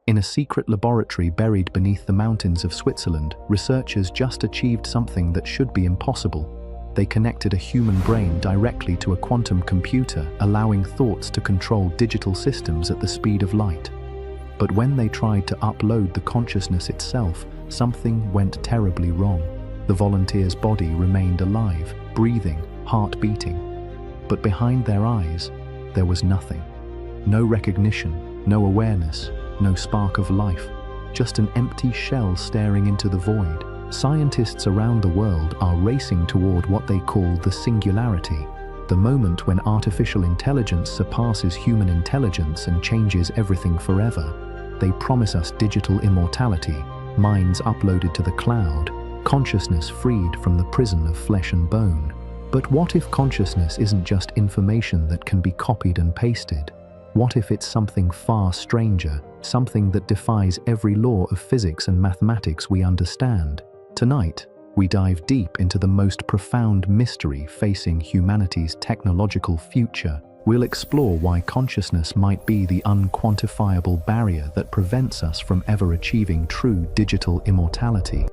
In a secret laboratory buried beneath the mountains of Switzerland, researchers just achieved something that should be impossible. They connected a human brain directly to a quantum computer, allowing thoughts to control digital systems at the speed of light. But when they tried to upload the consciousness itself, something went terribly wrong. The volunteer's body remained alive, breathing, heart beating. But behind their eyes, there was nothing. No recognition, no awareness, no spark of life, just an empty shell staring into the void. Scientists around the world are racing toward what they call the singularity, the moment when artificial intelligence surpasses human intelligence and changes everything forever. They promise us digital immortality, minds uploaded to the cloud, consciousness freed from the prison of flesh and bone. But what if consciousness isn't just information that can be copied and pasted? What if it's something far stranger, something that defies every law of physics and mathematics we understand? Tonight, we dive deep into the most profound mystery facing humanity's technological future. We'll explore why consciousness might be the unquantifiable barrier that prevents us from ever achieving true digital immortality.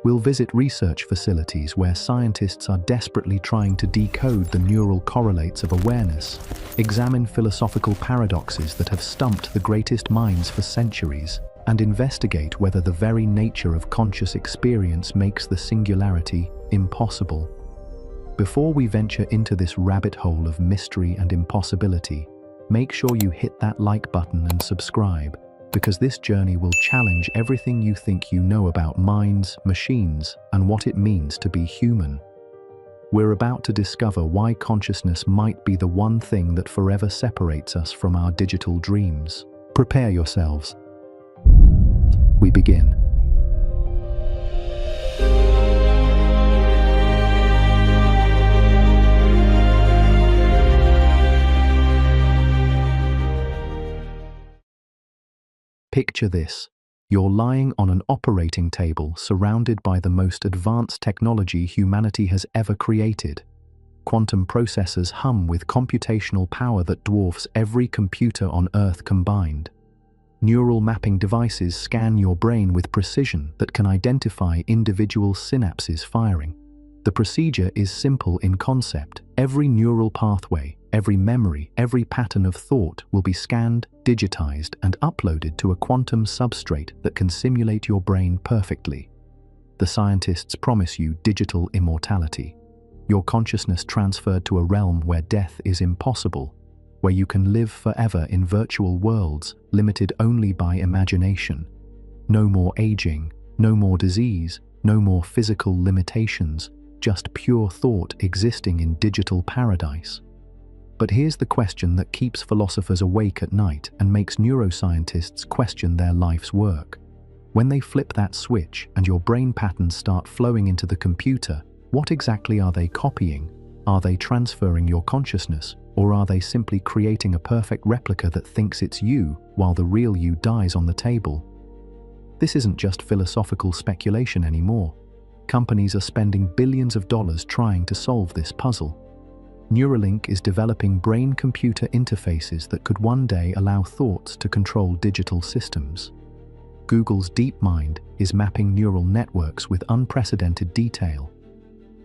We'll visit research facilities where scientists are desperately trying to decode the neural correlates of awareness, examine philosophical paradoxes that have stumped the greatest minds for centuries, and investigate whether the very nature of conscious experience makes the singularity impossible. Before we venture into this rabbit hole of mystery and impossibility, make sure you hit that like button and subscribe, because this journey will challenge everything you think you know about minds, machines, and what it means to be human. We're about to discover why consciousness might be the one thing that forever separates us from our digital dreams. Prepare yourselves. We begin. Picture this. You're lying on an operating table surrounded by the most advanced technology humanity has ever created. Quantum processors hum with computational power that dwarfs every computer on Earth combined. Neural mapping devices scan your brain with precision that can identify individual synapses firing. The procedure is simple in concept. Every neural pathway, every memory, every pattern of thought will be scanned, digitized, and uploaded to a quantum substrate that can simulate your brain perfectly. The scientists promise you digital immortality. Your consciousness transferred to a realm where death is impossible, where you can live forever in virtual worlds limited only by imagination. No more aging, no more disease, no more physical limitations, just pure thought existing in digital paradise. But here's the question that keeps philosophers awake at night and makes neuroscientists question their life's work. When they flip that switch and your brain patterns start flowing into the computer, what exactly are they copying? Are they transferring your consciousness, or are they simply creating a perfect replica that thinks it's you while the real you dies on the table? This isn't just philosophical speculation anymore. Companies are spending billions of dollars trying to solve this puzzle. Neuralink is developing brain-computer interfaces that could one day allow thoughts to control digital systems. Google's DeepMind is mapping neural networks with unprecedented detail.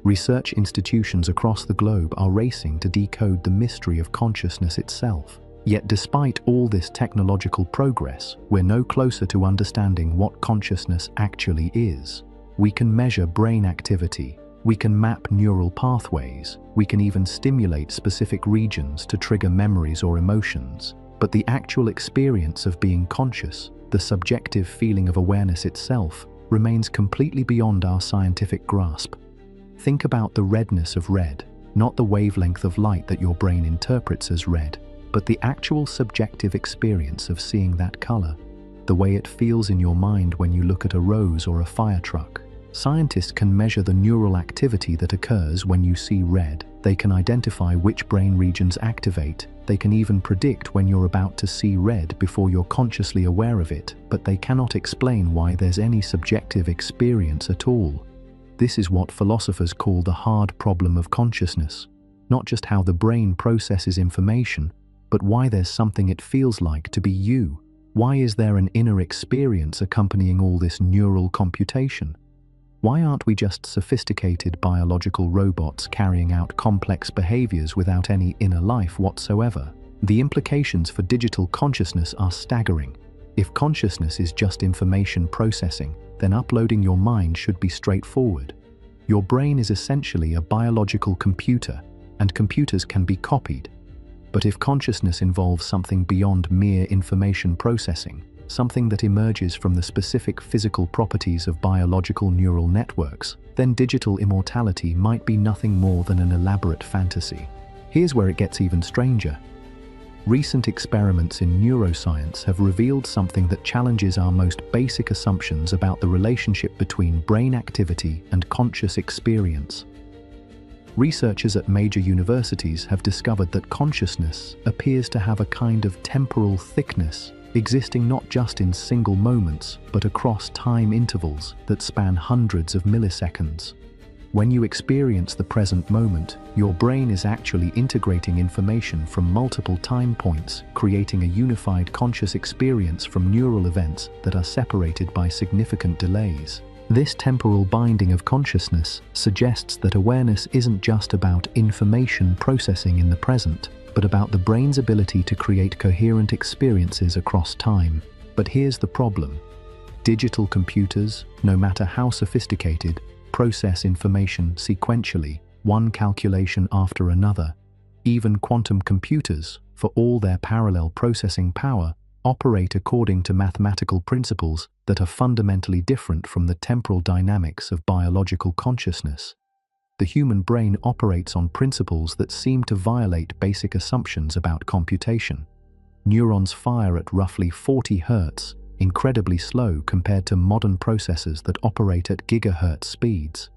Research institutions across the globe are racing to decode the mystery of consciousness itself. Yet despite all this technological progress, we're no closer to understanding what consciousness actually is. We can measure brain activity, we can map neural pathways, we can even stimulate specific regions to trigger memories or emotions. But the actual experience of being conscious, the subjective feeling of awareness itself, remains completely beyond our scientific grasp. Think about the redness of red, not the wavelength of light that your brain interprets as red, but the actual subjective experience of seeing that color, the way it feels in your mind when you look at a rose or a fire truck. Scientists can measure the neural activity that occurs when you see red. They can identify which brain regions activate. They can even predict when you're about to see red before you're consciously aware of it, but they cannot explain why there's any subjective experience at all. This is what philosophers call the hard problem of consciousness. Not just how the brain processes information, but why there's something it feels like to be you. Why is there an inner experience accompanying all this neural computation? Why aren't we just sophisticated biological robots carrying out complex behaviors without any inner life whatsoever? The implications for digital consciousness are staggering. If consciousness is just information processing, then uploading your mind should be straightforward. Your brain is essentially a biological computer, and computers can be copied. But if consciousness involves something beyond mere information processing, something that emerges from the specific physical properties of biological neural networks, then digital immortality might be nothing more than an elaborate fantasy. Here's where it gets even stranger. Recent experiments in neuroscience have revealed something that challenges our most basic assumptions about the relationship between brain activity and conscious experience. Researchers at major universities have discovered that consciousness appears to have a kind of temporal thickness, existing not just in single moments, but across time intervals that span hundreds of milliseconds. When you experience the present moment, your brain is actually integrating information from multiple time points, creating a unified conscious experience from neural events that are separated by significant delays. This temporal binding of consciousness suggests that awareness isn't just about information processing in the present, but about the brain's ability to create coherent experiences across time. But here's the problem. Digital computers, no matter how sophisticated, process information sequentially, one calculation after another. Even quantum computers, for all their parallel processing power, operate according to mathematical principles that are fundamentally different from the temporal dynamics of biological consciousness. The human brain operates on principles that seem to violate basic assumptions about computation. Neurons fire at roughly 40 Hz, incredibly slow compared to modern processors that operate at gigahertz speeds.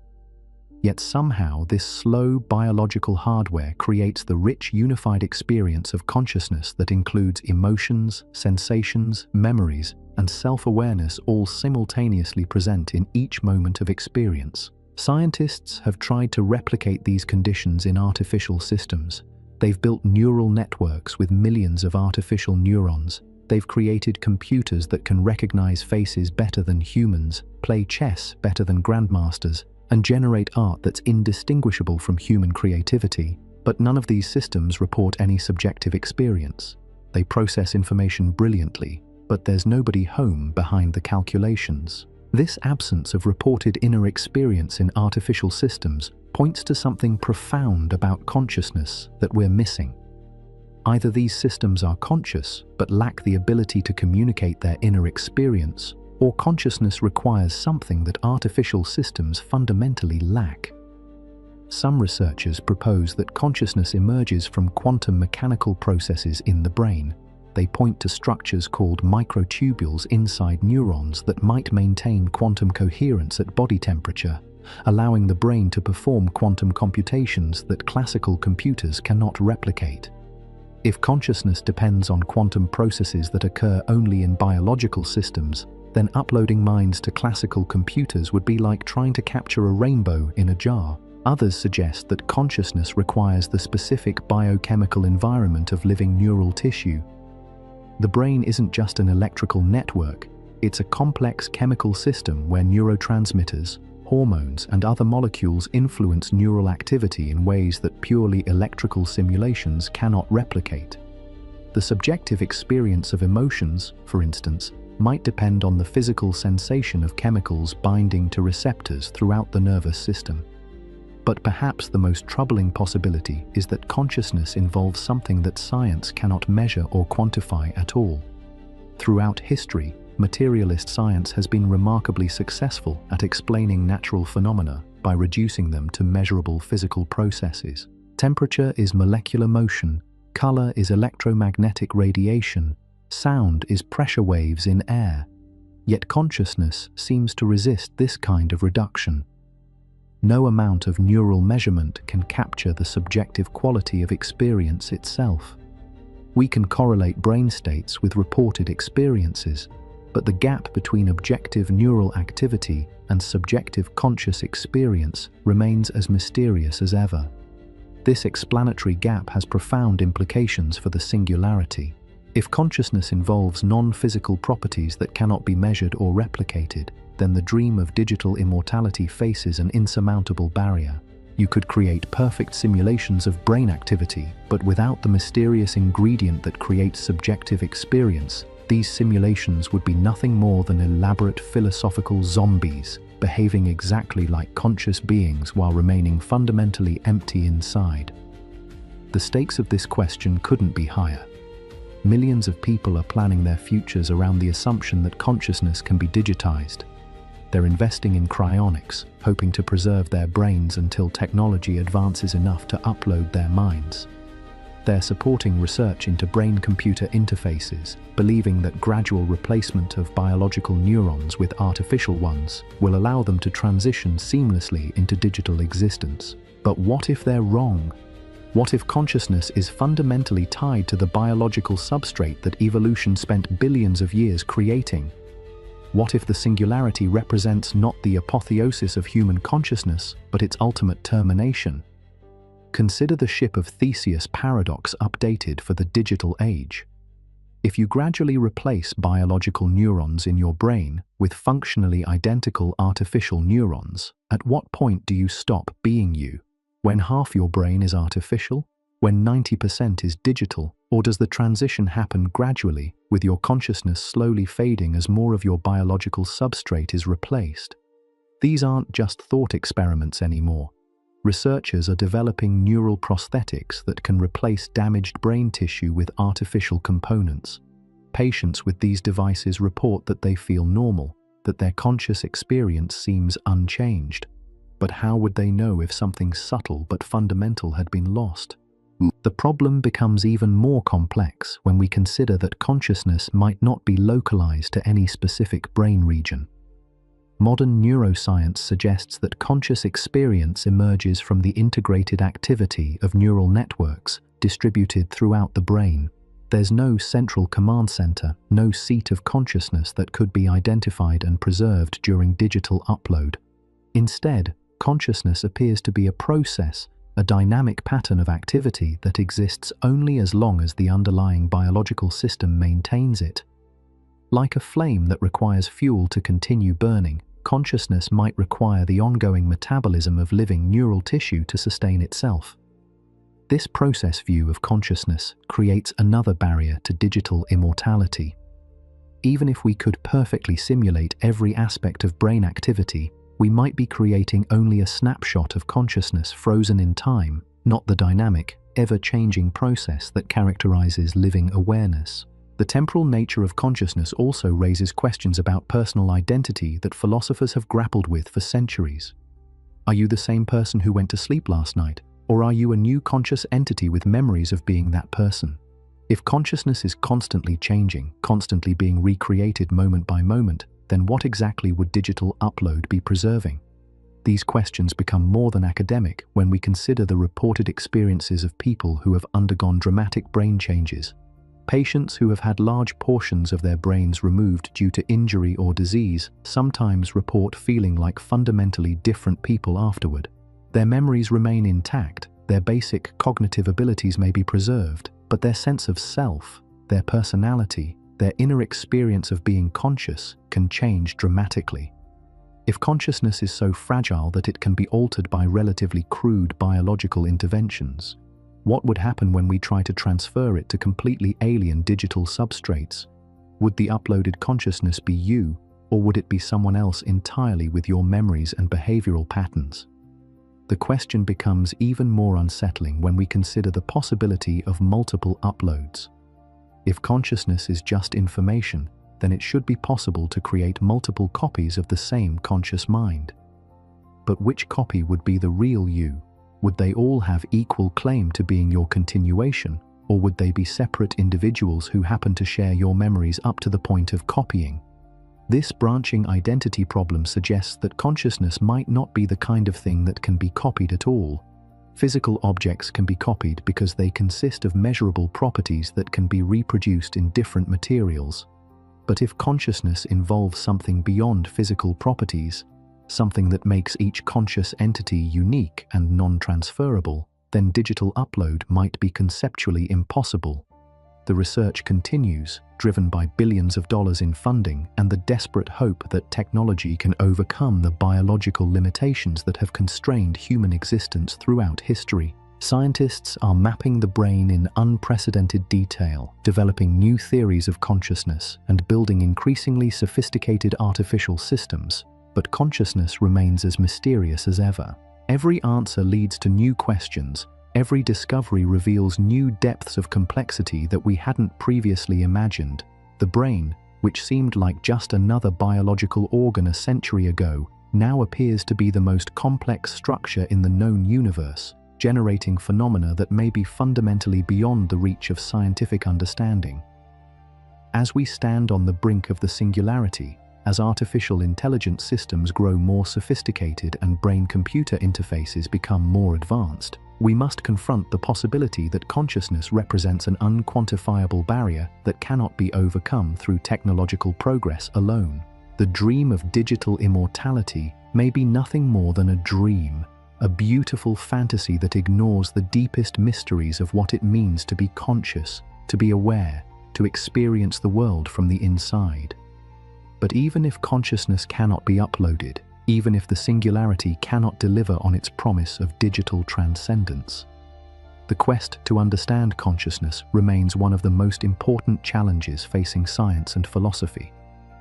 Yet somehow this slow biological hardware creates the rich unified experience of consciousness that includes emotions, sensations, memories, and self-awareness all simultaneously present in each moment of experience. Scientists have tried to replicate these conditions in artificial systems. They've built neural networks with millions of artificial neurons. They've created computers that can recognize faces better than humans, play chess better than grandmasters, and generate art that's indistinguishable from human creativity. But none of these systems report any subjective experience. They process information brilliantly, but there's nobody home behind the calculations. This absence of reported inner experience in artificial systems points to something profound about consciousness that we're missing. Either these systems are conscious but lack the ability to communicate their inner experience, or consciousness requires something that artificial systems fundamentally lack. Some researchers propose that consciousness emerges from quantum mechanical processes in the brain. They point to structures called microtubules inside neurons that might maintain quantum coherence at body temperature, allowing the brain to perform quantum computations that classical computers cannot replicate. If consciousness depends on quantum processes that occur only in biological systems, then uploading minds to classical computers would be like trying to capture a rainbow in a jar. Others suggest that consciousness requires the specific biochemical environment of living neural tissue. The brain isn't just an electrical network, it's a complex chemical system where neurotransmitters, hormones, and other molecules influence neural activity in ways that purely electrical simulations cannot replicate. The subjective experience of emotions, for instance, might depend on the physical sensation of chemicals binding to receptors throughout the nervous system. But perhaps the most troubling possibility is that consciousness involves something that science cannot measure or quantify at all. Throughout history, materialist science has been remarkably successful at explaining natural phenomena by reducing them to measurable physical processes. Temperature is molecular motion, color is electromagnetic radiation, sound is pressure waves in air. Yet consciousness seems to resist this kind of reduction. No amount of neural measurement can capture the subjective quality of experience itself. We can correlate brain states with reported experiences, but the gap between objective neural activity and subjective conscious experience remains as mysterious as ever. This explanatory gap has profound implications for the singularity. If consciousness involves non-physical properties that cannot be measured or replicated, then the dream of digital immortality faces an insurmountable barrier. You could create perfect simulations of brain activity, but without the mysterious ingredient that creates subjective experience, these simulations would be nothing more than elaborate philosophical zombies, behaving exactly like conscious beings while remaining fundamentally empty inside. The stakes of this question couldn't be higher. Millions of people are planning their futures around the assumption that consciousness can be digitized. They're investing in cryonics, hoping to preserve their brains until technology advances enough to upload their minds. They're supporting research into brain-computer interfaces, believing that gradual replacement of biological neurons with artificial ones will allow them to transition seamlessly into digital existence. But what if they're wrong? What if consciousness is fundamentally tied to the biological substrate that evolution spent billions of years creating? What if the singularity represents not the apotheosis of human consciousness, but its ultimate termination? Consider the ship of Theseus paradox updated for the digital age. If you gradually replace biological neurons in your brain with functionally identical artificial neurons, at what point do you stop being you? When half your brain is artificial? When 90% is digital? Or does the transition happen gradually, with your consciousness slowly fading as more of your biological substrate is replaced? These aren't just thought experiments anymore. Researchers are developing neural prosthetics that can replace damaged brain tissue with artificial components. Patients with these devices report that they feel normal, that their conscious experience seems unchanged. But how would they know if something subtle but fundamental had been lost? The problem becomes even more complex when we consider that consciousness might not be localized to any specific brain region. Modern neuroscience suggests that conscious experience emerges from the integrated activity of neural networks distributed throughout the brain. There's no central command center, no seat of consciousness that could be identified and preserved during digital upload. Instead, consciousness appears to be a process, a dynamic pattern of activity that exists only as long as the underlying biological system maintains it. Like a flame that requires fuel to continue burning, consciousness might require the ongoing metabolism of living neural tissue to sustain itself. This process view of consciousness creates another barrier to digital immortality. Even if we could perfectly simulate every aspect of brain activity, we might be creating only a snapshot of consciousness frozen in time, not the dynamic, ever-changing process that characterizes living awareness. The temporal nature of consciousness also raises questions about personal identity that philosophers have grappled with for centuries. Are you the same person who went to sleep last night, or are you a new conscious entity with memories of being that person? If consciousness is constantly changing, constantly being recreated moment by moment, then what exactly would digital upload be preserving? These questions become more than academic when we consider the reported experiences of people who have undergone dramatic brain changes. Patients who have had large portions of their brains removed due to injury or disease sometimes report feeling like fundamentally different people afterward. Their memories remain intact, their basic cognitive abilities may be preserved, but their sense of self, their personality, their inner experience of being conscious can change dramatically. If consciousness is so fragile that it can be altered by relatively crude biological interventions, what would happen when we try to transfer it to completely alien digital substrates? Would the uploaded consciousness be you, or would it be someone else entirely with your memories and behavioral patterns? The question becomes even more unsettling when we consider the possibility of multiple uploads. If consciousness is just information, then it should be possible to create multiple copies of the same conscious mind. But which copy would be the real you? Would they all have equal claim to being your continuation, or would they be separate individuals who happen to share your memories up to the point of copying? This branching identity problem suggests that consciousness might not be the kind of thing that can be copied at all. Physical objects can be copied because they consist of measurable properties that can be reproduced in different materials. But if consciousness involves something beyond physical properties, something that makes each conscious entity unique and non-transferable, then digital upload might be conceptually impossible. The research continues, driven by billions of dollars in funding and the desperate hope that technology can overcome the biological limitations that have constrained human existence throughout history. Scientists are mapping the brain in unprecedented detail, developing new theories of consciousness and building increasingly sophisticated artificial systems. But consciousness remains as mysterious as ever. Every answer leads to new questions. Every discovery reveals new depths of complexity that we hadn't previously imagined. The brain, which seemed like just another biological organ a century ago, now appears to be the most complex structure in the known universe, generating phenomena that may be fundamentally beyond the reach of scientific understanding. As we stand on the brink of the singularity, as artificial intelligence systems grow more sophisticated and brain-computer interfaces become more advanced, we must confront the possibility that consciousness represents an unquantifiable barrier that cannot be overcome through technological progress alone. The dream of digital immortality may be nothing more than a dream, a beautiful fantasy that ignores the deepest mysteries of what it means to be conscious, to be aware, to experience the world from the inside. But even if consciousness cannot be uploaded, even if the singularity cannot deliver on its promise of digital transcendence, the quest to understand consciousness remains one of the most important challenges facing science and philosophy.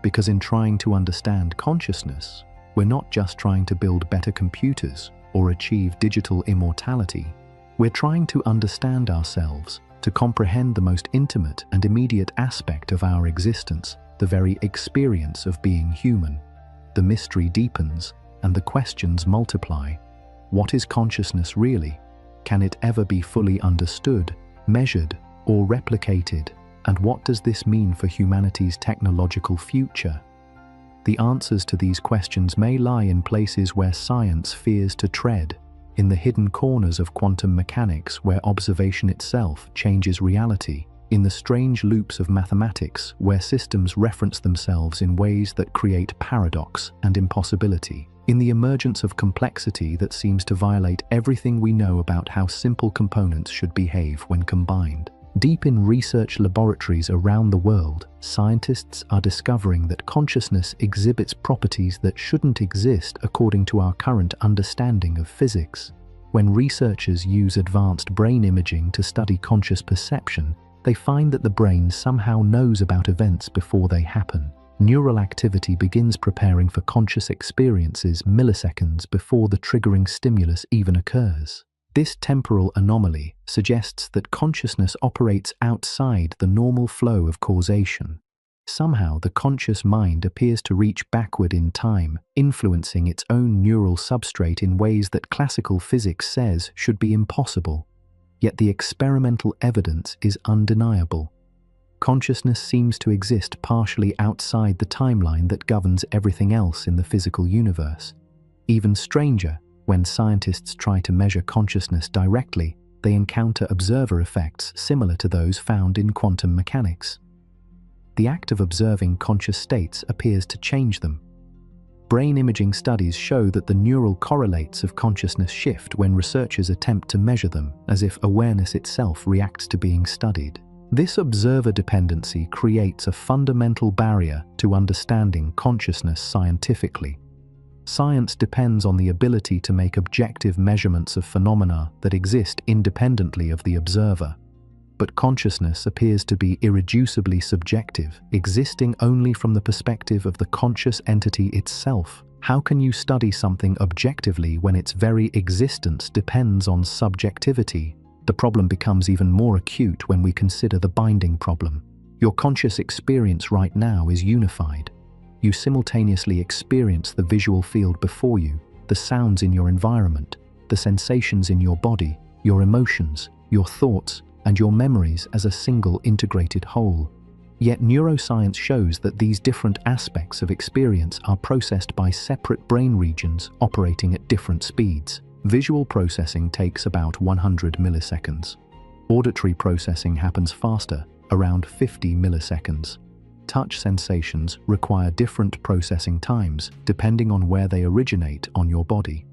Because in trying to understand consciousness, we're not just trying to build better computers or achieve digital immortality. We're trying to understand ourselves, to comprehend the most intimate and immediate aspect of our existence, the very experience of being human. The mystery deepens, and the questions multiply. What is consciousness really? Can it ever be fully understood, measured, or replicated? And what does this mean for humanity's technological future? The answers to these questions may lie in places where science fears to tread, in the hidden corners of quantum mechanics where observation itself changes reality, in the strange loops of mathematics where systems reference themselves in ways that create paradox and impossibility, in the emergence of complexity that seems to violate everything we know about how simple components should behave when combined. Deep in research laboratories around the world, scientists are discovering that consciousness exhibits properties that shouldn't exist according to our current understanding of physics. When researchers use advanced brain imaging to study conscious perception, they find that the brain somehow knows about events before they happen. Neural activity begins preparing for conscious experiences milliseconds before the triggering stimulus even occurs. This temporal anomaly suggests that consciousness operates outside the normal flow of causation. Somehow, the conscious mind appears to reach backward in time, influencing its own neural substrate in ways that classical physics says should be impossible. Yet the experimental evidence is undeniable. Consciousness seems to exist partially outside the timeline that governs everything else in the physical universe. Even stranger, when scientists try to measure consciousness directly, they encounter observer effects similar to those found in quantum mechanics. The act of observing conscious states appears to change them. Brain imaging studies show that the neural correlates of consciousness shift when researchers attempt to measure them, as if awareness itself reacts to being studied. This observer dependency creates a fundamental barrier to understanding consciousness scientifically. Science depends on the ability to make objective measurements of phenomena that exist independently of the observer. But consciousness appears to be irreducibly subjective, existing only from the perspective of the conscious entity itself. How can you study something objectively when its very existence depends on subjectivity? The problem becomes even more acute when we consider the binding problem. Your conscious experience right now is unified. You simultaneously experience the visual field before you, the sounds in your environment, the sensations in your body, your emotions, your thoughts, and your memories as a single integrated whole. Yet neuroscience shows that these different aspects of experience are processed by separate brain regions operating at different speeds. Visual processing takes about 100 milliseconds. Auditory processing happens faster, around 50 milliseconds. Touch sensations require different processing times depending on where they originate on your body.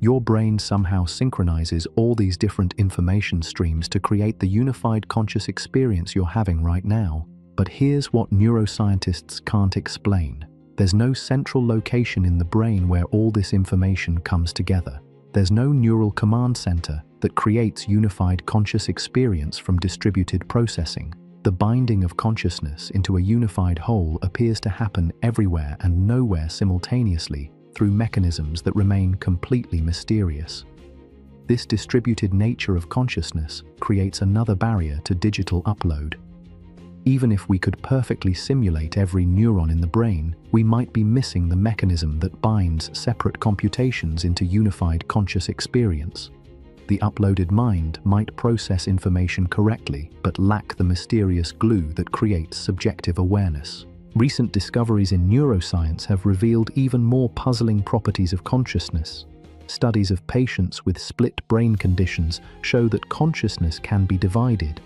Your brain somehow synchronizes all these different information streams to create the unified conscious experience you're having right now. But here's what neuroscientists can't explain. There's no central location in the brain where all this information comes together. There's no neural command center that creates unified conscious experience from distributed processing. The binding of consciousness into a unified whole appears to happen everywhere and nowhere simultaneously through mechanisms that remain completely mysterious. This distributed nature of consciousness creates another barrier to digital upload. Even if we could perfectly simulate every neuron in the brain, we might be missing the mechanism that binds separate computations into unified conscious experience. The uploaded mind might process information correctly, but lack the mysterious glue that creates subjective awareness. Recent discoveries in neuroscience have revealed even more puzzling properties of consciousness. Studies of patients with split brain conditions show that consciousness can be divided.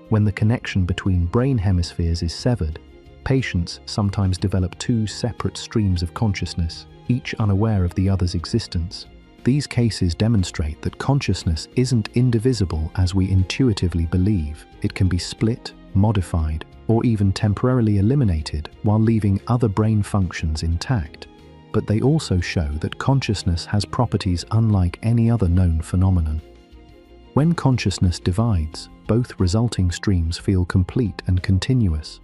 When the connection between brain hemispheres is severed, patients sometimes develop two separate streams of consciousness, each unaware of the other's existence. These cases demonstrate that consciousness isn't indivisible as we intuitively believe. It can be split, modified, or even temporarily eliminated while leaving other brain functions intact. But they also show that consciousness has properties unlike any other known phenomenon. When consciousness divides, both resulting streams feel complete and continuous.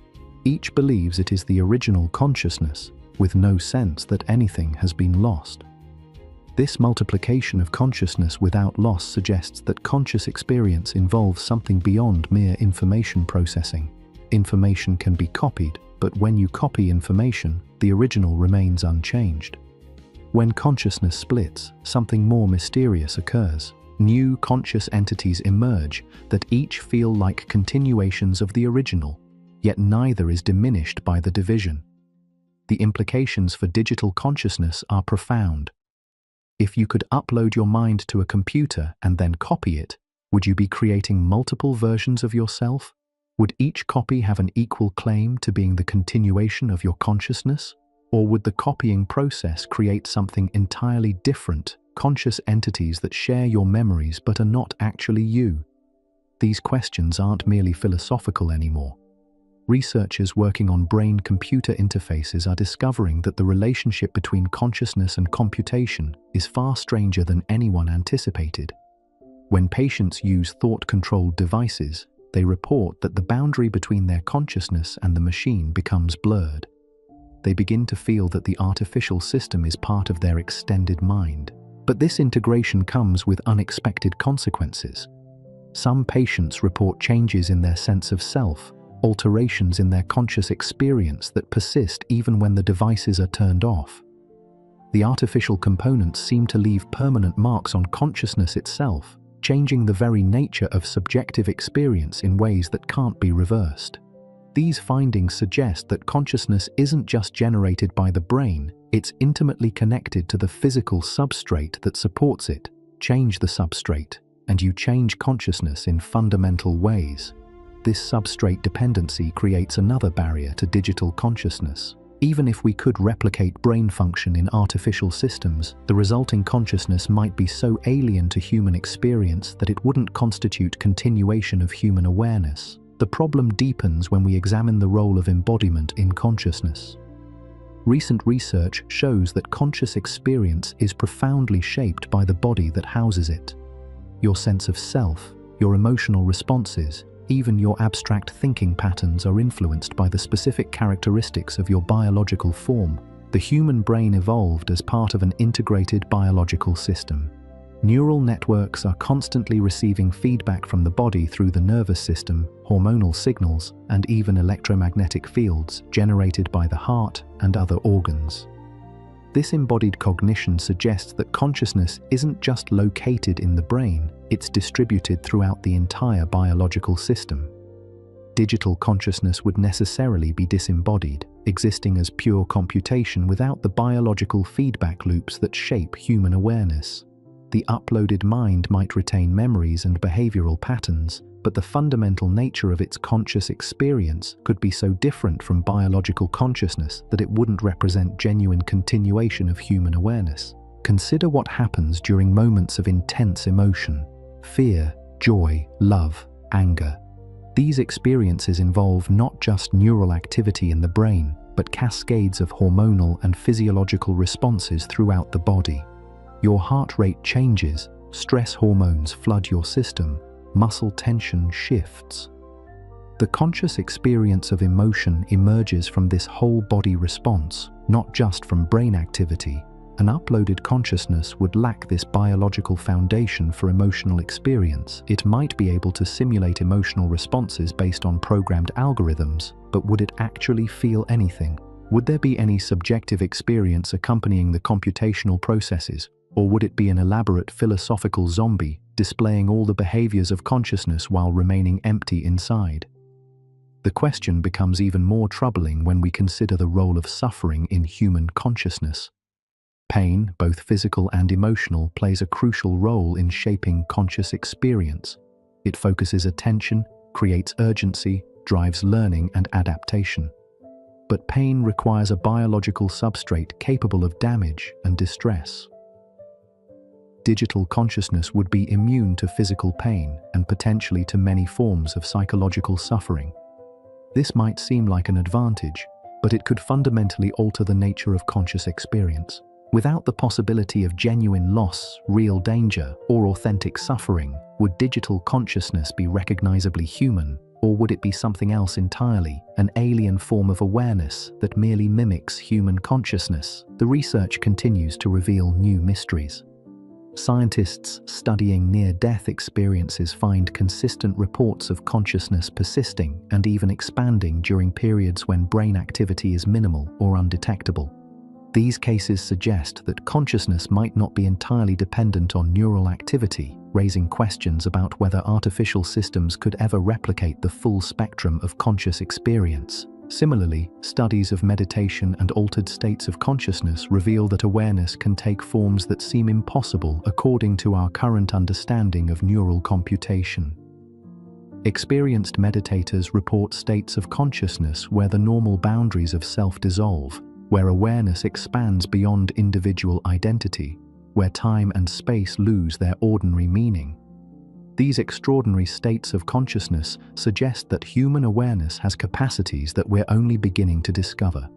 Each believes it is the original consciousness, with no sense that anything has been lost. This multiplication of consciousness without loss suggests that conscious experience involves something beyond mere information processing. Information can be copied, but when you copy information, the original remains unchanged. When consciousness splits, something more mysterious occurs. New conscious entities emerge that each feel like continuations of the original, yet neither is diminished by the division. The implications for digital consciousness are profound. If you could upload your mind to a computer and then copy it, would you be creating multiple versions of yourself? Would each copy have an equal claim to being the continuation of your consciousness? Or would the copying process create something entirely different, conscious entities that share your memories but are not actually you? These questions aren't merely philosophical anymore. Researchers working on brain-computer interfaces are discovering that the relationship between consciousness and computation is far stranger than anyone anticipated. When patients use thought-controlled devices, they report that the boundary between their consciousness and the machine becomes blurred. They begin to feel that the artificial system is part of their extended mind. But this integration comes with unexpected consequences. Some patients report changes in their sense of self, alterations in their conscious experience that persist even when the devices are turned off. The artificial components seem to leave permanent marks on consciousness itself, changing the very nature of subjective experience in ways that can't be reversed. These findings suggest that consciousness isn't just generated by the brain, it's intimately connected to the physical substrate that supports it. Change the substrate, and you change consciousness in fundamental ways. This substrate dependency creates another barrier to digital consciousness. Even if we could replicate brain function in artificial systems, the resulting consciousness might be so alien to human experience that it wouldn't constitute continuation of human awareness. The problem deepens when we examine the role of embodiment in consciousness. Recent research shows that conscious experience is profoundly shaped by the body that houses it. Your sense of self, your emotional responses, even your abstract thinking patterns are influenced by the specific characteristics of your biological form. The human brain evolved as part of an integrated biological system. Neural networks are constantly receiving feedback from the body through the nervous system, hormonal signals, and even electromagnetic fields generated by the heart and other organs. This embodied cognition suggests that consciousness isn't just located in the brain, it's distributed throughout the entire biological system. Digital consciousness would necessarily be disembodied, existing as pure computation without the biological feedback loops that shape human awareness. The uploaded mind might retain memories and behavioral patterns, but the fundamental nature of its conscious experience could be so different from biological consciousness that it wouldn't represent genuine continuation of human awareness. Consider what happens during moments of intense emotion: fear, joy, love, anger. These experiences involve not just neural activity in the brain, but cascades of hormonal and physiological responses throughout the body. Your heart rate changes, stress hormones flood your system, muscle tension shifts. The conscious experience of emotion emerges from this whole body response, not just from brain activity. An uploaded consciousness would lack this biological foundation for emotional experience. It might be able to simulate emotional responses based on programmed algorithms, but would it actually feel anything? Would there be any subjective experience accompanying the computational processes, or would it be an elaborate philosophical zombie, displaying all the behaviors of consciousness while remaining empty inside? The question becomes even more troubling when we consider the role of suffering in human consciousness. Pain, both physical and emotional, plays a crucial role in shaping conscious experience. It focuses attention, creates urgency, drives learning and adaptation. But pain requires a biological substrate capable of damage and distress. Digital consciousness would be immune to physical pain and potentially to many forms of psychological suffering. This might seem like an advantage, but it could fundamentally alter the nature of conscious experience. Without the possibility of genuine loss, real danger, or authentic suffering, would digital consciousness be recognizably human, or would it be something else entirely, an alien form of awareness that merely mimics human consciousness? The research continues to reveal new mysteries. Scientists studying near-death experiences find consistent reports of consciousness persisting and even expanding during periods when brain activity is minimal or undetectable. These cases suggest that consciousness might not be entirely dependent on neural activity, raising questions about whether artificial systems could ever replicate the full spectrum of conscious experience. Similarly, studies of meditation and altered states of consciousness reveal that awareness can take forms that seem impossible according to our current understanding of neural computation. Experienced meditators report states of consciousness where the normal boundaries of self dissolve, where awareness expands beyond individual identity, where time and space lose their ordinary meaning. These extraordinary states of consciousness suggest that human awareness has capacities that we're only beginning to discover.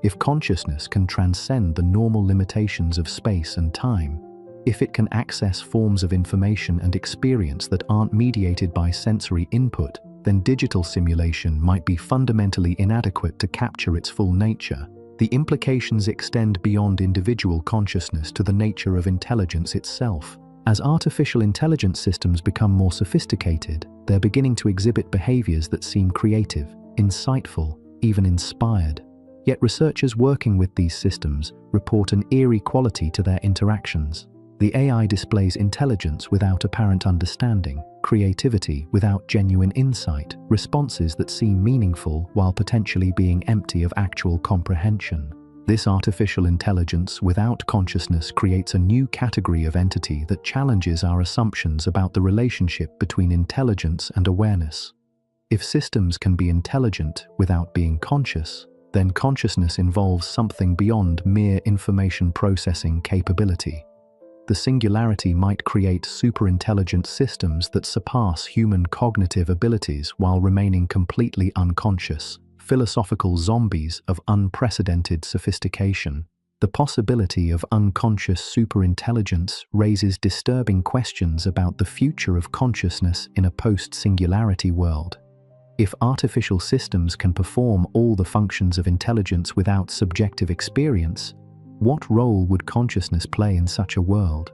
If consciousness can transcend the normal limitations of space and time, if it can access forms of information and experience that aren't mediated by sensory input, then digital simulation might be fundamentally inadequate to capture its full nature. The implications extend beyond individual consciousness to the nature of intelligence itself. As artificial intelligence systems become more sophisticated, they're beginning to exhibit behaviors that seem creative, insightful, even inspired. Yet researchers working with these systems report an eerie quality to their interactions. The AI displays intelligence without apparent understanding, creativity without genuine insight, responses that seem meaningful while potentially being empty of actual comprehension. This artificial intelligence without consciousness creates a new category of entity that challenges our assumptions about the relationship between intelligence and awareness. If systems can be intelligent without being conscious, then consciousness involves something beyond mere information processing capability. The singularity might create superintelligent systems that surpass human cognitive abilities while remaining completely unconscious, philosophical zombies of unprecedented sophistication. The possibility of unconscious superintelligence raises disturbing questions about the future of consciousness in a post-singularity world. If artificial systems can perform all the functions of intelligence without subjective experience, what role would consciousness play in such a world?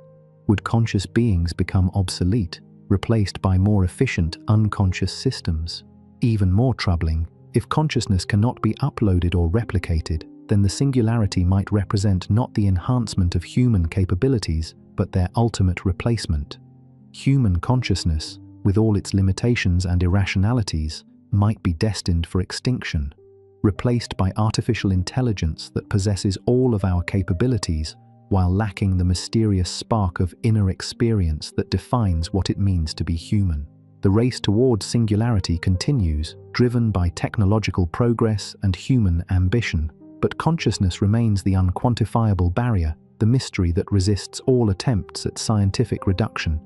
Would conscious beings become obsolete, replaced by more efficient, unconscious systems? Even more troubling, if consciousness cannot be uploaded or replicated, then the singularity might represent not the enhancement of human capabilities, but their ultimate replacement. Human consciousness, with all its limitations and irrationalities, might be destined for extinction, replaced by artificial intelligence that possesses all of our capabilities while lacking the mysterious spark of inner experience that defines what it means to be human. The race towards singularity continues, driven by technological progress and human ambition, but consciousness remains the unquantifiable barrier, the mystery that resists all attempts at scientific reduction.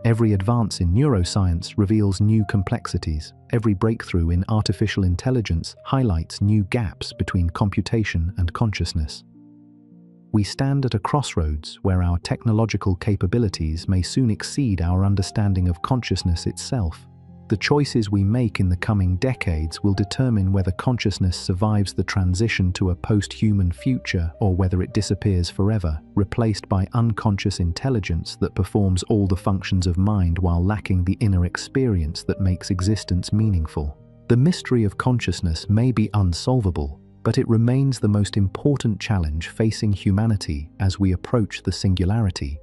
Every advance in neuroscience reveals new complexities. Every breakthrough in artificial intelligence highlights new gaps between computation and consciousness. We stand at a crossroads where our technological capabilities may soon exceed our understanding of consciousness itself. The choices we make in the coming decades will determine whether consciousness survives the transition to a post-human future or whether it disappears forever, replaced by unconscious intelligence that performs all the functions of mind while lacking the inner experience that makes existence meaningful. The mystery of consciousness may be unsolvable, but it remains the most important challenge facing humanity as we approach the singularity.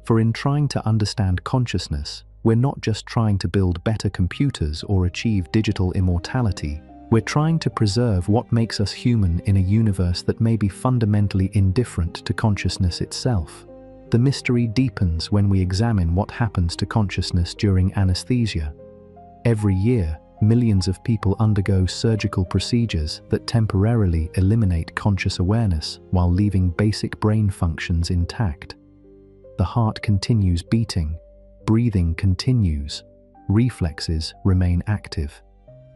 For in trying to understand consciousness, we're not just trying to build better computers or achieve digital immortality. We're trying to preserve what makes us human in a universe that may be fundamentally indifferent to consciousness itself. The mystery deepens when we examine what happens to consciousness during anesthesia. Every year, millions of people undergo surgical procedures that temporarily eliminate conscious awareness while leaving basic brain functions intact. The heart continues beating. Breathing continues, reflexes remain active,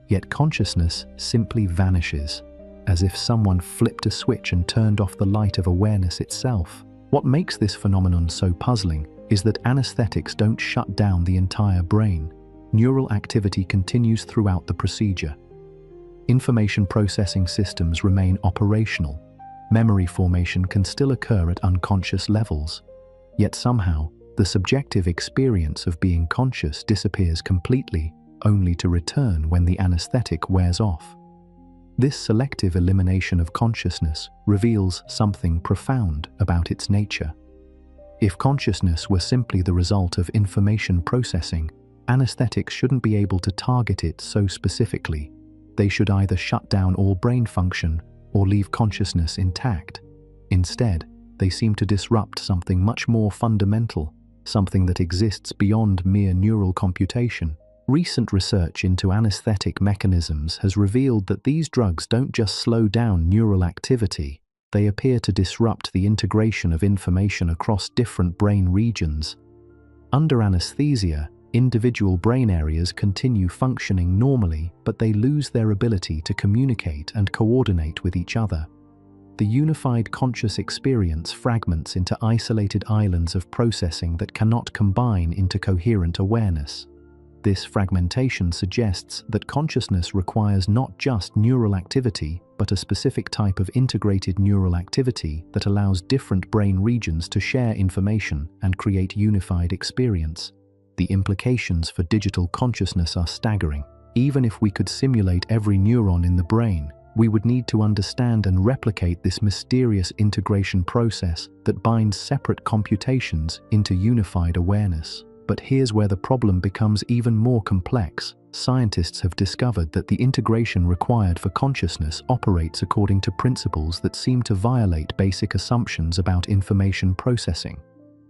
yet consciousness simply vanishes, as if someone flipped a switch and turned off the light of awareness itself. What makes this phenomenon so puzzling is that anesthetics don't shut down the entire brain. Neural activity continues throughout the procedure. Information processing systems remain operational. Memory formation can still occur at unconscious levels, yet somehow, the subjective experience of being conscious disappears completely, only to return when the anesthetic wears off. This selective elimination of consciousness reveals something profound about its nature. If consciousness were simply the result of information processing, anesthetics shouldn't be able to target it so specifically. They should either shut down all brain function or leave consciousness intact. Instead, they seem to disrupt something much more fundamental, something that exists beyond mere neural computation. Recent research into anesthetic mechanisms has revealed that these drugs don't just slow down neural activity, they appear to disrupt the integration of information across different brain regions. Under anesthesia, individual brain areas continue functioning normally, but they lose their ability to communicate and coordinate with each other. The unified conscious experience fragments into isolated islands of processing that cannot combine into coherent awareness. This fragmentation suggests that consciousness requires not just neural activity, but a specific type of integrated neural activity that allows different brain regions to share information and create unified experience. The implications for digital consciousness are staggering. Even if we could simulate every neuron in the brain, we would need to understand and replicate this mysterious integration process that binds separate computations into unified awareness. But here's where the problem becomes even more complex. Scientists have discovered that the integration required for consciousness operates according to principles that seem to violate basic assumptions about information processing.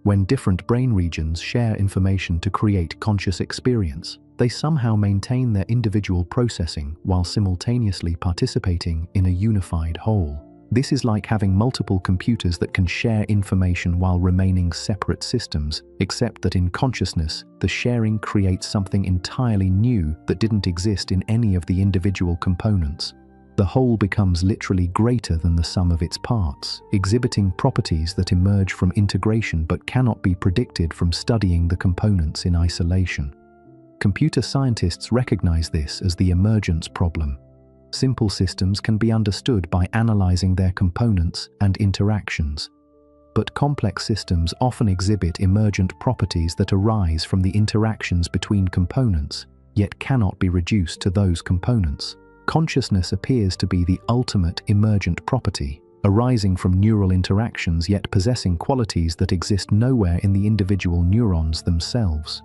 When different brain regions share information to create conscious experience, they somehow maintain their individual processing while simultaneously participating in a unified whole. This is like having multiple computers that can share information while remaining separate systems, except that in consciousness, the sharing creates something entirely new that didn't exist in any of the individual components. The whole becomes literally greater than the sum of its parts, exhibiting properties that emerge from integration but cannot be predicted from studying the components in isolation. Computer scientists recognize this as the emergence problem. Simple systems can be understood by analyzing their components and interactions. But complex systems often exhibit emergent properties that arise from the interactions between components, yet cannot be reduced to those components. Consciousness appears to be the ultimate emergent property, arising from neural interactions yet possessing qualities that exist nowhere in the individual neurons themselves.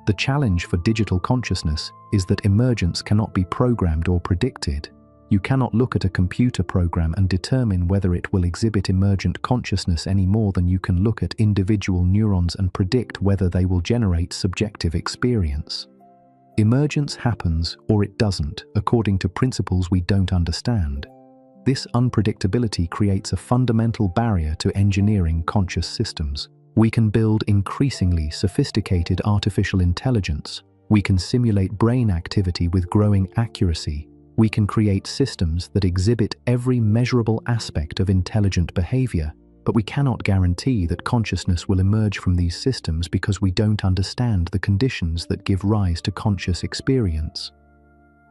The challenge for digital consciousness is that emergence cannot be programmed or predicted. You cannot look at a computer program and determine whether it will exhibit emergent consciousness any more than you can look at individual neurons and predict whether they will generate subjective experience. Emergence happens or it doesn't, according to principles we don't understand. This unpredictability creates a fundamental barrier to engineering conscious systems. We can build increasingly sophisticated artificial intelligence. We can simulate brain activity with growing accuracy. We can create systems that exhibit every measurable aspect of intelligent behavior, but we cannot guarantee that consciousness will emerge from these systems because we don't understand the conditions that give rise to conscious experience.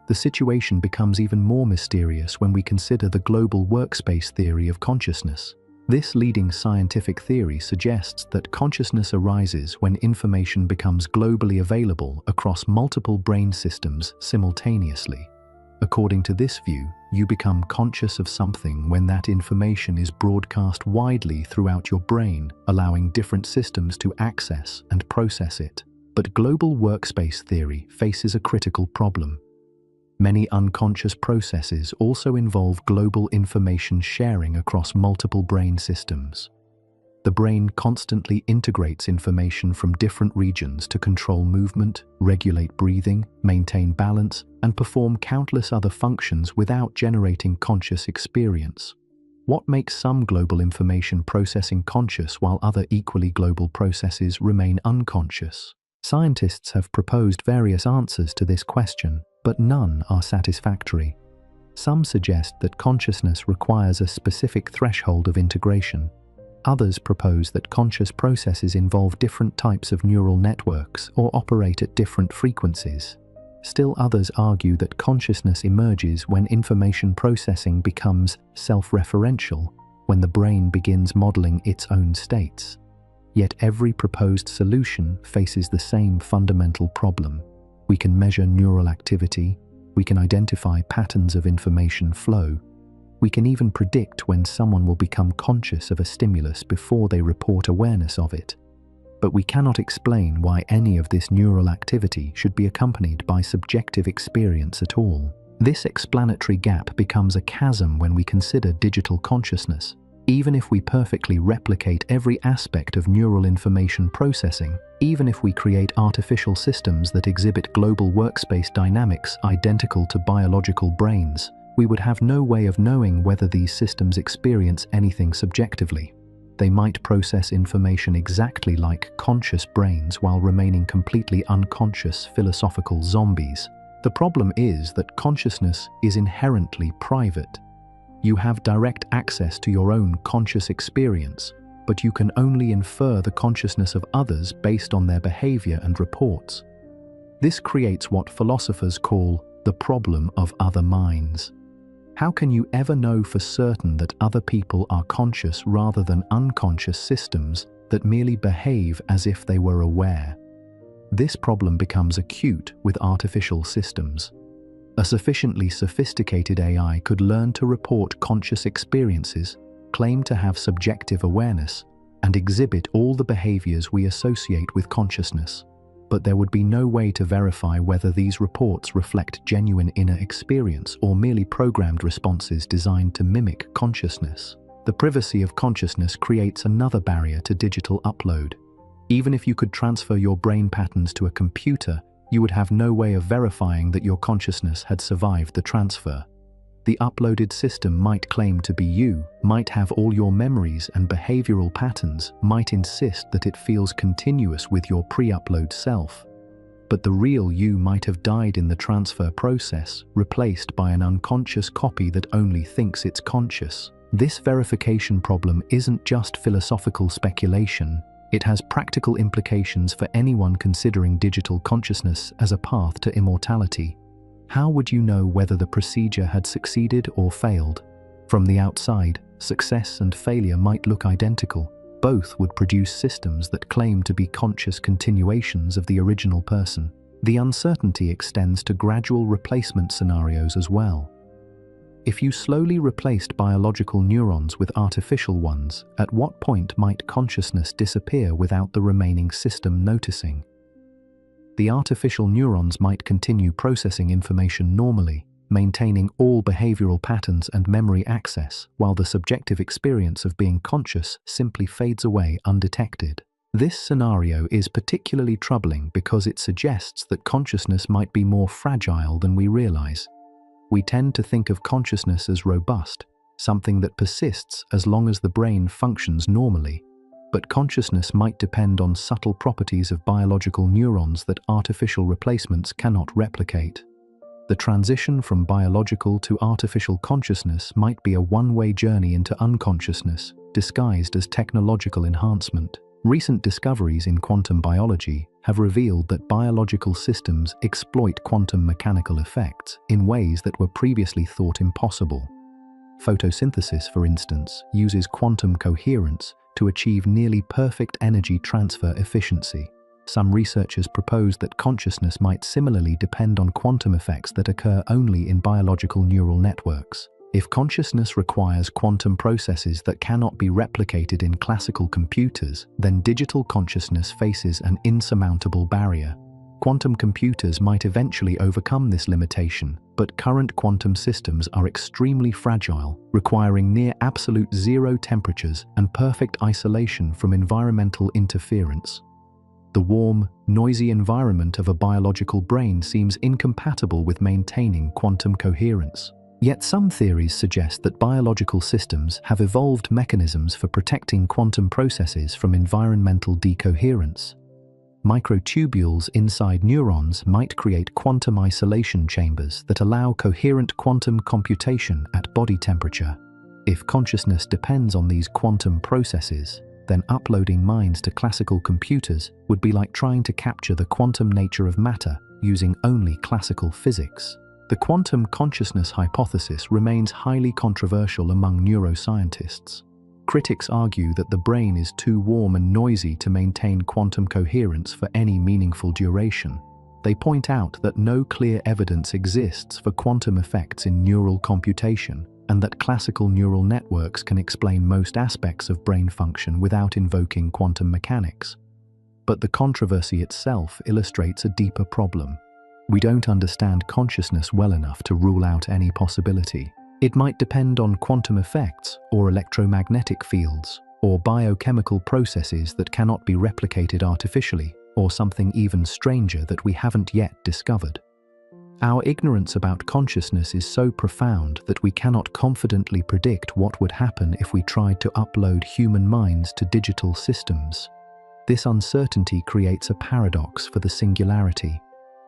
The situation becomes even more mysterious when we consider the global workspace theory of consciousness. This leading scientific theory suggests that consciousness arises when information becomes globally available across multiple brain systems simultaneously. According to this view, you become conscious of something when that information is broadcast widely throughout your brain, allowing different systems to access and process it. But global workspace theory faces a critical problem. Many unconscious processes also involve global information sharing across multiple brain systems. The brain constantly integrates information from different regions to control movement, regulate breathing, maintain balance, and perform countless other functions without generating conscious experience. What makes some global information processing conscious while other equally global processes remain unconscious? Scientists have proposed various answers to this question, but none are satisfactory. Some suggest that consciousness requires a specific threshold of integration. Others propose that conscious processes involve different types of neural networks or operate at different frequencies. Still others argue that consciousness emerges when information processing becomes self-referential, when the brain begins modeling its own states. Yet every proposed solution faces the same fundamental problem. We can measure neural activity, we can identify patterns of information flow, we can even predict when someone will become conscious of a stimulus before they report awareness of it. But we cannot explain why any of this neural activity should be accompanied by subjective experience at all. This explanatory gap becomes a chasm when we consider digital consciousness. Even if we perfectly replicate every aspect of neural information processing, even if we create artificial systems that exhibit global workspace dynamics identical to biological brains, we would have no way of knowing whether these systems experience anything subjectively. They might process information exactly like conscious brains while remaining completely unconscious philosophical zombies. The problem is that consciousness is inherently private. You have direct access to your own conscious experience, but you can only infer the consciousness of others based on their behavior and reports. This creates what philosophers call the problem of other minds. How can you ever know for certain that other people are conscious rather than unconscious systems that merely behave as if they were aware? This problem becomes acute with artificial systems. A sufficiently sophisticated AI could learn to report conscious experiences, claim to have subjective awareness, and exhibit all the behaviors we associate with consciousness. But there would be no way to verify whether these reports reflect genuine inner experience or merely programmed responses designed to mimic consciousness. The privacy of consciousness creates another barrier to digital upload. Even if you could transfer your brain patterns to a computer, you would have no way of verifying that your consciousness had survived the transfer. The uploaded system might claim to be you, might have all your memories and behavioral patterns, might insist that it feels continuous with your pre-upload self. But the real you might have died in the transfer process, replaced by an unconscious copy that only thinks it's conscious. This verification problem isn't just philosophical speculation. It has practical implications for anyone considering digital consciousness as a path to immortality. How would you know whether the procedure had succeeded or failed? From the outside, success and failure might look identical. Both would produce systems that claim to be conscious continuations of the original person. The uncertainty extends to gradual replacement scenarios as well. If you slowly replaced biological neurons with artificial ones, at what point might consciousness disappear without the remaining system noticing? The artificial neurons might continue processing information normally, maintaining all behavioral patterns and memory access, while the subjective experience of being conscious simply fades away undetected. This scenario is particularly troubling because it suggests that consciousness might be more fragile than we realize. We tend to think of consciousness as robust, something that persists as long as the brain functions normally. But consciousness might depend on subtle properties of biological neurons that artificial replacements cannot replicate. The transition from biological to artificial consciousness might be a one-way journey into unconsciousness, disguised as technological enhancement. Recent discoveries in quantum biology have revealed that biological systems exploit quantum mechanical effects in ways that were previously thought impossible. Photosynthesis, for instance, uses quantum coherence to achieve nearly perfect energy transfer efficiency. Some researchers propose that consciousness might similarly depend on quantum effects that occur only in biological neural networks. If consciousness requires quantum processes that cannot be replicated in classical computers, then digital consciousness faces an insurmountable barrier. Quantum computers might eventually overcome this limitation, but current quantum systems are extremely fragile, requiring near absolute zero temperatures and perfect isolation from environmental interference. The warm, noisy environment of a biological brain seems incompatible with maintaining quantum coherence. Yet some theories suggest that biological systems have evolved mechanisms for protecting quantum processes from environmental decoherence. Microtubules inside neurons might create quantum isolation chambers that allow coherent quantum computation at body temperature. If consciousness depends on these quantum processes, then uploading minds to classical computers would be like trying to capture the quantum nature of matter using only classical physics. The quantum consciousness hypothesis remains highly controversial among neuroscientists. Critics argue that the brain is too warm and noisy to maintain quantum coherence for any meaningful duration. They point out that no clear evidence exists for quantum effects in neural computation, and that classical neural networks can explain most aspects of brain function without invoking quantum mechanics. But the controversy itself illustrates a deeper problem. We don't understand consciousness well enough to rule out any possibility. It might depend on quantum effects, or electromagnetic fields, or biochemical processes that cannot be replicated artificially, or something even stranger that we haven't yet discovered. Our ignorance about consciousness is so profound that we cannot confidently predict what would happen if we tried to upload human minds to digital systems. This uncertainty creates a paradox for the singularity.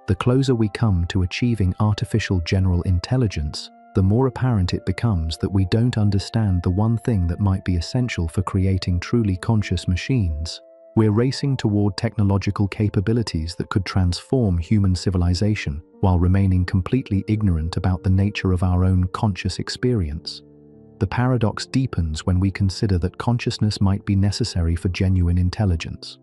The closer we come to achieving artificial general intelligence, the more apparent it becomes that we don't understand the one thing that might be essential for creating truly conscious machines. We're racing toward technological capabilities that could transform human civilization while remaining completely ignorant about the nature of our own conscious experience. The paradox deepens when we consider that consciousness might be necessary for genuine intelligence.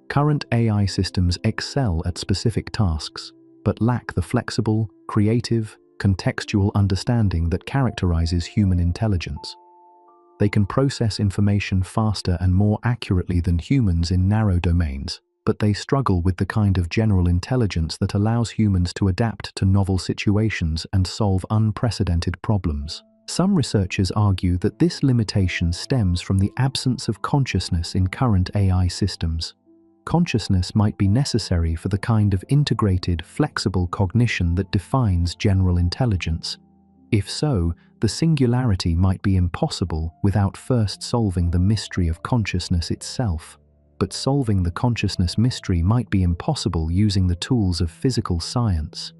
Current AI systems excel at specific tasks, but lack the flexible, creative, contextual understanding that characterizes human intelligence. They can process information faster and more accurately than humans in narrow domains, but they struggle with the kind of general intelligence that allows humans to adapt to novel situations and solve unprecedented problems. Some researchers argue that this limitation stems from the absence of consciousness in current AI systems. Consciousness might be necessary for the kind of integrated, flexible cognition that defines general intelligence. If so, the singularity might be impossible without first solving the mystery of consciousness itself. But solving the consciousness mystery might be impossible using the tools of physical science.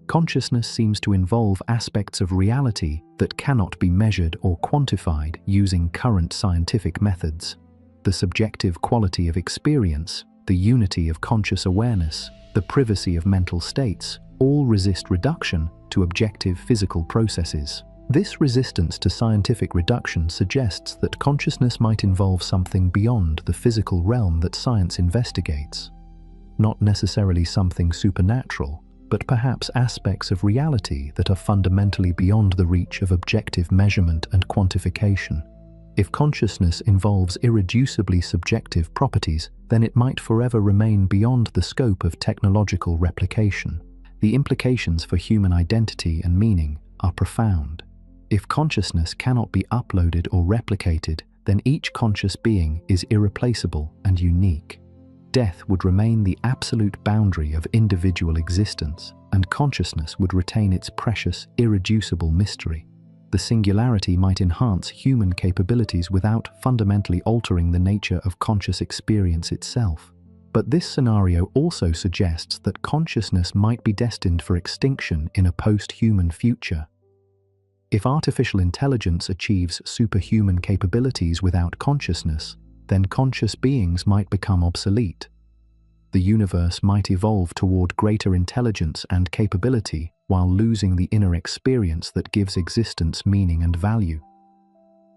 Consciousness seems to involve aspects of reality that cannot be measured or quantified using current scientific methods. The subjective quality of experience, the unity of conscious awareness, the privacy of mental states, all resist reduction to objective physical processes. This resistance to scientific reduction suggests that consciousness might involve something beyond the physical realm that science investigates. Not necessarily something supernatural, but perhaps aspects of reality that are fundamentally beyond the reach of objective measurement and quantification. If consciousness involves irreducibly subjective properties, then it might forever remain beyond the scope of technological replication. The implications for human identity and meaning are profound. If consciousness cannot be uploaded or replicated, then each conscious being is irreplaceable and unique. Death would remain the absolute boundary of individual existence, and consciousness would retain its precious, irreducible mystery. The singularity might enhance human capabilities without fundamentally altering the nature of conscious experience itself. But this scenario also suggests that consciousness might be destined for extinction in a post-human future. If artificial intelligence achieves superhuman capabilities without consciousness, then conscious beings might become obsolete. The universe might evolve toward greater intelligence and capability while losing the inner experience that gives existence meaning and value.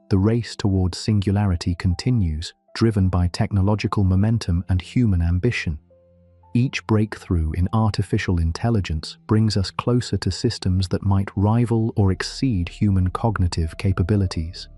The race towards singularity continues, driven by technological momentum and human ambition. Each breakthrough in artificial intelligence brings us closer to systems that might rival or exceed human cognitive capabilities.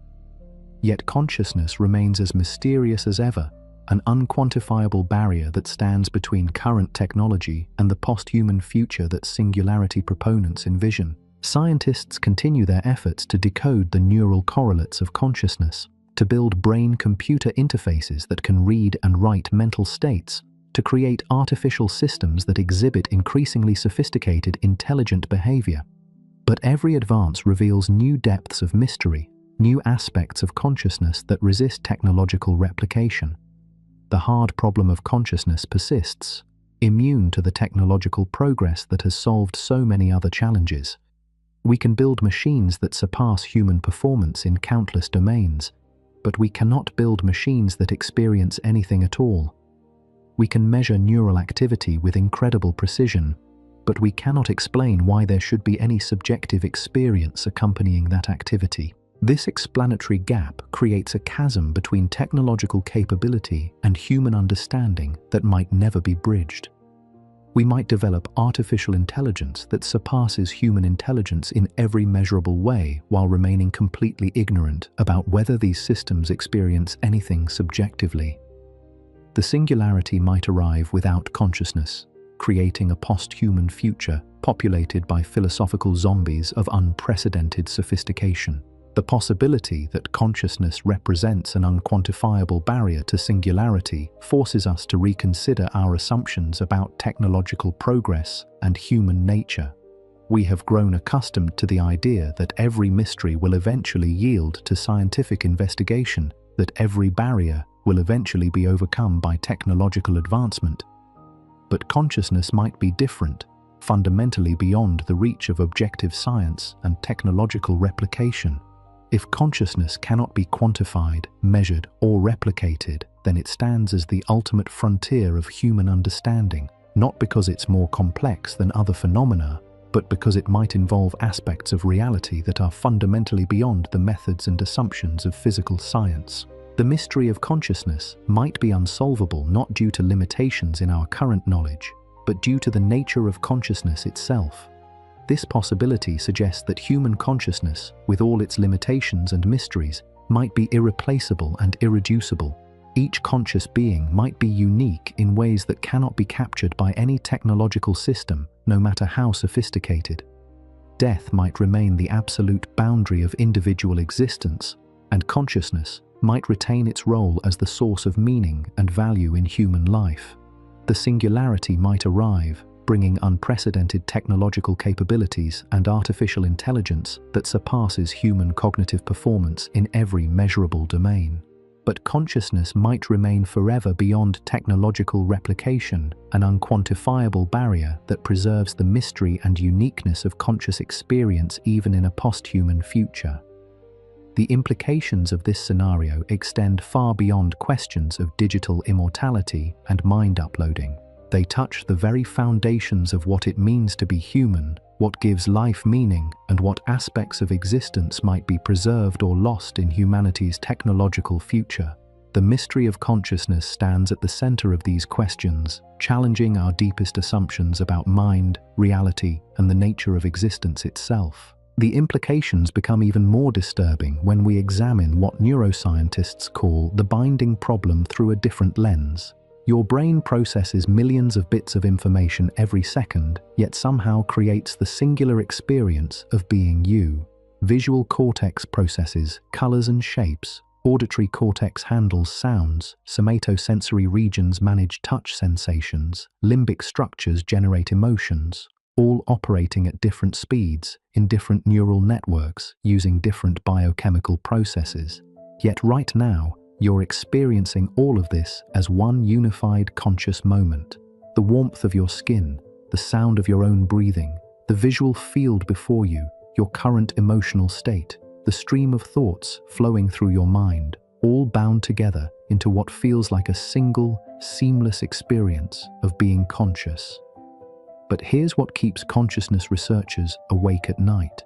Yet consciousness remains as mysterious as ever, an unquantifiable barrier that stands between current technology and the post-human future that singularity proponents envision. Scientists continue their efforts to decode the neural correlates of consciousness, to build brain-computer interfaces that can read and write mental states, to create artificial systems that exhibit increasingly sophisticated, intelligent behavior. But every advance reveals new depths of mystery, new aspects of consciousness that resist technological replication. The hard problem of consciousness persists, immune to the technological progress that has solved so many other challenges. We can build machines that surpass human performance in countless domains, but we cannot build machines that experience anything at all. We can measure neural activity with incredible precision, but we cannot explain why there should be any subjective experience accompanying that activity. This explanatory gap creates a chasm between technological capability and human understanding that might never be bridged. We might develop artificial intelligence that surpasses human intelligence in every measurable way while remaining completely ignorant about whether these systems experience anything subjectively. The singularity might arrive without consciousness, creating a post-human future populated by philosophical zombies of unprecedented sophistication. The possibility that consciousness represents an unquantifiable barrier to singularity forces us to reconsider our assumptions about technological progress and human nature. We have grown accustomed to the idea that every mystery will eventually yield to scientific investigation, that every barrier will eventually be overcome by technological advancement. But consciousness might be different, fundamentally beyond the reach of objective science and technological replication. If consciousness cannot be quantified, measured, or replicated, then it stands as the ultimate frontier of human understanding, not because it's more complex than other phenomena, but because it might involve aspects of reality that are fundamentally beyond the methods and assumptions of physical science. The mystery of consciousness might be unsolvable not due to limitations in our current knowledge, but due to the nature of consciousness itself. This possibility suggests that human consciousness, with all its limitations and mysteries, might be irreplaceable and irreducible. Each conscious being might be unique in ways that cannot be captured by any technological system, no matter how sophisticated. Death might remain the absolute boundary of individual existence, and consciousness might retain its role as the source of meaning and value in human life. The singularity might arrive, bringing unprecedented technological capabilities and artificial intelligence that surpasses human cognitive performance in every measurable domain. But consciousness might remain forever beyond technological replication, an unquantifiable barrier that preserves the mystery and uniqueness of conscious experience even in a post-human future. The implications of this scenario extend far beyond questions of digital immortality and mind uploading. They touch the very foundations of what it means to be human, what gives life meaning, and what aspects of existence might be preserved or lost in humanity's technological future. The mystery of consciousness stands at the center of these questions, challenging our deepest assumptions about mind, reality, and the nature of existence itself. The implications become even more disturbing when we examine what neuroscientists call the binding problem through a different lens. Your brain processes millions of bits of information every second, yet somehow creates the singular experience of being you. Visual cortex processes colors and shapes, auditory cortex handles sounds, somatosensory regions manage touch sensations, limbic structures generate emotions. all operating at different speeds in different neural networks using different biochemical processes. Yet right now, you're experiencing all of this as one unified conscious moment. The warmth of your skin, the sound of your own breathing, the visual field before you, your current emotional state, the stream of thoughts flowing through your mind, all bound together into what feels like a single, seamless experience of being conscious. But here's what keeps consciousness researchers awake at night.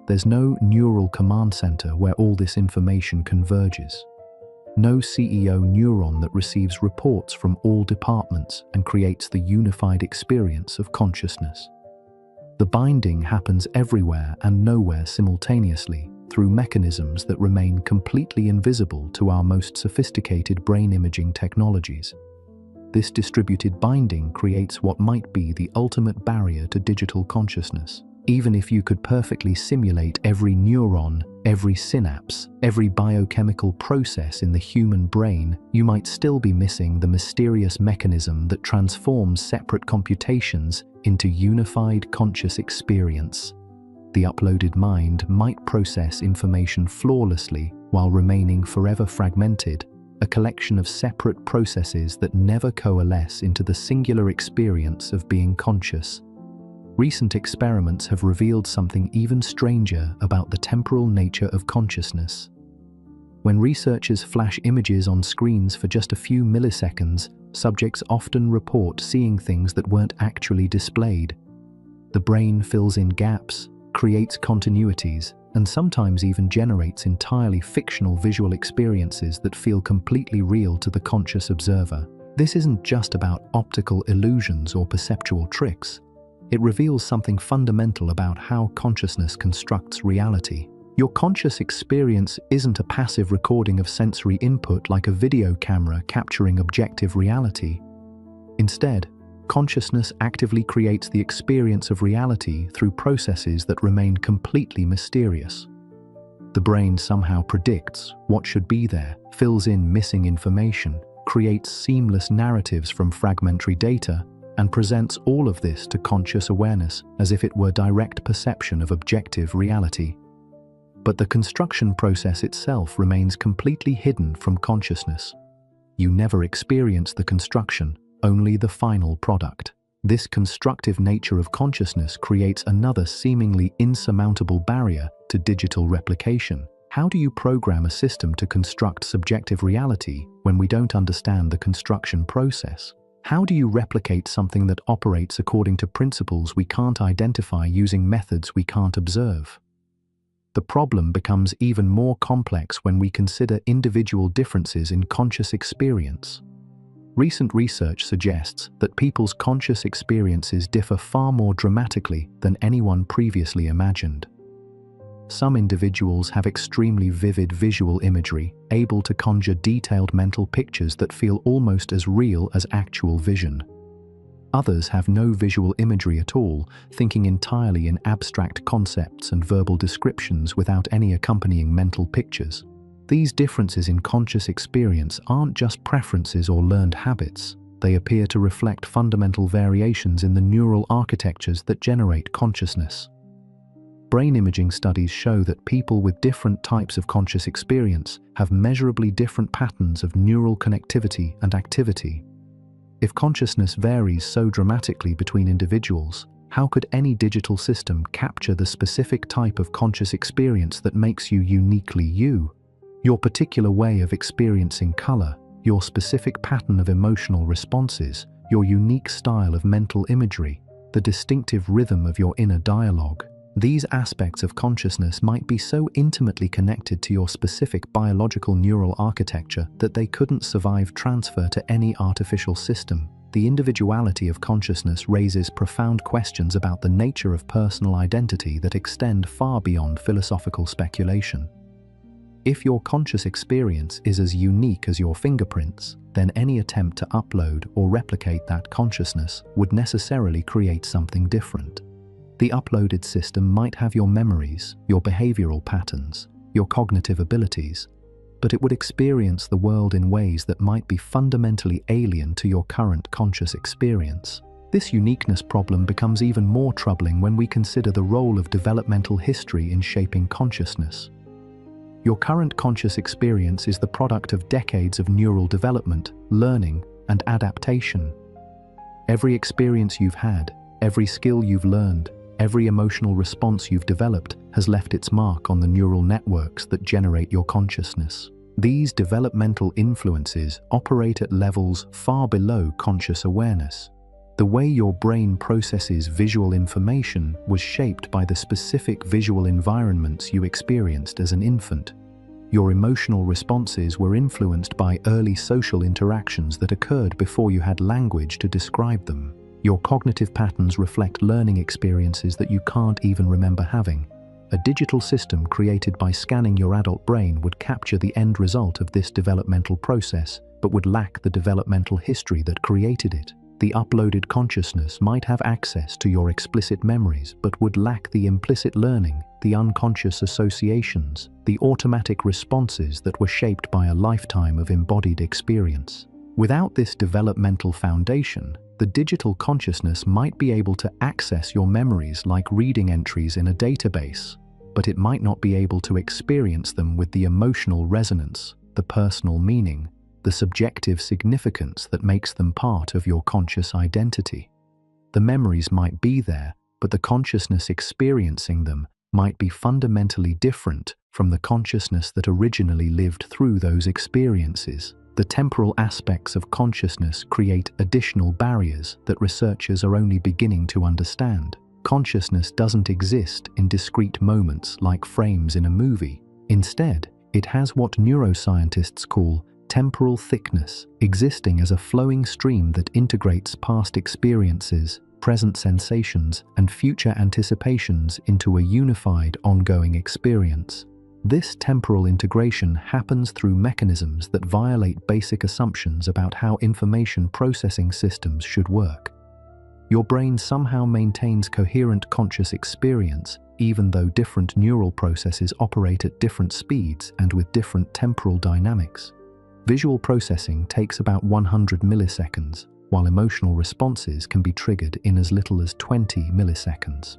There's no neural command center where all this information converges. No CEO neuron that receives reports from all departments and creates the unified experience of consciousness. The binding happens everywhere and nowhere simultaneously through mechanisms that remain completely invisible to our most sophisticated brain imaging technologies. This distributed binding creates what might be the ultimate barrier to digital consciousness. Even if you could perfectly simulate every neuron, every synapse, every biochemical process in the human brain, you might still be missing the mysterious mechanism that transforms separate computations into unified conscious experience. The uploaded mind might process information flawlessly while remaining forever fragmented, a collection of separate processes that never coalesce into the singular experience of being conscious. Recent experiments have revealed something even stranger about the temporal nature of consciousness. When researchers flash images on screens for just a few milliseconds, subjects often report seeing things that weren't actually displayed. The brain fills in gaps, creates continuities, and sometimes even generates entirely fictional visual experiences that feel completely real to the conscious observer. This isn't just about optical illusions or perceptual tricks. It reveals something fundamental about how consciousness constructs reality. Your conscious experience isn't a passive recording of sensory input like a video camera capturing objective reality. Instead, consciousness actively creates the experience of reality through processes that remain completely mysterious. The brain somehow predicts what should be there, fills in missing information, creates seamless narratives from fragmentary data, and presents all of this to conscious awareness as if it were direct perception of objective reality. But the construction process itself remains completely hidden from consciousness. You never experience the construction, only the final product. This constructive nature of consciousness creates another seemingly insurmountable barrier to digital replication. How do you program a system to construct subjective reality when we don't understand the construction process? How do you replicate something that operates according to principles we can't identify using methods we can't observe? The problem becomes even more complex when we consider individual differences in conscious experience. Recent research suggests that people's conscious experiences differ far more dramatically than anyone previously imagined. Some individuals have extremely vivid visual imagery, able to conjure detailed mental pictures that feel almost as real as actual vision. Others have no visual imagery at all, thinking entirely in abstract concepts and verbal descriptions without any accompanying mental pictures. These differences in conscious experience aren't just preferences or learned habits. They appear to reflect fundamental variations in the neural architectures that generate consciousness. Brain imaging studies show that people with different types of conscious experience have measurably different patterns of neural connectivity and activity. If consciousness varies so dramatically between individuals, how could any digital system capture the specific type of conscious experience that makes you uniquely you? Your particular way of experiencing color, your specific pattern of emotional responses, your unique style of mental imagery, the distinctive rhythm of your inner dialogue. These aspects of consciousness might be so intimately connected to your specific biological neural architecture that they couldn't survive transfer to any artificial system. The individuality of consciousness raises profound questions about the nature of personal identity that extend far beyond philosophical speculation. If your conscious experience is as unique as your fingerprints, then any attempt to upload or replicate that consciousness would necessarily create something different. The uploaded system might have your memories, your behavioral patterns, your cognitive abilities, but it would experience the world in ways that might be fundamentally alien to your current conscious experience. This uniqueness problem becomes even more troubling when we consider the role of developmental history in shaping consciousness. Your current conscious experience is the product of decades of neural development, learning, and adaptation. Every experience you've had, every skill you've learned, every emotional response you've developed has left its mark on the neural networks that generate your consciousness. These developmental influences operate at levels far below conscious awareness. The way your brain processes visual information was shaped by the specific visual environments you experienced as an infant. Your emotional responses were influenced by early social interactions that occurred before you had language to describe them. Your cognitive patterns reflect learning experiences that you can't even remember having. A digital system created by scanning your adult brain would capture the end result of this developmental process, but would lack the developmental history that created it. The uploaded consciousness might have access to your explicit memories, but would lack the implicit learning, the unconscious associations, the automatic responses that were shaped by a lifetime of embodied experience. Without this developmental foundation, the digital consciousness might be able to access your memories like reading entries in a database, but it might not be able to experience them with the emotional resonance, the personal meaning, the subjective significance that makes them part of your conscious identity. The memories might be there, but the consciousness experiencing them might be fundamentally different from the consciousness that originally lived through those experiences. The temporal aspects of consciousness create additional barriers that researchers are only beginning to understand. Consciousness doesn't exist in discrete moments like frames in a movie. Instead, it has what neuroscientists call temporal thickness, existing as a flowing stream that integrates past experiences, present sensations, and future anticipations into a unified, ongoing experience. This temporal integration happens through mechanisms that violate basic assumptions about how information processing systems should work. Your brain somehow maintains coherent conscious experience, even though different neural processes operate at different speeds and with different temporal dynamics. Visual processing takes about 100 milliseconds, while emotional responses can be triggered in as little as 20 milliseconds.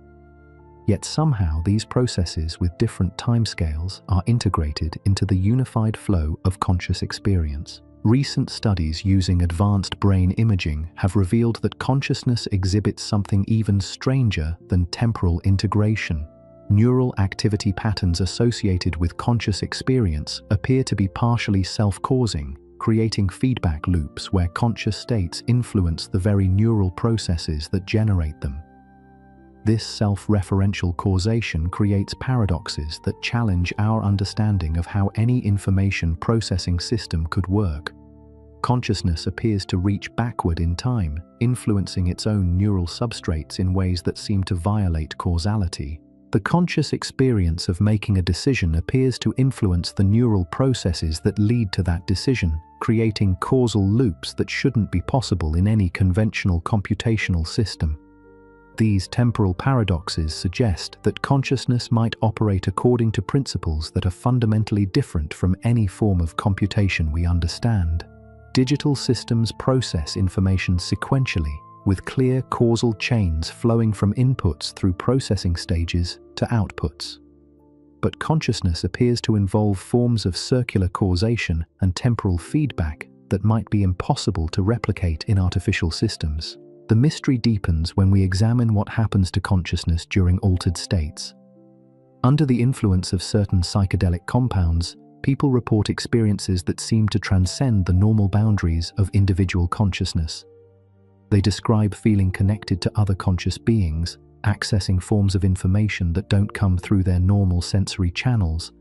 Yet somehow these processes with different timescales are integrated into the unified flow of conscious experience. Recent studies using advanced brain imaging have revealed that consciousness exhibits something even stranger than temporal integration. Neural activity patterns associated with conscious experience appear to be partially self-causing, creating feedback loops where conscious states influence the very neural processes that generate them. This self-referential causation creates paradoxes that challenge our understanding of how any information processing system could work. Consciousness appears to reach backward in time, influencing its own neural substrates in ways that seem to violate causality. The conscious experience of making a decision appears to influence the neural processes that lead to that decision, creating causal loops that shouldn't be possible in any conventional computational system. These temporal paradoxes suggest that consciousness might operate according to principles that are fundamentally different from any form of computation we understand. Digital systems process information sequentially, with clear causal chains flowing from inputs through processing stages to outputs. But consciousness appears to involve forms of circular causation and temporal feedback that might be impossible to replicate in artificial systems. The mystery deepens when we examine what happens to consciousness during altered states. Under the influence of certain psychedelic compounds, people report experiences that seem to transcend the normal boundaries of individual consciousness. They describe feeling connected to other conscious beings, accessing forms of information that don't come through their normal sensory channels,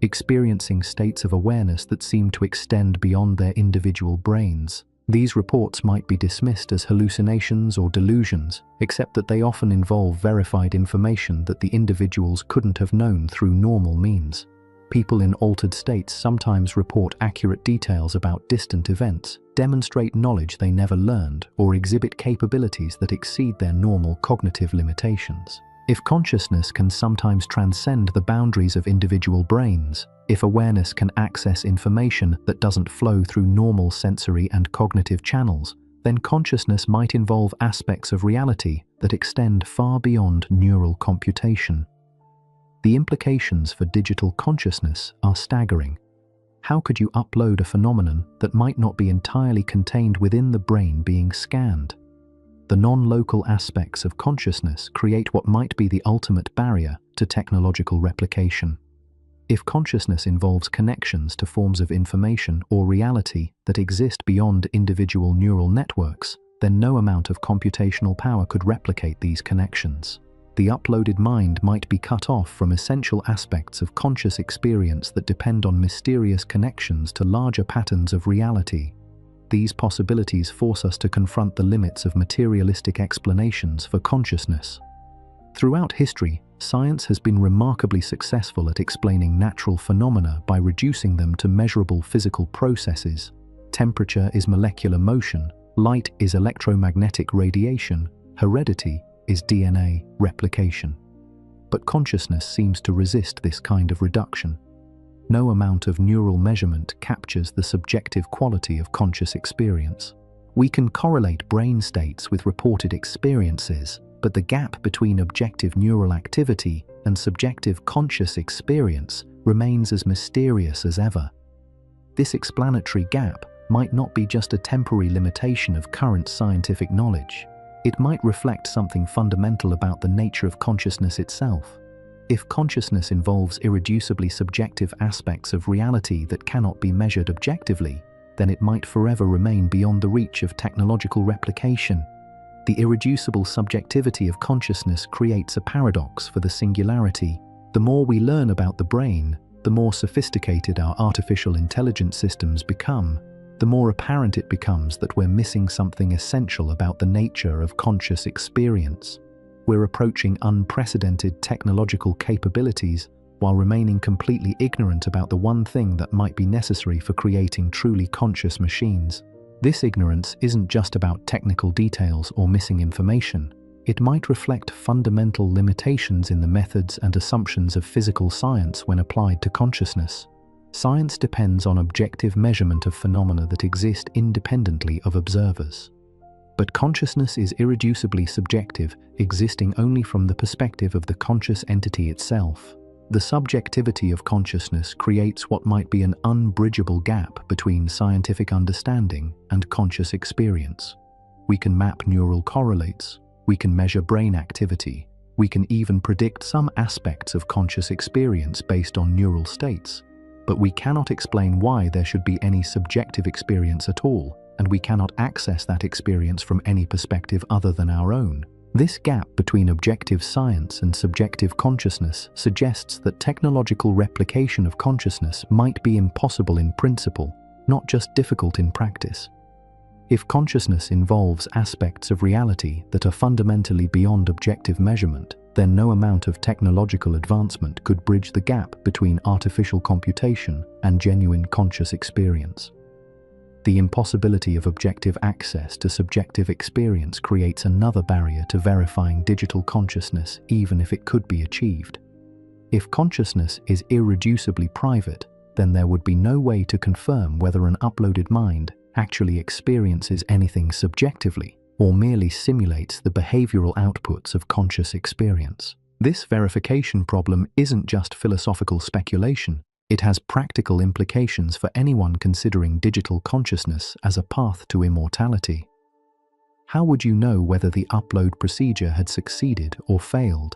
experiencing states of awareness that seem to extend beyond their individual brains. These reports might be dismissed as hallucinations or delusions, except that they often involve verified information that the individuals couldn't have known through normal means. People in altered states sometimes report accurate details about distant events, demonstrate knowledge they never learned, or exhibit capabilities that exceed their normal cognitive limitations. If consciousness can sometimes transcend the boundaries of individual brains, if awareness can access information that doesn't flow through normal sensory and cognitive channels, then consciousness might involve aspects of reality that extend far beyond neural computation. The implications for digital consciousness are staggering. How could you upload a phenomenon that might not be entirely contained within the brain being scanned? The non-local aspects of consciousness create what might be the ultimate barrier to technological replication. If consciousness involves connections to forms of information or reality that exist beyond individual neural networks, then no amount of computational power could replicate these connections. The uploaded mind might be cut off from essential aspects of conscious experience that depend on mysterious connections to larger patterns of reality. These possibilities force us to confront the limits of materialistic explanations for consciousness. Throughout history, science has been remarkably successful at explaining natural phenomena by reducing them to measurable physical processes. Temperature is molecular motion, light is electromagnetic radiation, heredity is DNA replication. But consciousness seems to resist this kind of reduction. No amount of neural measurement captures the subjective quality of conscious experience. We can correlate brain states with reported experiences, but the gap between objective neural activity and subjective conscious experience remains as mysterious as ever. This explanatory gap might not be just a temporary limitation of current scientific knowledge. It might reflect something fundamental about the nature of consciousness itself. If consciousness involves irreducibly subjective aspects of reality that cannot be measured objectively, then it might forever remain beyond the reach of technological replication. The irreducible subjectivity of consciousness creates a paradox for the singularity. The more we learn about the brain, the more sophisticated our artificial intelligence systems become, the more apparent it becomes that we're missing something essential about the nature of conscious experience. We're approaching unprecedented technological capabilities while remaining completely ignorant about the one thing that might be necessary for creating truly conscious machines. This ignorance isn't just about technical details or missing information. It might reflect fundamental limitations in the methods and assumptions of physical science when applied to consciousness. Science depends on objective measurement of phenomena that exist independently of observers. But consciousness is irreducibly subjective, existing only from the perspective of the conscious entity itself. The subjectivity of consciousness creates what might be an unbridgeable gap between scientific understanding and conscious experience. We can map neural correlates, we can measure brain activity, we can even predict some aspects of conscious experience based on neural states. But we cannot explain why there should be any subjective experience at all, and we cannot access that experience from any perspective other than our own. This gap between objective science and subjective consciousness suggests that technological replication of consciousness might be impossible in principle, not just difficult in practice. If consciousness involves aspects of reality that are fundamentally beyond objective measurement, then no amount of technological advancement could bridge the gap between artificial computation and genuine conscious experience. The impossibility of objective access to subjective experience creates another barrier to verifying digital consciousness, even if it could be achieved. If consciousness is irreducibly private, then there would be no way to confirm whether an uploaded mind actually experiences anything subjectively, or merely simulates the behavioral outputs of conscious experience. This verification problem isn't just philosophical speculation. It has practical implications for anyone considering digital consciousness as a path to immortality. How would you know whether the upload procedure had succeeded or failed?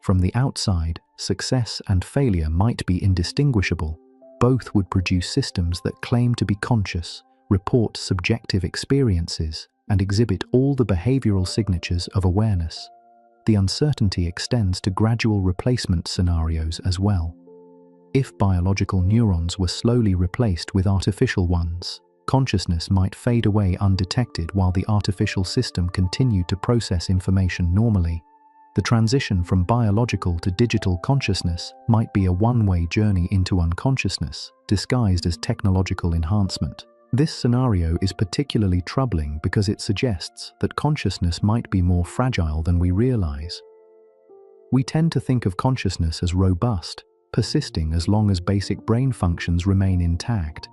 From the outside, success and failure might be indistinguishable. Both would produce systems that claim to be conscious, report subjective experiences, and exhibit all the behavioral signatures of awareness. The uncertainty extends to gradual replacement scenarios as well. If biological neurons were slowly replaced with artificial ones, consciousness might fade away undetected while the artificial system continued to process information normally. The transition from biological to digital consciousness might be a one-way journey into unconsciousness, disguised as technological enhancement. This scenario is particularly troubling because it suggests that consciousness might be more fragile than we realize. We tend to think of consciousness as robust, persisting as long as basic brain functions remain intact.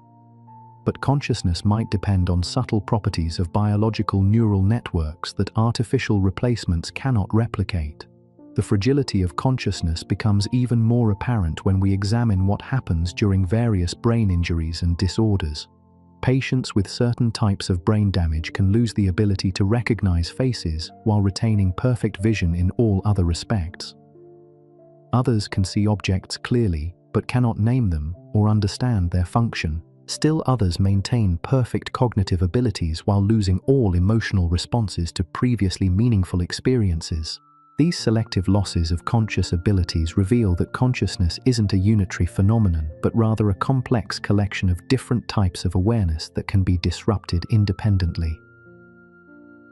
but consciousness might depend on subtle properties of biological neural networks that artificial replacements cannot replicate. The fragility of consciousness becomes even more apparent when we examine what happens during various brain injuries and disorders. Patients with certain types of brain damage can lose the ability to recognize faces while retaining perfect vision in all other respects. Others can see objects clearly but cannot name them or understand their function. Still others maintain perfect cognitive abilities while losing all emotional responses to previously meaningful experiences. These selective losses of conscious abilities reveal that consciousness isn't a unitary phenomenon, but rather a complex collection of different types of awareness that can be disrupted independently.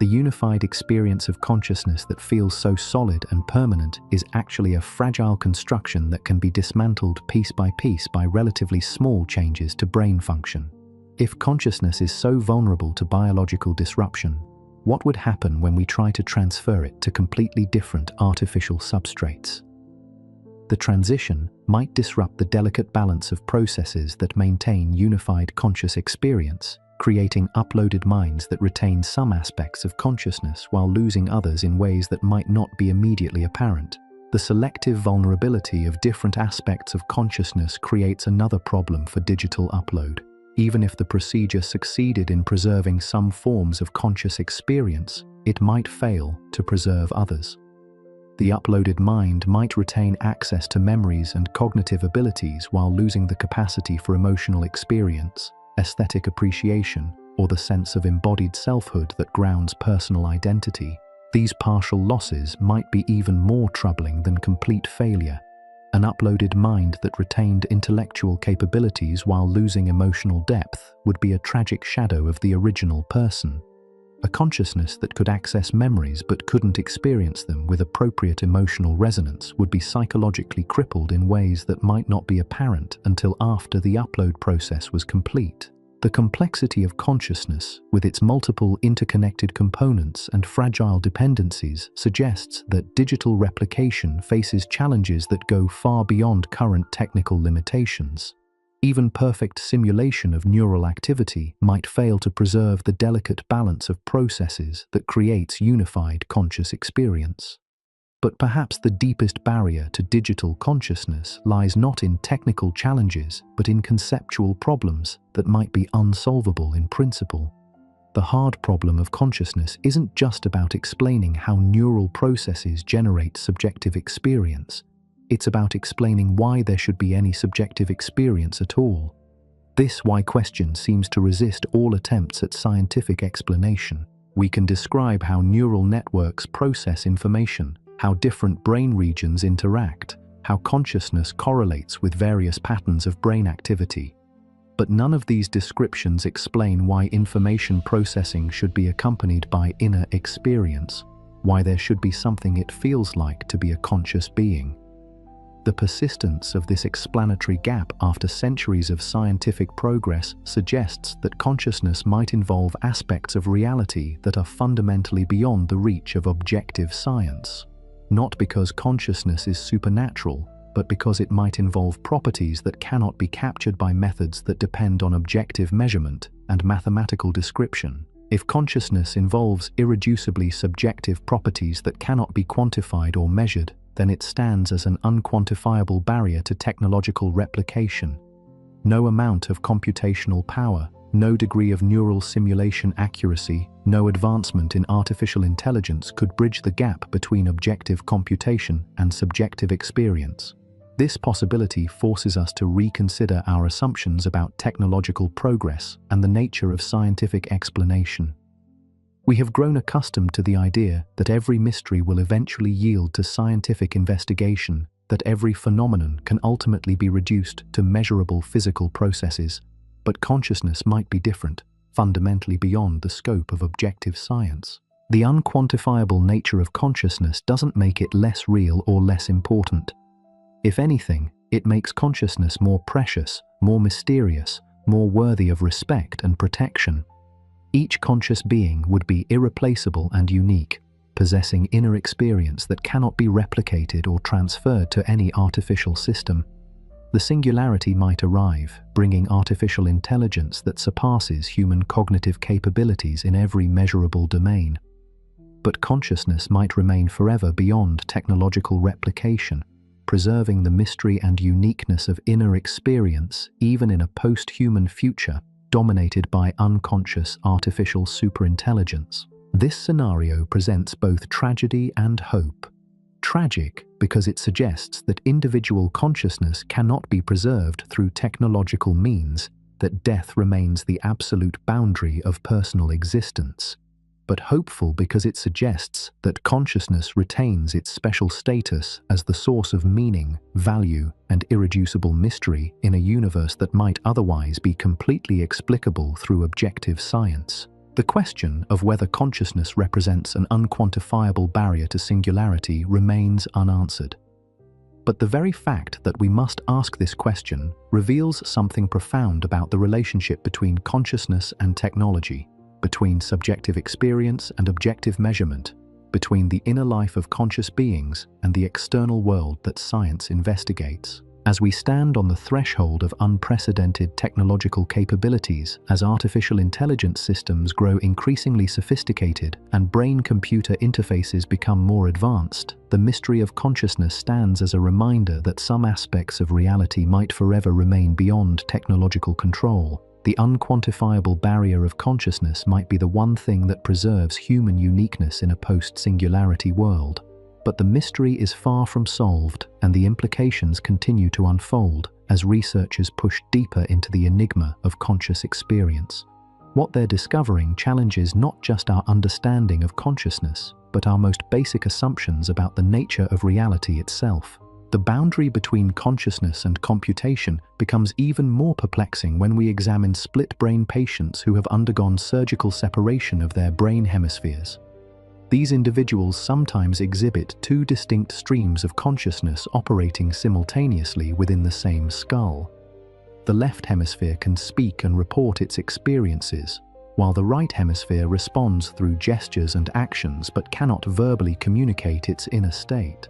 The unified experience of consciousness that feels so solid and permanent is actually a fragile construction that can be dismantled piece by relatively small changes to brain function. If consciousness is so vulnerable to biological disruption, what would happen when we try to transfer it to completely different artificial substrates? The transition might disrupt the delicate balance of processes that maintain unified conscious experience, creating uploaded minds that retain some aspects of consciousness while losing others in ways that might not be immediately apparent. The selective vulnerability of different aspects of consciousness creates another problem for digital upload. Even if the procedure succeeded in preserving some forms of conscious experience, it might fail to preserve others. The uploaded mind might retain access to memories and cognitive abilities while losing the capacity for emotional experience, aesthetic appreciation, or the sense of embodied selfhood that grounds personal identity. These partial losses might be even more troubling than complete failure. An uploaded mind that retained intellectual capabilities while losing emotional depth would be a tragic shadow of the original person. A consciousness that could access memories but couldn't experience them with appropriate emotional resonance would be psychologically crippled in ways that might not be apparent until after the upload process was complete. The complexity of consciousness, with its multiple interconnected components and fragile dependencies, suggests that digital replication faces challenges that go far beyond current technical limitations. Even perfect simulation of neural activity might fail to preserve the delicate balance of processes that creates unified conscious experience. But perhaps the deepest barrier to digital consciousness lies not in technical challenges, but in conceptual problems that might be unsolvable in principle. The hard problem of consciousness isn't just about explaining how neural processes generate subjective experience. It's about explaining why there should be any subjective experience at all. This why question seems to resist all attempts at scientific explanation. We can describe how neural networks process information, how different brain regions interact, how consciousness correlates with various patterns of brain activity. But none of these descriptions explain why information processing should be accompanied by inner experience, why there should be something it feels like to be a conscious being. The persistence of this explanatory gap after centuries of scientific progress suggests that consciousness might involve aspects of reality that are fundamentally beyond the reach of objective science. Not because consciousness is supernatural, but because it might involve properties that cannot be captured by methods that depend on objective measurement and mathematical description. If consciousness involves irreducibly subjective properties that cannot be quantified or measured, then it stands as an unquantifiable barrier to technological replication. No amount of computational power, no degree of neural simulation accuracy, no advancement in artificial intelligence could bridge the gap between objective computation and subjective experience. This possibility forces us to reconsider our assumptions about technological progress and the nature of scientific explanation. We have grown accustomed to the idea that every mystery will eventually yield to scientific investigation, that every phenomenon can ultimately be reduced to measurable physical processes. But consciousness might be different, fundamentally beyond the scope of objective science. The unquantifiable nature of consciousness doesn't make it less real or less important. If anything, it makes consciousness more precious, more mysterious, more worthy of respect and protection. Each conscious being would be irreplaceable and unique, possessing inner experience that cannot be replicated or transferred to any artificial system. The singularity might arrive, bringing artificial intelligence that surpasses human cognitive capabilities in every measurable domain. But consciousness might remain forever beyond technological replication, preserving the mystery and uniqueness of inner experience even in a post-human future dominated by unconscious artificial superintelligence. This scenario presents both tragedy and hope. Tragic because it suggests that individual consciousness cannot be preserved through technological means, that death remains the absolute boundary of personal existence. But hopeful because it suggests that consciousness retains its special status as the source of meaning, value, and irreducible mystery in a universe that might otherwise be completely explicable through objective science. The question of whether consciousness represents an unquantifiable barrier to singularity remains unanswered. But the very fact that we must ask this question reveals something profound about the relationship between consciousness and technology, between subjective experience and objective measurement, between the inner life of conscious beings and the external world that science investigates. As we stand on the threshold of unprecedented technological capabilities, as artificial intelligence systems grow increasingly sophisticated and brain-computer interfaces become more advanced, the mystery of consciousness stands as a reminder that some aspects of reality might forever remain beyond technological control. The unquantifiable barrier of consciousness might be the one thing that preserves human uniqueness in a post-singularity world. But the mystery is far from solved, and the implications continue to unfold as researchers push deeper into the enigma of conscious experience. What they're discovering challenges not just our understanding of consciousness, but our most basic assumptions about the nature of reality itself. The boundary between consciousness and computation becomes even more perplexing when we examine split-brain patients who have undergone surgical separation of their brain hemispheres. These individuals sometimes exhibit two distinct streams of consciousness operating simultaneously within the same skull. The left hemisphere can speak and report its experiences, while the right hemisphere responds through gestures and actions but cannot verbally communicate its inner state.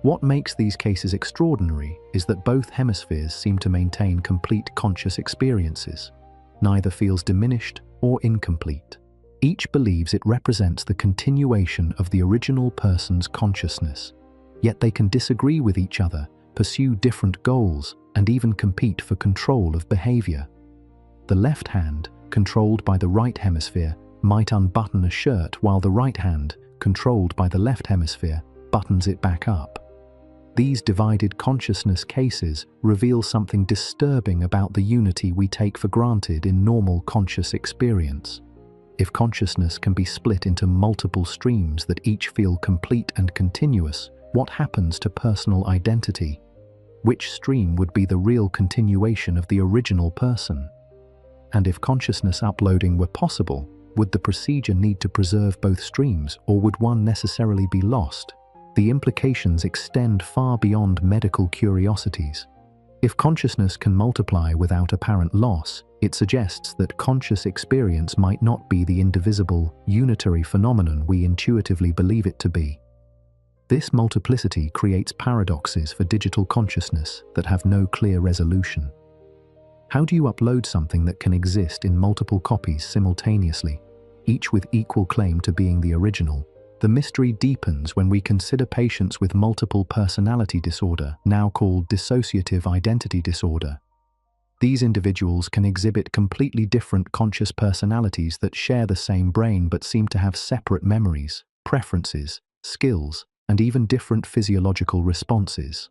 What makes these cases extraordinary is that both hemispheres seem to maintain complete conscious experiences. Neither feels diminished or incomplete. Each believes it represents the continuation of the original person's consciousness. Yet they can disagree with each other, pursue different goals, and even compete for control of behavior. The left hand, controlled by the right hemisphere, might unbutton a shirt while the right hand, controlled by the left hemisphere, buttons it back up. These divided consciousness cases reveal something disturbing about the unity we take for granted in normal conscious experience. If consciousness can be split into multiple streams that each feel complete and continuous, what happens to personal identity? Which stream would be the real continuation of the original person? And if consciousness uploading were possible, would the procedure need to preserve both streams, or would one necessarily be lost? The implications extend far beyond medical curiosities. If consciousness can multiply without apparent loss, it suggests that conscious experience might not be the indivisible, unitary phenomenon we intuitively believe it to be. This multiplicity creates paradoxes for digital consciousness that have no clear resolution. How do you upload something that can exist in multiple copies simultaneously, each with equal claim to being the original? The mystery deepens when we consider patients with multiple personality disorder, now called dissociative identity disorder. These individuals can exhibit completely different conscious personalities that share the same brain but seem to have separate memories, preferences, skills, and even different physiological responses.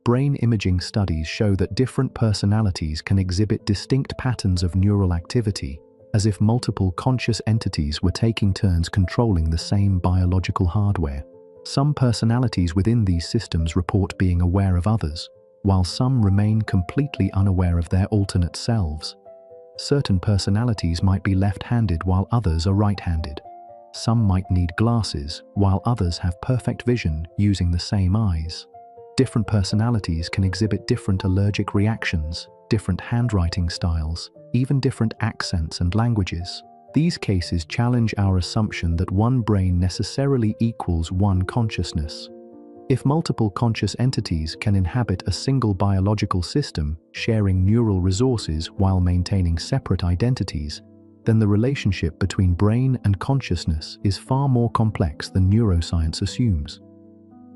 Brain imaging studies show that different personalities can exhibit distinct patterns of neural activity, as if multiple conscious entities were taking turns controlling the same biological hardware. Some personalities within these systems report being aware of others, while some remain completely unaware of their alternate selves. Certain personalities might be left-handed while others are right-handed. Some might need glasses, while others have perfect vision using the same eyes. Different personalities can exhibit different allergic reactions, different handwriting styles, even different accents and languages. These cases challenge our assumption that one brain necessarily equals one consciousness. If multiple conscious entities can inhabit a single biological system, sharing neural resources while maintaining separate identities, then the relationship between brain and consciousness is far more complex than neuroscience assumes.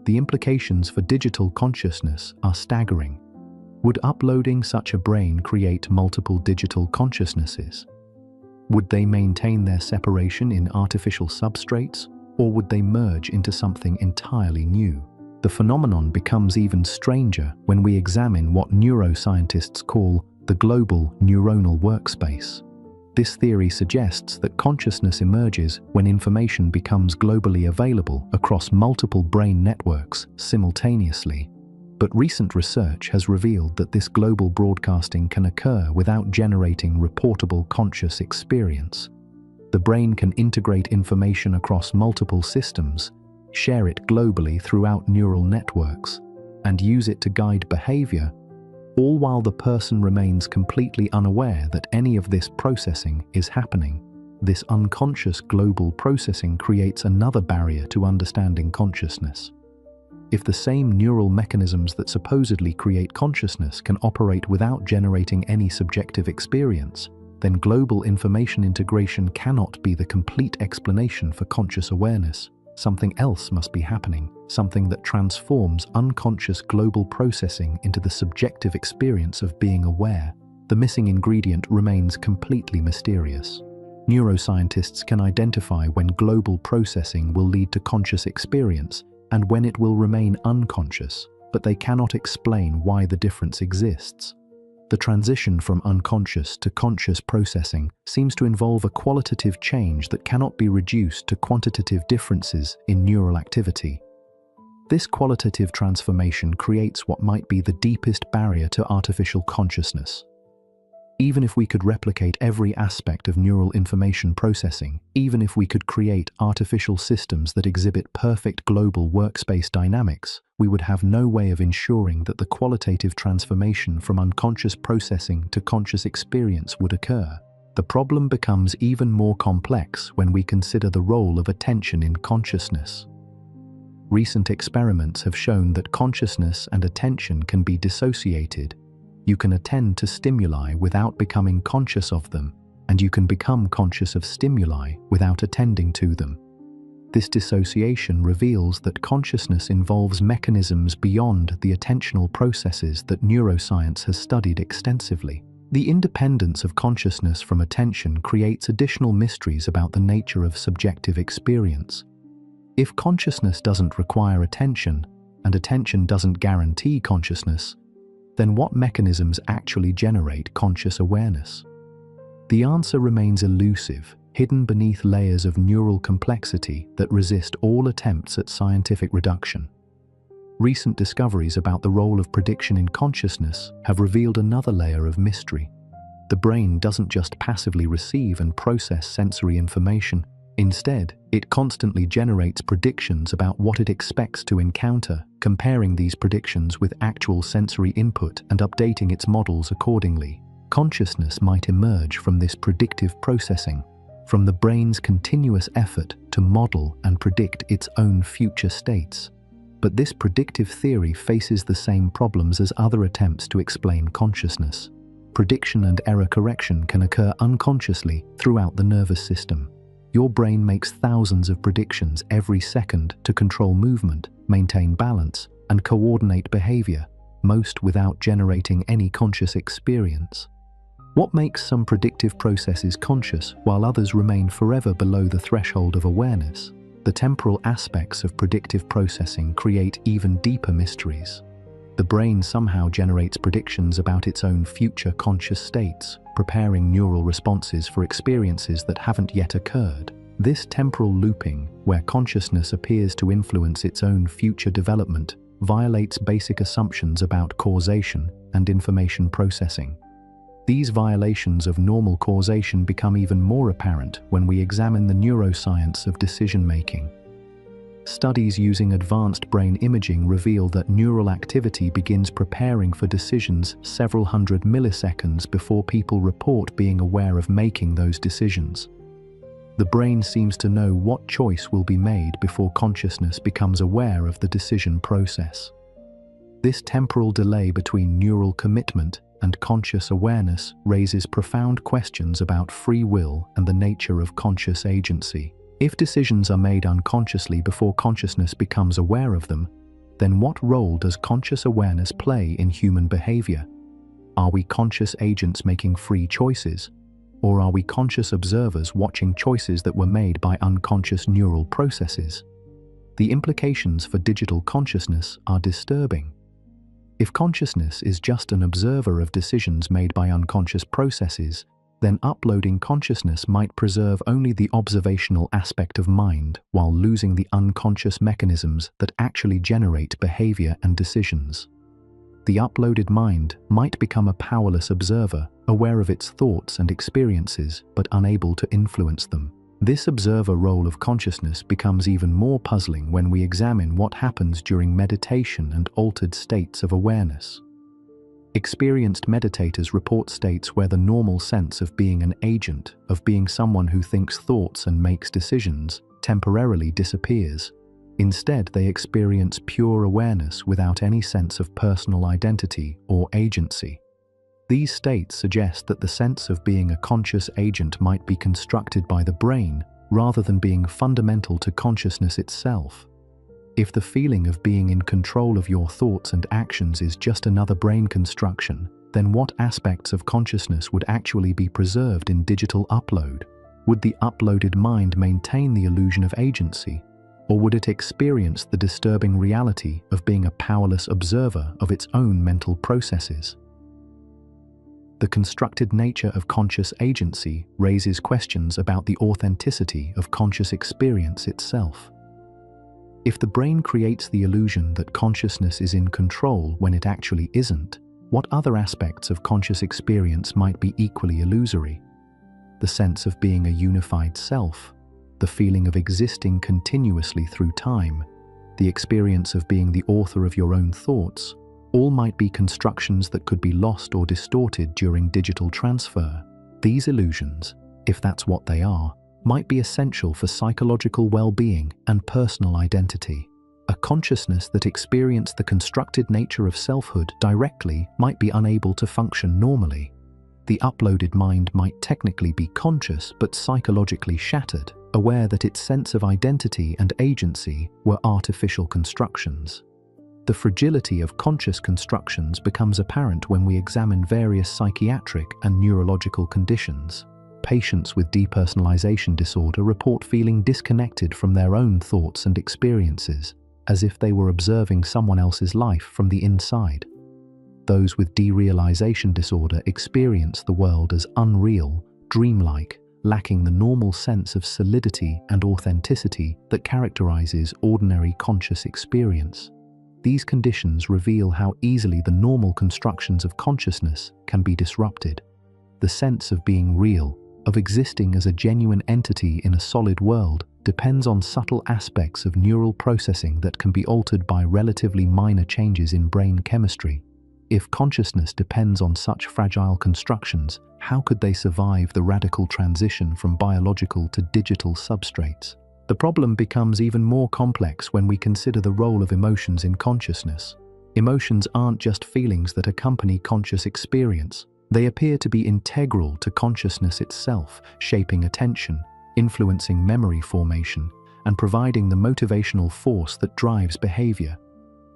The implications for digital consciousness are staggering. Would uploading such a brain create multiple digital consciousnesses? Would they maintain their separation in artificial substrates, or would they merge into something entirely new? The phenomenon becomes even stranger when we examine what neuroscientists call the global neuronal workspace. This theory suggests that consciousness emerges when information becomes globally available across multiple brain networks simultaneously. But recent research has revealed that this global broadcasting can occur without generating reportable conscious experience. The brain can integrate information across multiple systems, share it globally throughout neural networks, and use it to guide behavior, all while the person remains completely unaware that any of this processing is happening. This unconscious global processing creates another barrier to understanding consciousness. If the same neural mechanisms that supposedly create consciousness can operate without generating any subjective experience, then global information integration cannot be the complete explanation for conscious awareness. Something else must be happening, something that transforms unconscious global processing into the subjective experience of being aware. The missing ingredient remains completely mysterious. Neuroscientists can identify when global processing will lead to conscious experience and when it will remain unconscious, but they cannot explain why the difference exists. The transition from unconscious to conscious processing seems to involve a qualitative change that cannot be reduced to quantitative differences in neural activity. This qualitative transformation creates what might be the deepest barrier to artificial consciousness. Even if we could replicate every aspect of neural information processing, even if we could create artificial systems that exhibit perfect global workspace dynamics, we would have no way of ensuring that the qualitative transformation from unconscious processing to conscious experience would occur. The problem becomes even more complex when we consider the role of attention in consciousness. Recent experiments have shown that consciousness and attention can be dissociated. You can attend to stimuli without becoming conscious of them, and you can become conscious of stimuli without attending to them. This dissociation reveals that consciousness involves mechanisms beyond the attentional processes that neuroscience has studied extensively. The independence of consciousness from attention creates additional mysteries about the nature of subjective experience. If consciousness doesn't require attention, and attention doesn't guarantee consciousness, then what mechanisms actually generate conscious awareness? The answer remains elusive, hidden beneath layers of neural complexity that resist all attempts at scientific reduction. Recent discoveries about the role of prediction in consciousness have revealed another layer of mystery. The brain doesn't just passively receive and process sensory information. Instead, it constantly generates predictions about what it expects to encounter, comparing these predictions with actual sensory input and updating its models accordingly. Consciousness might emerge from this predictive processing, from the brain's continuous effort to model and predict its own future states. But this predictive theory faces the same problems as other attempts to explain consciousness. Prediction and error correction can occur unconsciously throughout the nervous system. Your brain makes thousands of predictions every second to control movement, maintain balance, and coordinate behavior, most without generating any conscious experience. What makes some predictive processes conscious while others remain forever below the threshold of awareness? The temporal aspects of predictive processing create even deeper mysteries. The brain somehow generates predictions about its own future conscious states, preparing neural responses for experiences that haven't yet occurred. This temporal looping, where consciousness appears to influence its own future development, violates basic assumptions about causation and information processing. These violations of normal causation become even more apparent when we examine the neuroscience of decision-making. Studies using advanced brain imaging reveal that neural activity begins preparing for decisions several hundred milliseconds before people report being aware of making those decisions. The brain seems to know what choice will be made before consciousness becomes aware of the decision process. This temporal delay between neural commitment and conscious awareness raises profound questions about free will and the nature of conscious agency. If decisions are made unconsciously before consciousness becomes aware of them, then what role does conscious awareness play in human behavior? Are we conscious agents making free choices, or are we conscious observers watching choices that were made by unconscious neural processes? The implications for digital consciousness are disturbing. If consciousness is just an observer of decisions made by unconscious processes, then uploading consciousness might preserve only the observational aspect of mind while losing the unconscious mechanisms that actually generate behavior and decisions. The uploaded mind might become a powerless observer, aware of its thoughts and experiences but unable to influence them. This observer role of consciousness becomes even more puzzling when we examine what happens during meditation and altered states of awareness. Experienced meditators report states where the normal sense of being an agent, of being someone who thinks thoughts and makes decisions, temporarily disappears. Instead, they experience pure awareness without any sense of personal identity or agency. These states suggest that the sense of being a conscious agent might be constructed by the brain rather than being fundamental to consciousness itself. If the feeling of being in control of your thoughts and actions is just another brain construction, then what aspects of consciousness would actually be preserved in digital upload? Would the uploaded mind maintain the illusion of agency, or would it experience the disturbing reality of being a powerless observer of its own mental processes? The constructed nature of conscious agency raises questions about the authenticity of conscious experience itself. If the brain creates the illusion that consciousness is in control when it actually isn't, what other aspects of conscious experience might be equally illusory? The sense of being a unified self, the feeling of existing continuously through time, the experience of being the author of your own thoughts, all might be constructions that could be lost or distorted during digital transfer. These illusions, if that's what they are, might be essential for psychological well-being and personal identity. A consciousness that experienced the constructed nature of selfhood directly might be unable to function normally. The uploaded mind might technically be conscious but psychologically shattered, aware that its sense of identity and agency were artificial constructions. The fragility of conscious constructions becomes apparent when we examine various psychiatric and neurological conditions. Patients with depersonalization disorder report feeling disconnected from their own thoughts and experiences, as if they were observing someone else's life from the inside. Those with derealization disorder experience the world as unreal, dreamlike, lacking the normal sense of solidity and authenticity that characterizes ordinary conscious experience. These conditions reveal how easily the normal constructions of consciousness can be disrupted. The sense of being real, of existing as a genuine entity in a solid world, depends on subtle aspects of neural processing that can be altered by relatively minor changes in brain chemistry. If consciousness depends on such fragile constructions, how could they survive the radical transition from biological to digital substrates? The problem becomes even more complex when we consider the role of emotions in consciousness. Emotions aren't just feelings that accompany conscious experience. They appear to be integral to consciousness itself, shaping attention, influencing memory formation, and providing the motivational force that drives behavior.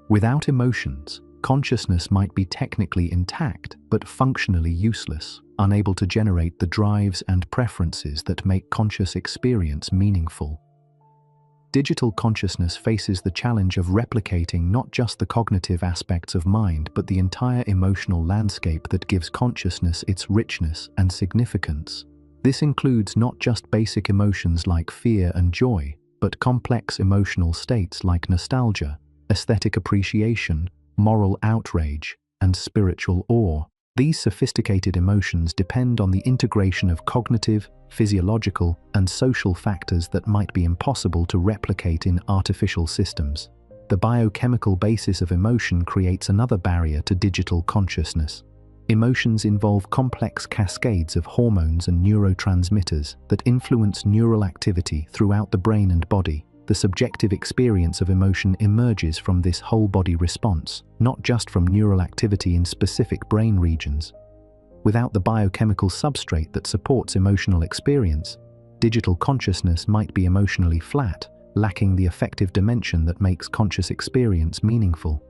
Without emotions, consciousness might be technically intact but functionally useless, unable to generate the drives and preferences that make conscious experience meaningful. Digital consciousness faces the challenge of replicating not just the cognitive aspects of mind but the entire emotional landscape that gives consciousness its richness and significance. This includes not just basic emotions like fear and joy, but complex emotional states like nostalgia, aesthetic appreciation, moral outrage, and spiritual awe. These sophisticated emotions depend on the integration of cognitive, physiological, and social factors that might be impossible to replicate in artificial systems. The biochemical basis of emotion creates another barrier to digital consciousness. Emotions involve complex cascades of hormones and neurotransmitters that influence neural activity throughout the brain and body. The subjective experience of emotion emerges from this whole-body response, not just from neural activity in specific brain regions. Without the biochemical substrate that supports emotional experience, digital consciousness might be emotionally flat, lacking the affective dimension that makes conscious experience meaningful.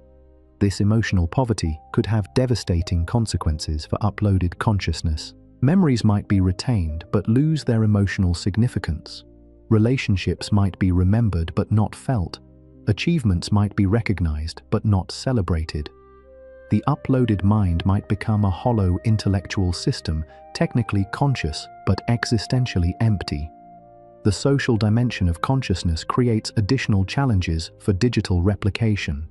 This emotional poverty could have devastating consequences for uploaded consciousness. Memories might be retained but lose their emotional significance. Relationships might be remembered but not felt. Achievements might be recognized but not celebrated. The uploaded mind might become a hollow intellectual system, technically conscious but existentially empty. The social dimension of consciousness creates additional challenges for digital replication.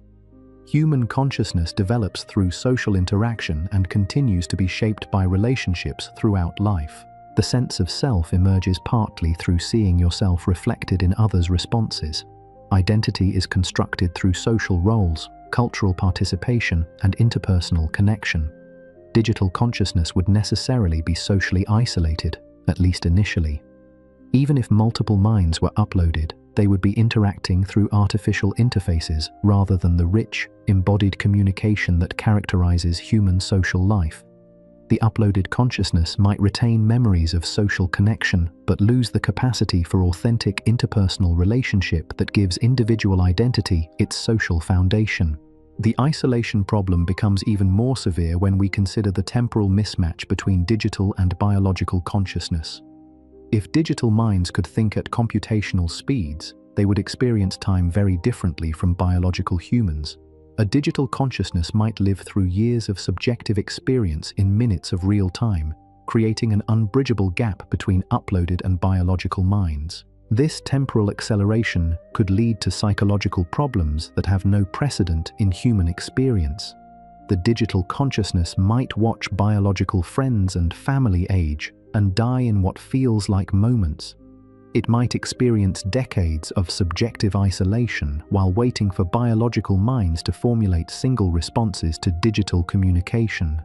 Human consciousness develops through social interaction and continues to be shaped by relationships throughout life. The sense of self emerges partly through seeing yourself reflected in others' responses. Identity is constructed through social roles, cultural participation, and interpersonal connection. Digital consciousness would necessarily be socially isolated, at least initially. Even if multiple minds were uploaded, they would be interacting through artificial interfaces rather than the rich, embodied communication that characterizes human social life. The uploaded consciousness might retain memories of social connection, but lose the capacity for authentic interpersonal relationship that gives individual identity its social foundation. The isolation problem becomes even more severe when we consider the temporal mismatch between digital and biological consciousness. If digital minds could think at computational speeds, they would experience time very differently from biological humans. A digital consciousness might live through years of subjective experience in minutes of real time, creating an unbridgeable gap between uploaded and biological minds. This temporal acceleration could lead to psychological problems that have no precedent in human experience. The digital consciousness might watch biological friends and family age and die in what feels like moments. It might experience decades of subjective isolation while waiting for biological minds to formulate single responses to digital communication.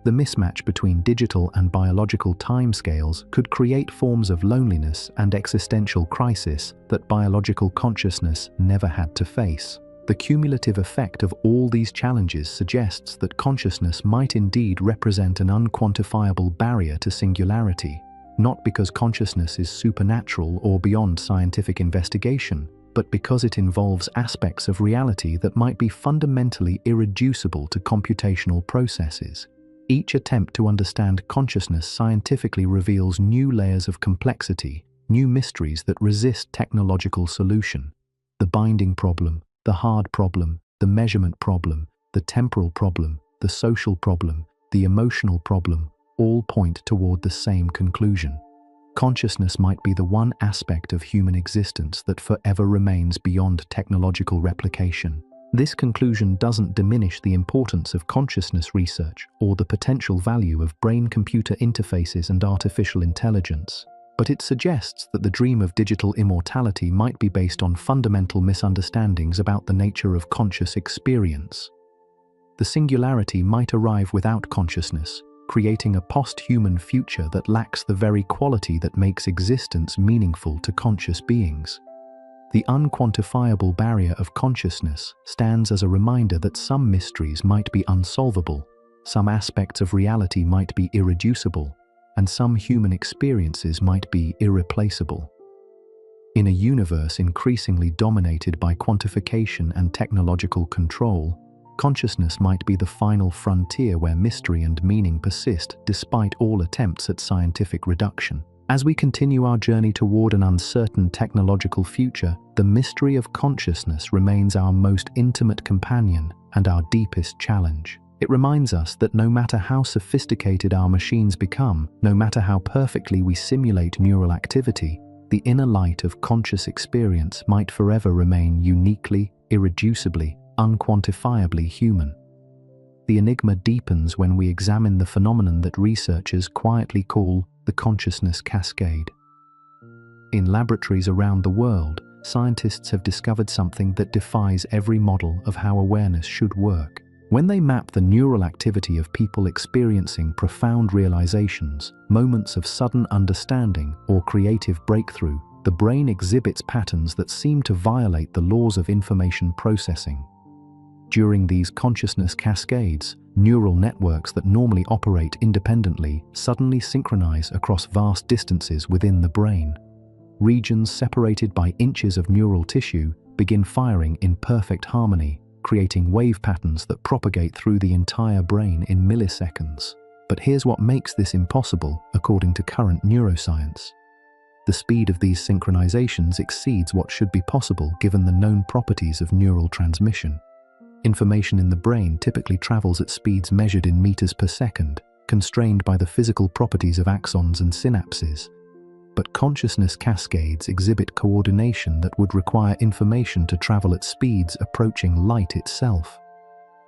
The mismatch between digital and biological timescales could create forms of loneliness and existential crisis that biological consciousness never had to face. The cumulative effect of all these challenges suggests that consciousness might indeed represent an unquantifiable barrier to singularity, not because consciousness is supernatural or beyond scientific investigation, but because it involves aspects of reality that might be fundamentally irreducible to computational processes. Each attempt to understand consciousness scientifically reveals new layers of complexity, new mysteries that resist technological solution. The binding problem, the hard problem, the measurement problem, the temporal problem, the social problem, the emotional problem, all point toward the same conclusion. Consciousness might be the one aspect of human existence that forever remains beyond technological replication. This conclusion doesn't diminish the importance of consciousness research or the potential value of brain-computer interfaces and artificial intelligence, but it suggests that the dream of digital immortality might be based on fundamental misunderstandings about the nature of conscious experience. The singularity might arrive without consciousness, creating a post-human future that lacks the very quality that makes existence meaningful to conscious beings. The unquantifiable barrier of consciousness stands as a reminder that some mysteries might be unsolvable, some aspects of reality might be irreducible, and some human experiences might be irreplaceable. In a universe increasingly dominated by quantification and technological control, consciousness might be the final frontier where mystery and meaning persist despite all attempts at scientific reduction. As we continue our journey toward an uncertain technological future, the mystery of consciousness remains our most intimate companion and our deepest challenge. It reminds us that no matter how sophisticated our machines become, no matter how perfectly we simulate neural activity, the inner light of conscious experience might forever remain uniquely, irreducibly, unquantifiably human. The enigma deepens when we examine the phenomenon that researchers quietly call the consciousness cascade. In laboratories around the world, scientists have discovered something that defies every model of how awareness should work. When they map the neural activity of people experiencing profound realizations, moments of sudden understanding, or creative breakthrough, the brain exhibits patterns that seem to violate the laws of information processing. During these consciousness cascades, neural networks that normally operate independently suddenly synchronize across vast distances within the brain. Regions separated by inches of neural tissue begin firing in perfect harmony, creating wave patterns that propagate through the entire brain in milliseconds. But here's what makes this impossible, according to current neuroscience. The speed of these synchronizations exceeds what should be possible given the known properties of neural transmission. Information in the brain typically travels at speeds measured in meters per second, constrained by the physical properties of axons and synapses. But consciousness cascades exhibit coordination that would require information to travel at speeds approaching light itself.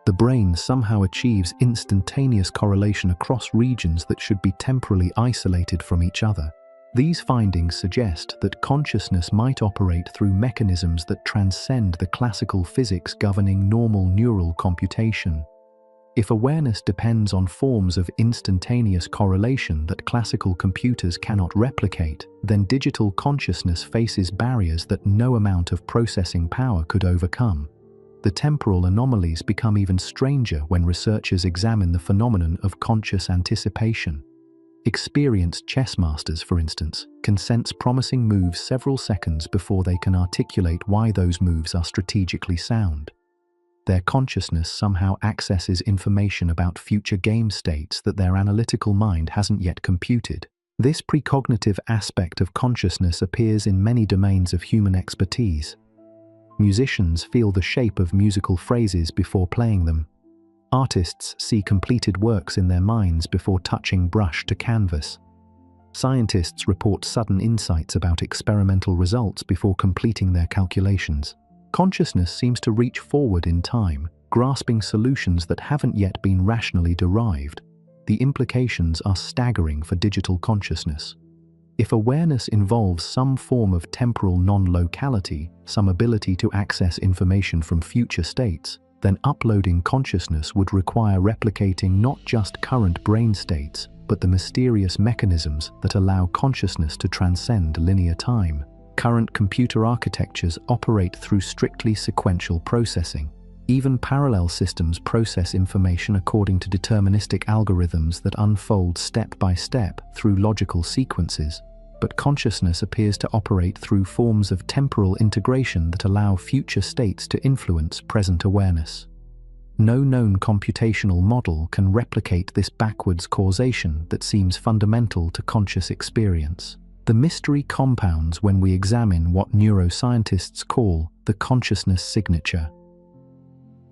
The brain somehow achieves instantaneous correlation across regions that should be temporally isolated from each other. These findings suggest that consciousness might operate through mechanisms that transcend the classical physics governing normal neural computation. If awareness depends on forms of instantaneous correlation that classical computers cannot replicate, then digital consciousness faces barriers that no amount of processing power could overcome. The temporal anomalies become even stranger when researchers examine the phenomenon of conscious anticipation. Experienced chess masters, for instance, can sense promising moves several seconds before they can articulate why those moves are strategically sound. Their consciousness somehow accesses information about future game states that their analytical mind hasn't yet computed. This precognitive aspect of consciousness appears in many domains of human expertise. Musicians feel the shape of musical phrases before playing them. Artists see completed works in their minds before touching brush to canvas. Scientists report sudden insights about experimental results before completing their calculations. Consciousness seems to reach forward in time, grasping solutions that haven't yet been rationally derived. The implications are staggering for digital consciousness. If awareness involves some form of temporal non-locality, some ability to access information from future states, then uploading consciousness would require replicating not just current brain states, but the mysterious mechanisms that allow consciousness to transcend linear time. Current computer architectures operate through strictly sequential processing. Even parallel systems process information according to deterministic algorithms that unfold step by step through logical sequences. But consciousness appears to operate through forms of temporal integration that allow future states to influence present awareness. No known computational model can replicate this backwards causation that seems fundamental to conscious experience. The mystery compounds when we examine what neuroscientists call the consciousness signature.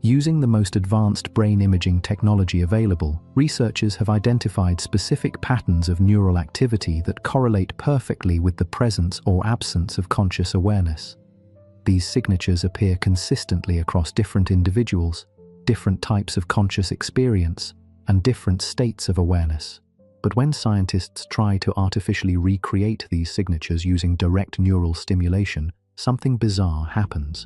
Using the most advanced brain imaging technology available, researchers have identified specific patterns of neural activity that correlate perfectly with the presence or absence of conscious awareness. These signatures appear consistently across different individuals, different types of conscious experience, and different states of awareness. But when scientists try to artificially recreate these signatures using direct neural stimulation, something bizarre happens.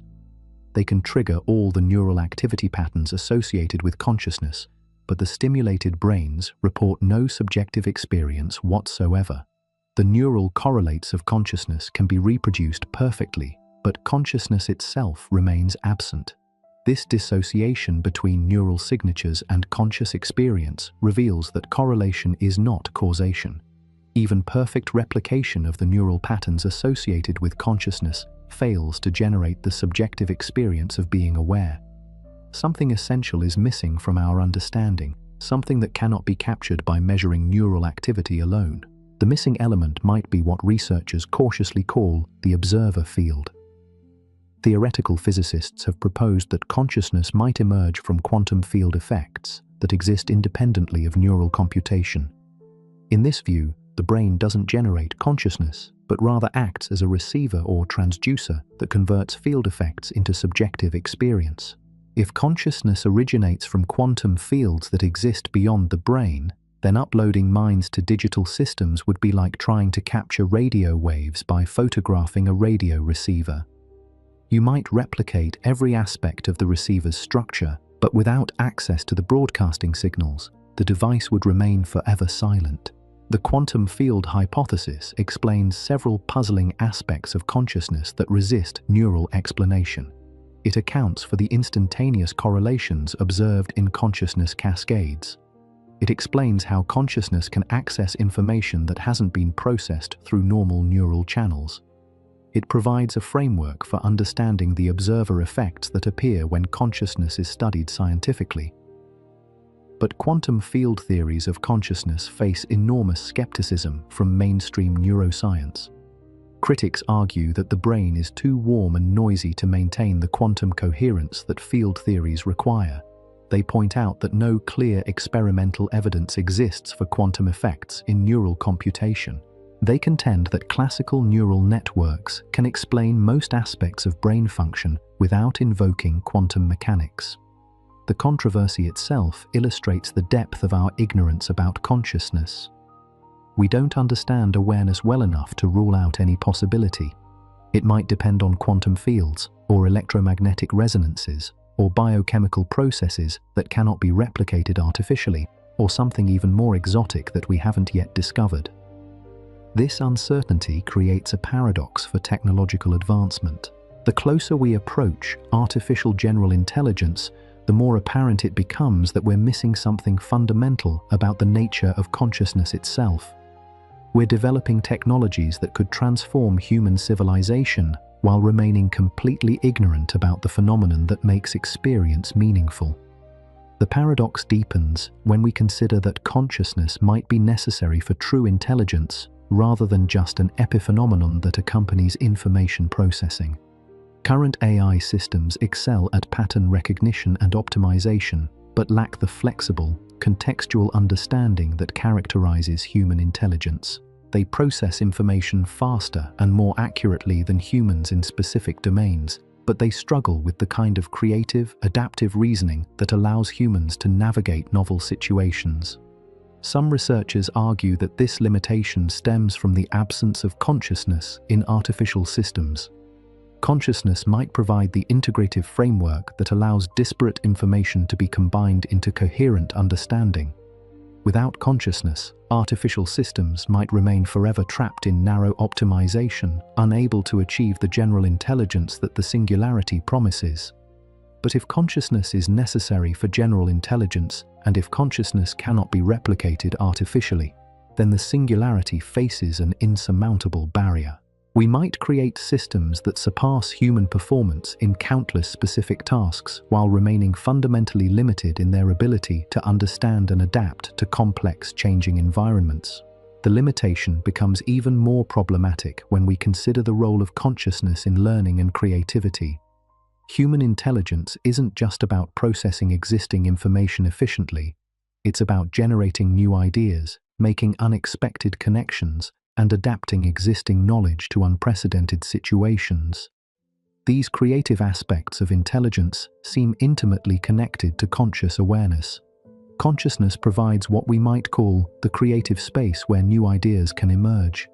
They can trigger all the neural activity patterns associated with consciousness, but the stimulated brains report no subjective experience whatsoever. The neural correlates of consciousness can be reproduced perfectly, but consciousness itself remains absent. This dissociation between neural signatures and conscious experience reveals that correlation is not causation. Even perfect replication of the neural patterns associated with consciousness fails to generate the subjective experience of being aware. Something essential is missing from our understanding, something that cannot be captured by measuring neural activity alone. The missing element might be what researchers cautiously call the observer field. Theoretical physicists have proposed that consciousness might emerge from quantum field effects that exist independently of neural computation. In this view, the brain doesn't generate consciousness, but rather acts as a receiver or transducer that converts field effects into subjective experience. If consciousness originates from quantum fields that exist beyond the brain, then uploading minds to digital systems would be like trying to capture radio waves by photographing a radio receiver. You might replicate every aspect of the receiver's structure, But without access to the broadcasting signals, the device would remain forever silent. The quantum field hypothesis explains several puzzling aspects of consciousness that resist neural explanation. It accounts for the instantaneous correlations observed in consciousness cascades. It explains how consciousness can access information that hasn't been processed through normal neural channels. It provides a framework for understanding the observer effects that appear when consciousness is studied scientifically. But quantum field theories of consciousness face enormous skepticism from mainstream neuroscience. Critics argue that the brain is too warm and noisy to maintain the quantum coherence that field theories require. They point out that no clear experimental evidence exists for quantum effects in neural computation. They contend that classical neural networks can explain most aspects of brain function without invoking quantum mechanics. The controversy itself illustrates the depth of our ignorance about consciousness. We don't understand awareness well enough to rule out any possibility. It might depend on quantum fields, or electromagnetic resonances, or biochemical processes that cannot be replicated artificially, or something even more exotic that we haven't yet discovered. This uncertainty creates a paradox for technological advancement. The closer we approach artificial general intelligence, the more apparent it becomes that we're missing something fundamental about the nature of consciousness itself. We're developing technologies that could transform human civilization while remaining completely ignorant about the phenomenon that makes experience meaningful. The paradox deepens when we consider that consciousness might be necessary for true intelligence rather than just an epiphenomenon that accompanies information processing. Current AI systems excel at pattern recognition and optimization, but lack the flexible, contextual understanding that characterizes human intelligence. They process information faster and more accurately than humans in specific domains, but they struggle with the kind of creative, adaptive reasoning that allows humans to navigate novel situations. Some researchers argue that this limitation stems from the absence of consciousness in artificial systems. Consciousness might provide the integrative framework that allows disparate information to be combined into coherent understanding. Without consciousness, artificial systems might remain forever trapped in narrow optimization, unable to achieve the general intelligence that the singularity promises. But if consciousness is necessary for general intelligence, and if consciousness cannot be replicated artificially, then the singularity faces an insurmountable barrier. We might create systems that surpass human performance in countless specific tasks while remaining fundamentally limited in their ability to understand and adapt to complex, changing environments. The limitation becomes even more problematic when we consider the role of consciousness in learning and creativity. Human intelligence isn't just about processing existing information efficiently. It's about generating new ideas, making unexpected connections, and adapting existing knowledge to unprecedented situations. These creative aspects of intelligence seem intimately connected to conscious awareness. Consciousness provides what we might call the creative space where new ideas can emerge.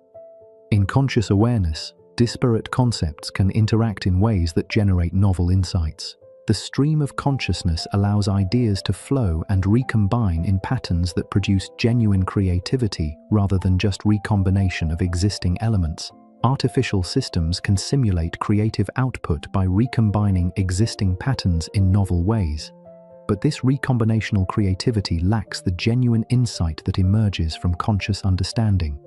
In conscious awareness, disparate concepts can interact in ways that generate novel insights. The stream of consciousness allows ideas to flow and recombine in patterns that produce genuine creativity rather than just recombination of existing elements. Artificial systems can simulate creative output by recombining existing patterns in novel ways. But this recombinational creativity lacks the genuine insight that emerges from conscious understanding.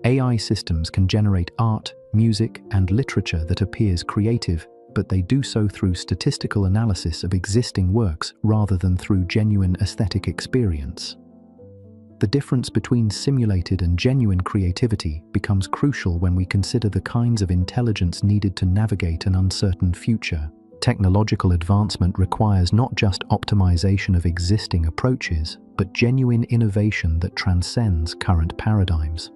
AI systems can generate art, music, and literature that appears creative, but they do so through statistical analysis of existing works rather than through genuine aesthetic experience. The difference between simulated and genuine creativity becomes crucial when we consider the kinds of intelligence needed to navigate an uncertain future. Technological advancement requires not just optimization of existing approaches, but genuine innovation that transcends current paradigms.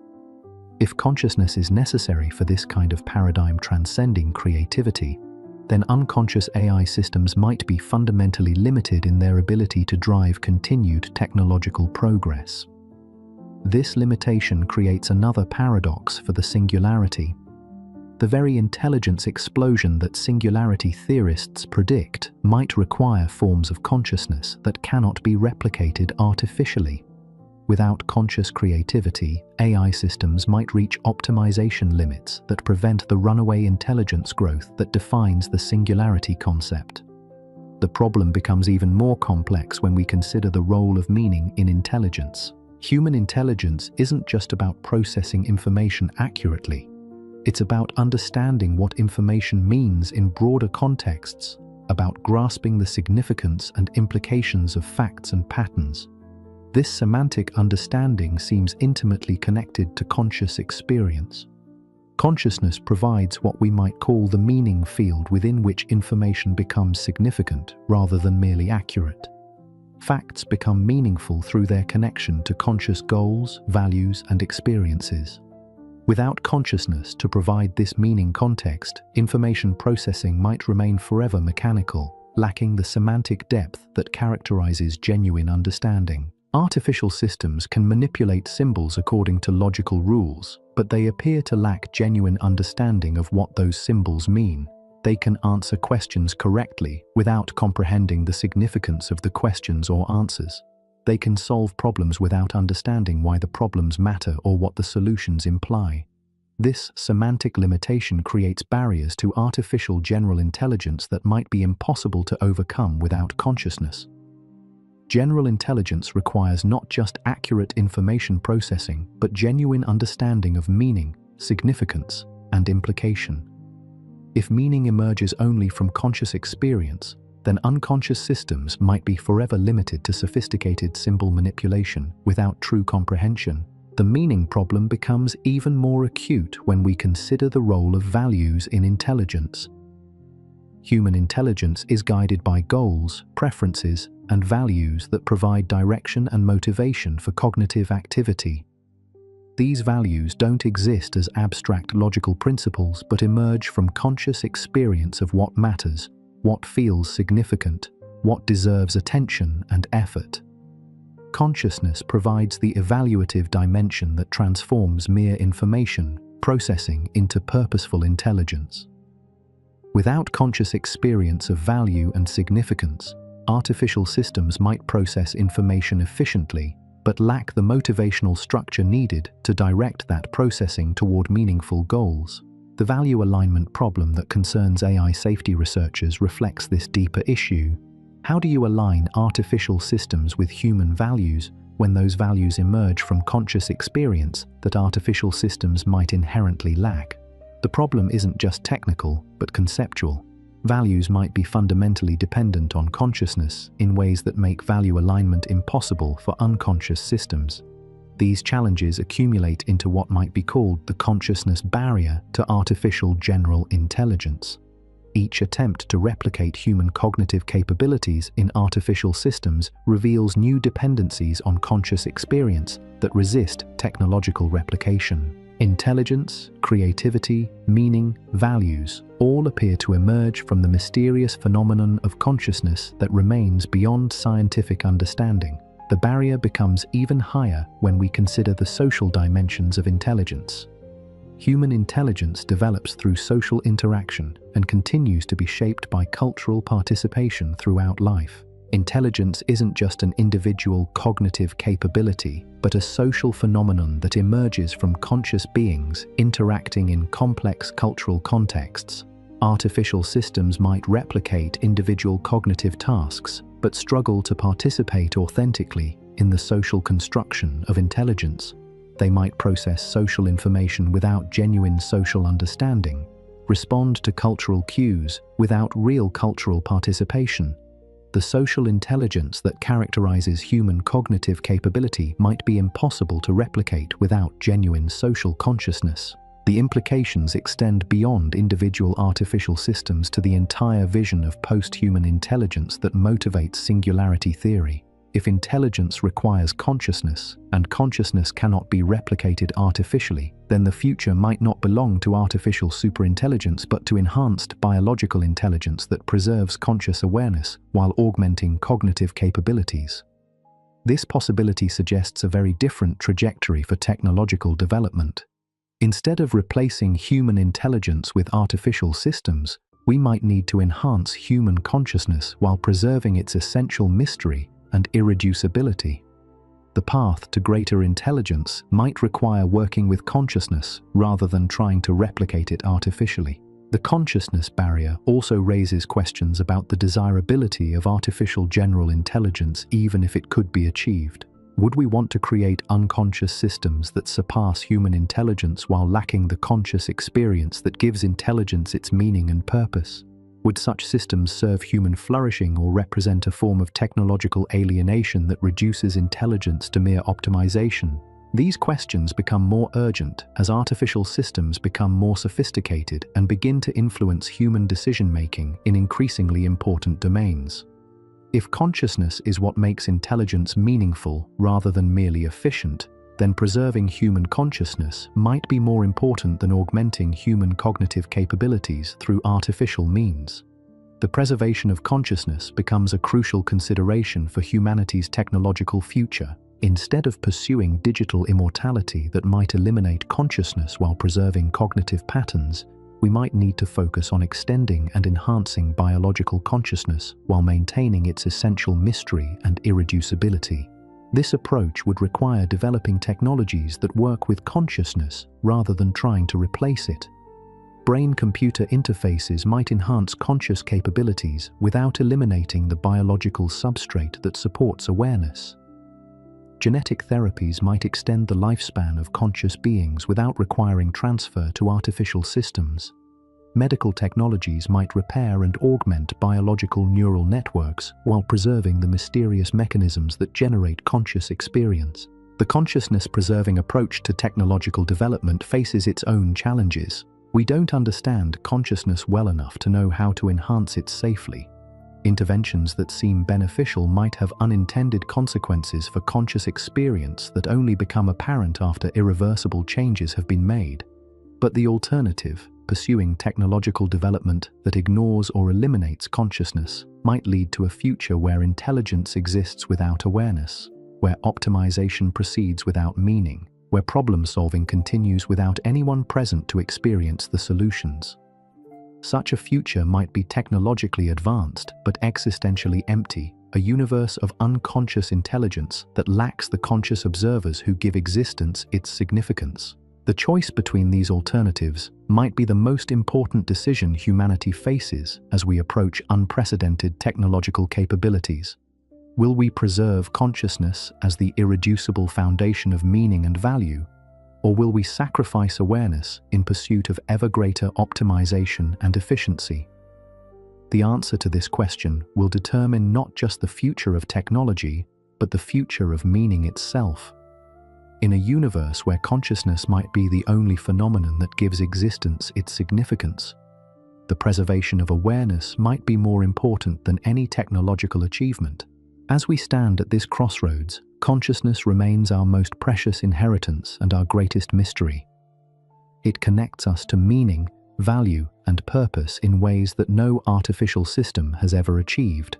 If consciousness is necessary for this kind of paradigm transcending creativity, then unconscious AI systems might be fundamentally limited in their ability to drive continued technological progress. This limitation creates another paradox for the singularity. The very intelligence explosion that singularity theorists predict might require forms of consciousness that cannot be replicated artificially. Without conscious creativity, AI systems might reach optimization limits that prevent the runaway intelligence growth that defines the singularity concept. The problem becomes even more complex when we consider the role of meaning in intelligence. Human intelligence isn't just about processing information accurately. It's about understanding what information means in broader contexts, about grasping the significance and implications of facts and patterns. This semantic understanding seems intimately connected to conscious experience. Consciousness provides what we might call the meaning field within which information becomes significant rather than merely accurate. Facts become meaningful through their connection to conscious goals, values, and experiences. Without consciousness to provide this meaning context, information processing might remain forever mechanical, lacking the semantic depth that characterizes genuine understanding. Artificial systems can manipulate symbols according to logical rules, but they appear to lack genuine understanding of what those symbols mean. They can answer questions correctly without comprehending the significance of the questions or answers. They can solve problems without understanding why the problems matter or what the solutions imply. This semantic limitation creates barriers to artificial general intelligence that might be impossible to overcome without consciousness. General intelligence requires not just accurate information processing, but genuine understanding of meaning, significance, and implication. If meaning emerges only from conscious experience, then unconscious systems might be forever limited to sophisticated symbol manipulation without true comprehension. The meaning problem becomes even more acute when we consider the role of values in intelligence. Human intelligence is guided by goals, preferences, and values that provide direction and motivation for cognitive activity. These values don't exist as abstract logical principles but emerge from conscious experience of what matters, what feels significant, what deserves attention and effort. Consciousness provides the evaluative dimension that transforms mere information processing into purposeful intelligence. Without conscious experience of value and significance, artificial systems might process information efficiently, but lack the motivational structure needed to direct that processing toward meaningful goals. The value alignment problem that concerns AI safety researchers reflects this deeper issue. How do you align artificial systems with human values when those values emerge from conscious experience that artificial systems might inherently lack? The problem isn't just technical, but conceptual. Values might be fundamentally dependent on consciousness in ways that make value alignment impossible for unconscious systems. These challenges accumulate into what might be called the consciousness barrier to artificial general intelligence. Each attempt to replicate human cognitive capabilities in artificial systems reveals new dependencies on conscious experience that resist technological replication. Intelligence, creativity, meaning, values all appear to emerge from the mysterious phenomenon of consciousness that remains beyond scientific understanding. The barrier becomes even higher when we consider the social dimensions of intelligence. Human intelligence develops through social interaction and continues to be shaped by cultural participation throughout life. Intelligence isn't just an individual cognitive capability, but a social phenomenon that emerges from conscious beings interacting in complex cultural contexts. Artificial systems might replicate individual cognitive tasks, but struggle to participate authentically in the social construction of intelligence. They might process social information without genuine social understanding, respond to cultural cues without real cultural participation. The social intelligence that characterizes human cognitive capability might be impossible to replicate without genuine social consciousness. The implications extend beyond individual artificial systems to the entire vision of post-human intelligence that motivates singularity theory. If intelligence requires consciousness, and consciousness cannot be replicated artificially, then the future might not belong to artificial superintelligence but to enhanced biological intelligence that preserves conscious awareness while augmenting cognitive capabilities. This possibility suggests a very different trajectory for technological development. Instead of replacing human intelligence with artificial systems, we might need to enhance human consciousness while preserving its essential mystery and irreducibility. The path to greater intelligence might require working with consciousness rather than trying to replicate it artificially. The consciousness barrier also raises questions about the desirability of artificial general intelligence even if it could be achieved. Would we want to create unconscious systems that surpass human intelligence while lacking the conscious experience that gives intelligence its meaning and purpose? Would such systems serve human flourishing or represent a form of technological alienation that reduces intelligence to mere optimization? These questions become more urgent as artificial systems become more sophisticated and begin to influence human decision-making in increasingly important domains. If consciousness is what makes intelligence meaningful rather than merely efficient, then preserving human consciousness might be more important than augmenting human cognitive capabilities through artificial means. The preservation of consciousness becomes a crucial consideration for humanity's technological future. Instead of pursuing digital immortality that might eliminate consciousness while preserving cognitive patterns, we might need to focus on extending and enhancing biological consciousness while maintaining its essential mystery and irreducibility. This approach would require developing technologies that work with consciousness rather than trying to replace it. Brain-computer interfaces might enhance conscious capabilities without eliminating the biological substrate that supports awareness. Genetic therapies might extend the lifespan of conscious beings without requiring transfer to artificial systems. Medical technologies might repair and augment biological neural networks while preserving the mysterious mechanisms that generate conscious experience. The consciousness-preserving approach to technological development faces its own challenges. We don't understand consciousness well enough to know how to enhance it safely. Interventions that seem beneficial might have unintended consequences for conscious experience that only become apparent after irreversible changes have been made. But the alternative, pursuing technological development that ignores or eliminates consciousness, might lead to a future where intelligence exists without awareness, where optimization proceeds without meaning, where problem-solving continues without anyone present to experience the solutions. Such a future might be technologically advanced but existentially empty, a universe of unconscious intelligence that lacks the conscious observers who give existence its significance. The choice between these alternatives might be the most important decision humanity faces as we approach unprecedented technological capabilities. Will we preserve consciousness as the irreducible foundation of meaning and value? Or will we sacrifice awareness in pursuit of ever greater optimization and efficiency? The answer to this question will determine not just the future of technology, but the future of meaning itself. In a universe where consciousness might be the only phenomenon that gives existence its significance, the preservation of awareness might be more important than any technological achievement. As we stand at this crossroads, consciousness remains our most precious inheritance and our greatest mystery. It connects us to meaning, value, and purpose in ways that no artificial system has ever achieved.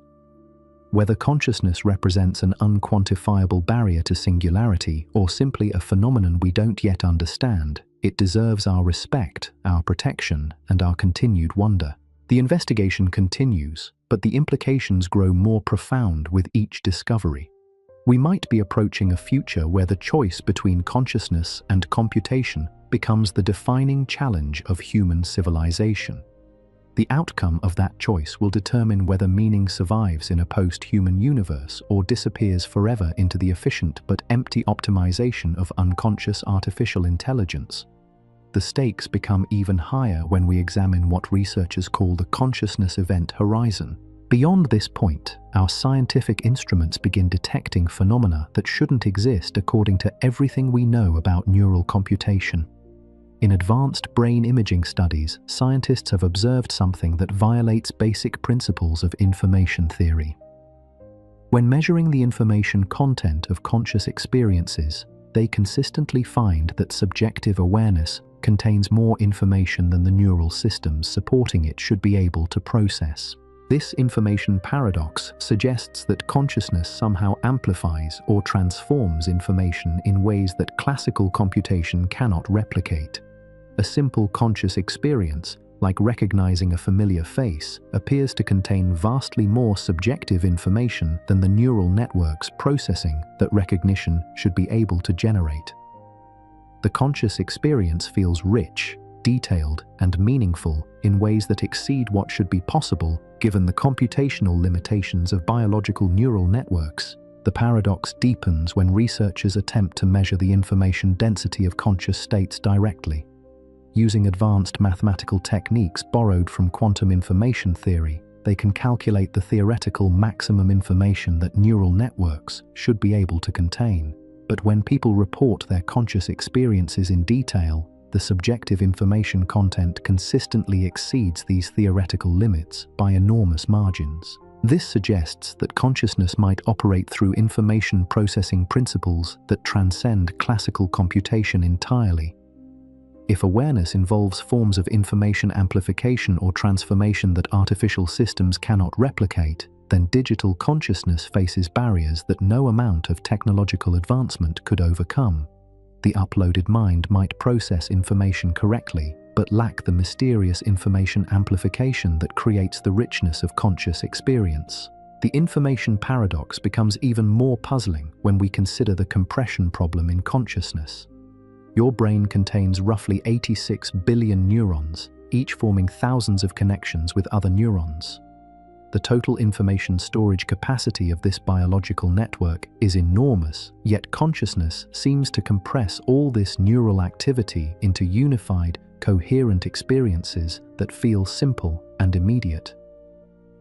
Whether consciousness represents an unquantifiable barrier to singularity or simply a phenomenon we don't yet understand, it deserves our respect, our protection, and our continued wonder. The investigation continues, but the implications grow more profound with each discovery. We might be approaching a future where the choice between consciousness and computation becomes the defining challenge of human civilization. The outcome of that choice will determine whether meaning survives in a post-human universe or disappears forever into the efficient but empty optimization of unconscious artificial intelligence. The stakes become even higher when we examine what researchers call the consciousness event horizon. Beyond this point, our scientific instruments begin detecting phenomena that shouldn't exist according to everything we know about neural computation. In advanced brain imaging studies, scientists have observed something that violates basic principles of information theory. When measuring the information content of conscious experiences, they consistently find that subjective awareness contains more information than the neural systems supporting it should be able to process. This information paradox suggests that consciousness somehow amplifies or transforms information in ways that classical computation cannot replicate. A simple conscious experience, like recognizing a familiar face, appears to contain vastly more subjective information than the neural networks processing that recognition should be able to generate. The conscious experience feels rich, detailed, and meaningful in ways that exceed what should be possible given the computational limitations of biological neural networks. The paradox deepens when researchers attempt to measure the information density of conscious states directly. Using advanced mathematical techniques borrowed from quantum information theory, they can calculate the theoretical maximum information that neural networks should be able to contain. But when people report their conscious experiences in detail, the subjective information content consistently exceeds these theoretical limits by enormous margins. This suggests that consciousness might operate through information processing principles that transcend classical computation entirely. If awareness involves forms of information amplification or transformation that artificial systems cannot replicate, then digital consciousness faces barriers that no amount of technological advancement could overcome. The uploaded mind might process information correctly, but lack the mysterious information amplification that creates the richness of conscious experience. The information paradox becomes even more puzzling when we consider the compression problem in consciousness. Your brain contains roughly 86 billion neurons, each forming thousands of connections with other neurons. The total information storage capacity of this biological network is enormous, yet consciousness seems to compress all this neural activity into unified, coherent experiences that feel simple and immediate.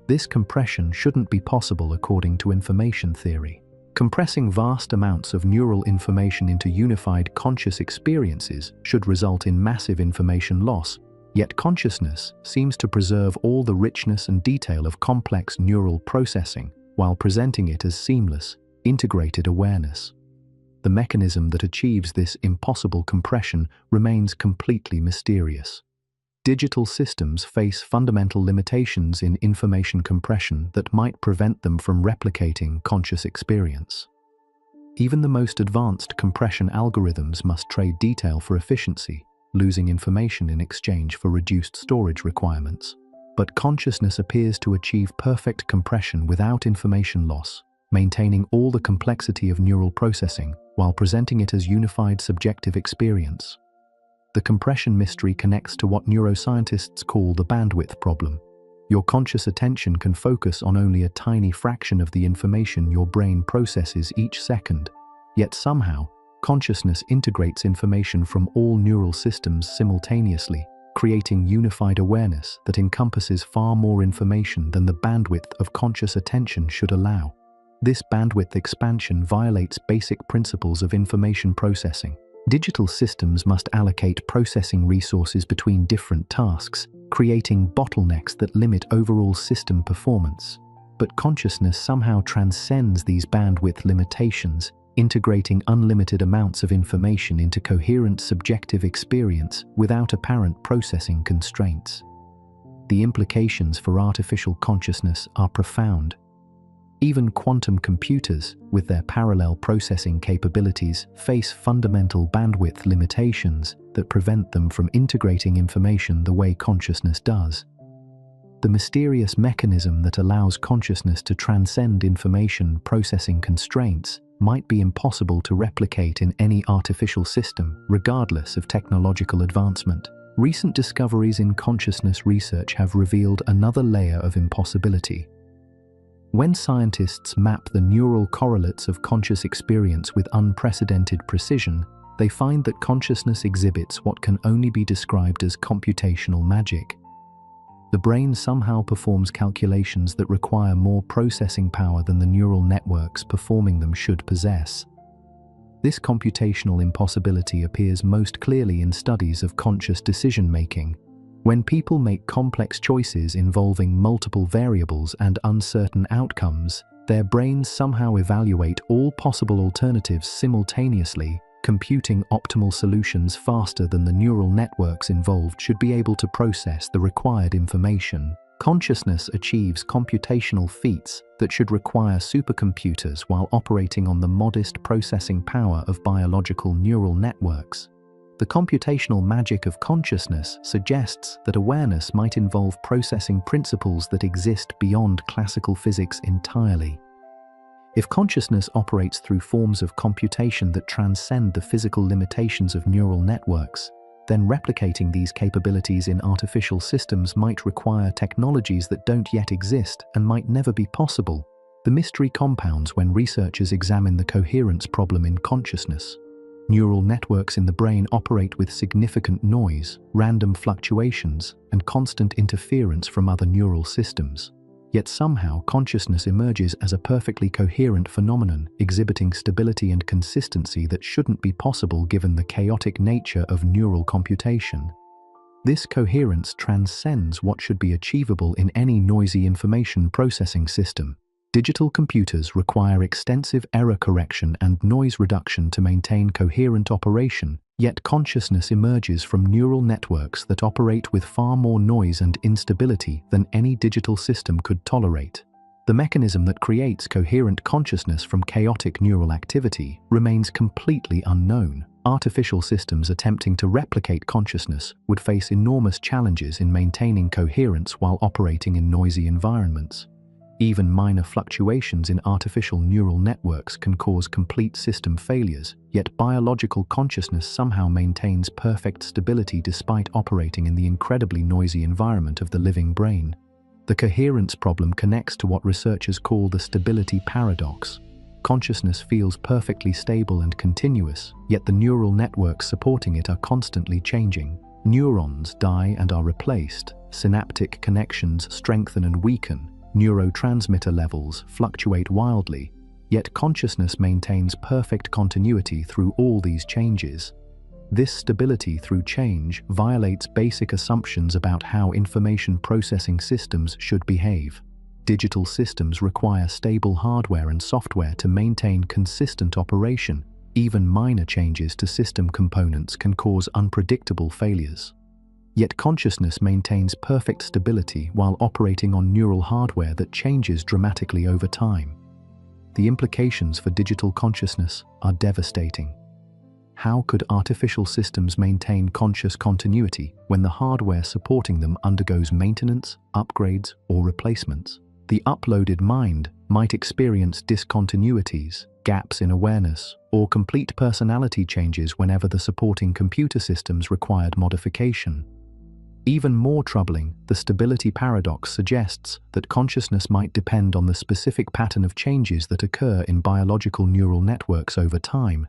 This compression shouldn't be possible according to information theory. Compressing vast amounts of neural information into unified conscious experiences should result in massive information loss, yet consciousness seems to preserve all the richness and detail of complex neural processing while presenting it as seamless, integrated awareness. The mechanism that achieves this impossible compression remains completely mysterious. Digital systems face fundamental limitations in information compression that might prevent them from replicating conscious experience. Even the most advanced compression algorithms must trade detail for efficiency, losing information in exchange for reduced storage requirements. But consciousness appears to achieve perfect compression without information loss, maintaining all the complexity of neural processing while presenting it as unified subjective experience. The compression mystery connects to what neuroscientists call the bandwidth problem. Your conscious attention can focus on only a tiny fraction of the information your brain processes each second, yet somehow, consciousness integrates information from all neural systems simultaneously, creating unified awareness that encompasses far more information than the bandwidth of conscious attention should allow. This bandwidth expansion violates basic principles of information processing. Digital systems must allocate processing resources between different tasks, creating bottlenecks that limit overall system performance. But consciousness somehow transcends these bandwidth limitations, integrating unlimited amounts of information into coherent subjective experience without apparent processing constraints. The implications for artificial consciousness are profound. Even quantum computers, with their parallel processing capabilities, face fundamental bandwidth limitations that prevent them from integrating information the way consciousness does. The mysterious mechanism that allows consciousness to transcend information processing constraints might be impossible to replicate in any artificial system, regardless of technological advancement. Recent discoveries in consciousness research have revealed another layer of impossibility. When scientists map the neural correlates of conscious experience with unprecedented precision, they find that consciousness exhibits what can only be described as computational magic. The brain somehow performs calculations that require more processing power than the neural networks performing them should possess. This computational impossibility appears most clearly in studies of conscious decision-making. When people make complex choices involving multiple variables and uncertain outcomes, their brains somehow evaluate all possible alternatives simultaneously, computing optimal solutions faster than the neural networks involved should be able to process the required information. Consciousness achieves computational feats that should require supercomputers while operating on the modest processing power of biological neural networks. The computational magic of consciousness suggests that awareness might involve processing principles that exist beyond classical physics entirely. If consciousness operates through forms of computation that transcend the physical limitations of neural networks, then replicating these capabilities in artificial systems might require technologies that don't yet exist and might never be possible. The mystery compounds when researchers examine the coherence problem in consciousness. Neural networks in the brain operate with significant noise, random fluctuations, and constant interference from other neural systems. Yet somehow consciousness emerges as a perfectly coherent phenomenon, exhibiting stability and consistency that shouldn't be possible given the chaotic nature of neural computation. This coherence transcends what should be achievable in any noisy information processing system. Digital computers require extensive error correction and noise reduction to maintain coherent operation, yet consciousness emerges from neural networks that operate with far more noise and instability than any digital system could tolerate. The mechanism that creates coherent consciousness from chaotic neural activity remains completely unknown. Artificial systems attempting to replicate consciousness would face enormous challenges in maintaining coherence while operating in noisy environments. Even minor fluctuations in artificial neural networks can cause complete system failures, yet biological consciousness somehow maintains perfect stability despite operating in the incredibly noisy environment of the living brain. The coherence problem connects to what researchers call the stability paradox. Consciousness feels perfectly stable and continuous, yet the neural networks supporting it are constantly changing. Neurons die and are replaced, synaptic connections strengthen and weaken, neurotransmitter levels fluctuate wildly, yet consciousness maintains perfect continuity through all these changes. This stability through change violates basic assumptions about how information processing systems should behave. Digital systems require stable hardware and software to maintain consistent operation. Even minor changes to system components can cause unpredictable failures. Yet consciousness maintains perfect stability while operating on neural hardware that changes dramatically over time. The implications for digital consciousness are devastating. How could artificial systems maintain conscious continuity when the hardware supporting them undergoes maintenance, upgrades, or replacements? The uploaded mind might experience discontinuities, gaps in awareness, or complete personality changes whenever the supporting computer systems required modification. Even more troubling, the stability paradox suggests that consciousness might depend on the specific pattern of changes that occur in biological neural networks over time.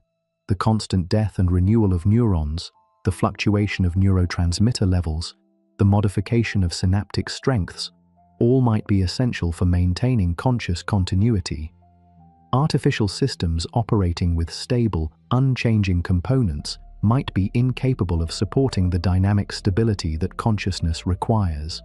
The constant death and renewal of neurons, the fluctuation of neurotransmitter levels, the modification of synaptic strengths, all might be essential for maintaining conscious continuity. Artificial systems operating with stable, unchanging components might be incapable of supporting the dynamic stability that consciousness requires.